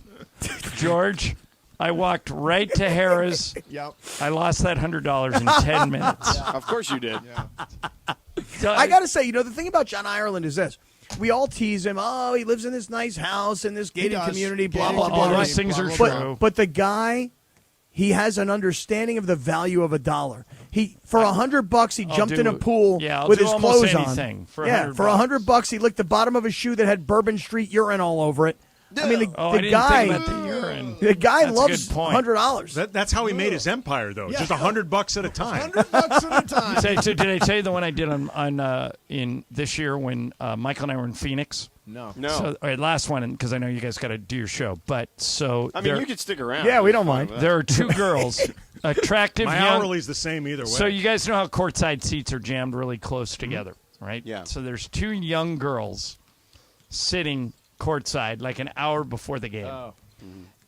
George, I walked right to Harrah's. Yep. I lost that $100 in 10 minutes. Of course you did. Yeah. I got to say, the thing about John Ireland is this. We all tease him. Oh, he lives in this nice house in this gated community, blah, blah, blah. All those things are true. But the guy, he has an understanding of the value of $1. For $100, he jumped in a pool with his clothes on. For $100, he licked the bottom of a shoe that had Bourbon Street urine all over it. I mean, the guy loves $100. That's how he made his empire, though. Just $100 at a time. $100 at a time. So did I tell you the one I did in this year when Michael and I were in Phoenix? No. So, all right, last one, because I know you guys got to do your show. But you could stick around. Yeah, we don't mind. There are 2 girls, attractive. My young, hourly's the same either way. So you guys know how courtside seats are jammed really close together, right? Yeah. So there's 2 young girls sitting courtside like an hour before the game. Oh.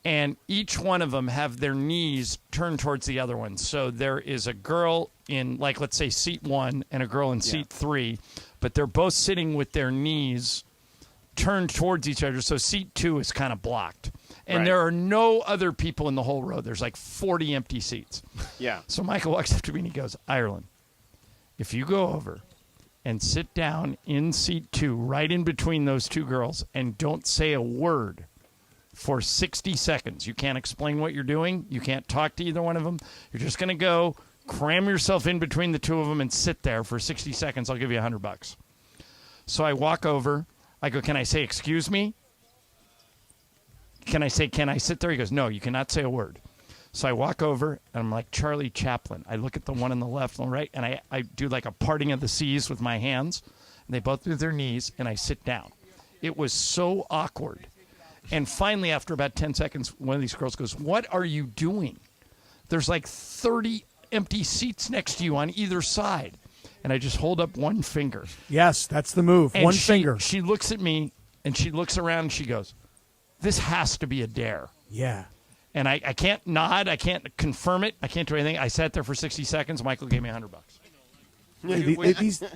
And each one of them have their knees turned towards the other one. So there is a girl in, like, let's say, seat 1 and a girl in seat 3, but they're both sitting with their knees turned towards each other. So seat 2 is kind of blocked. And there are no other people in the whole row. There's like 40 empty seats. Yeah. So Michael walks up to me and he goes, Ireland, if you go over and sit down in seat 2, right in between those 2 girls, and don't say a word for 60 seconds. You can't explain what you're doing. You can't talk to either one of them. You're just going to go cram yourself in between the 2 of them and sit there for 60 seconds. I'll give you $100. So I walk over. I go, can I say excuse me? Can I sit there? He goes, no, you cannot say a word. So I walk over, and I'm like Charlie Chaplin. I look at the one on the left and the right, and I do like a parting of the seas with my hands. And they both do their knees, and I sit down. It was so awkward. And finally, after about 10 seconds, one of these girls goes, what are you doing? There's like 30 empty seats next to you on either side. And I just hold up one finger. Yes, that's the move. And one finger. She looks at me, and she looks around, and she goes, this has to be a dare. Yeah. And I can't nod. I can't confirm it. I can't do anything. I sat there for 60 seconds. Michael gave me $100.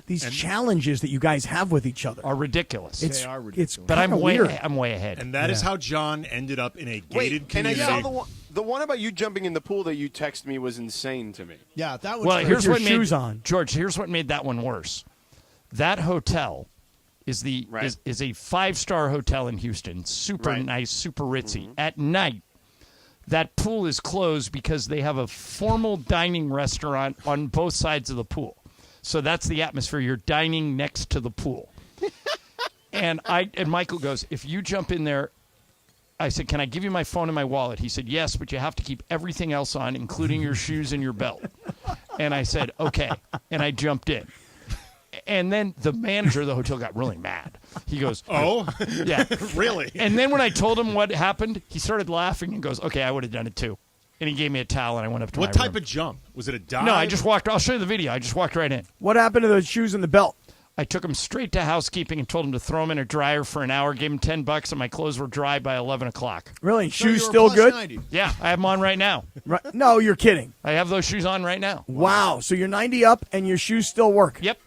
These challenges that you guys have with each other are ridiculous. They are ridiculous. But I'm way ahead. And that is how John ended up in a gated community. And I saw the one about you jumping in the pool that you texted me was insane to me. Yeah, that was here's what shoes on. George, here's what made that one worse. That hotel is a 5-star hotel in Houston. Super Right. nice, super ritzy. At night, that pool is closed because they have a formal dining restaurant on both sides of the pool. So that's the atmosphere. You're dining next to the pool. and Michael goes, if you jump in there, I said, can I give you my phone and my wallet? He said, yes, but you have to keep everything else on, including your shoes and your belt. And I said, okay. And I jumped in. And then the manager of the hotel got really mad. He goes, oh? Yeah. Really? And then when I told him what happened, he started laughing and goes, okay, I would have done it too. And he gave me a towel, and I went up to What my type room. of jump? Was it a dive? No, I just walked. I'll show you the video. I just walked right in. What happened to those shoes and the belt? I took them straight to housekeeping and told them to throw them in a dryer for an hour, gave them $10, and my clothes were dry by 11 o'clock. Really? So Shoes you were still plus good? 90. Yeah, I have them on right now. Right. No, you're kidding. I have those shoes on right now. Wow. So you're 90 up and your shoes still work? Yep.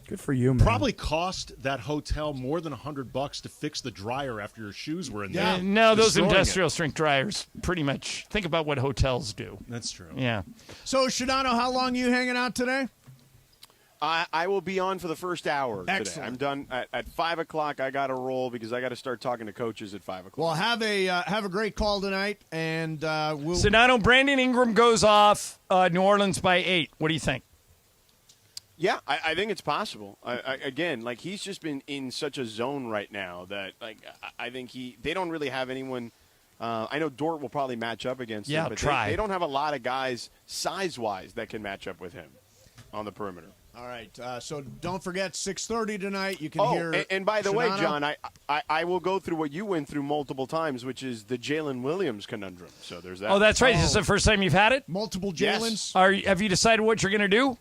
Good for you, man. Probably cost that hotel more than $100 to fix the dryer after your shoes were in there. No, those Destroying industrial strength dryers pretty much think about what hotels do. That's true. Yeah. So, Shadano, how long are you hanging out today? I will be on for the first hour today. Excellent. I'm done at 5 o'clock. I got to roll because I got to start talking to coaches at 5 o'clock. Well, have a great call tonight, and we'll. Sedano, Brandon Ingram goes off New Orleans by 8. What do you think? Yeah, I think it's possible. Again, like he's just been in such a zone right now that I think they don't really have anyone. I know Dort will probably match up against him, but they don't have a lot of guys size-wise that can match up with him on the perimeter. All right, so don't forget 6:30 tonight. You can hear. And by the way, Shadano. John, I will go through what you went through multiple times, which is the Jalen Williams conundrum. So there's that. Oh, that's right. Is this the first time you've had it? Multiple Yes. Jalen's. Have you decided what you're going to do?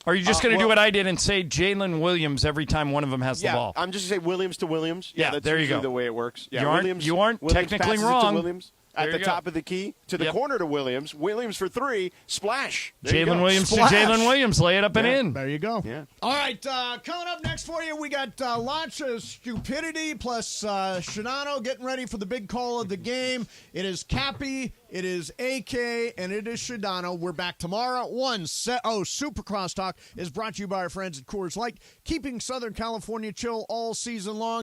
Or are you just going to do what I did and say Jalen Williams every time one of them has the ball? I'm just going to say Williams to Williams. Yeah, that's there you usually go. the way it works. Yeah, You aren't Williams technically passes it wrong. to Williams at There the you go. top of the key to the corner to Williams. Williams for 3, splash. There you Jalen go. Williams Splash. to Jalen Williams. Lay it up and in. There you go. Yeah. All right, coming up next for you, we got lots of stupidity plus Shadano getting ready for the big call of the game. It is Cappy, it is AK, and it is Shadano. We're back tomorrow at 1. Super Crosstalk is brought to you by our friends at Coors Light, keeping Southern California chill all season long.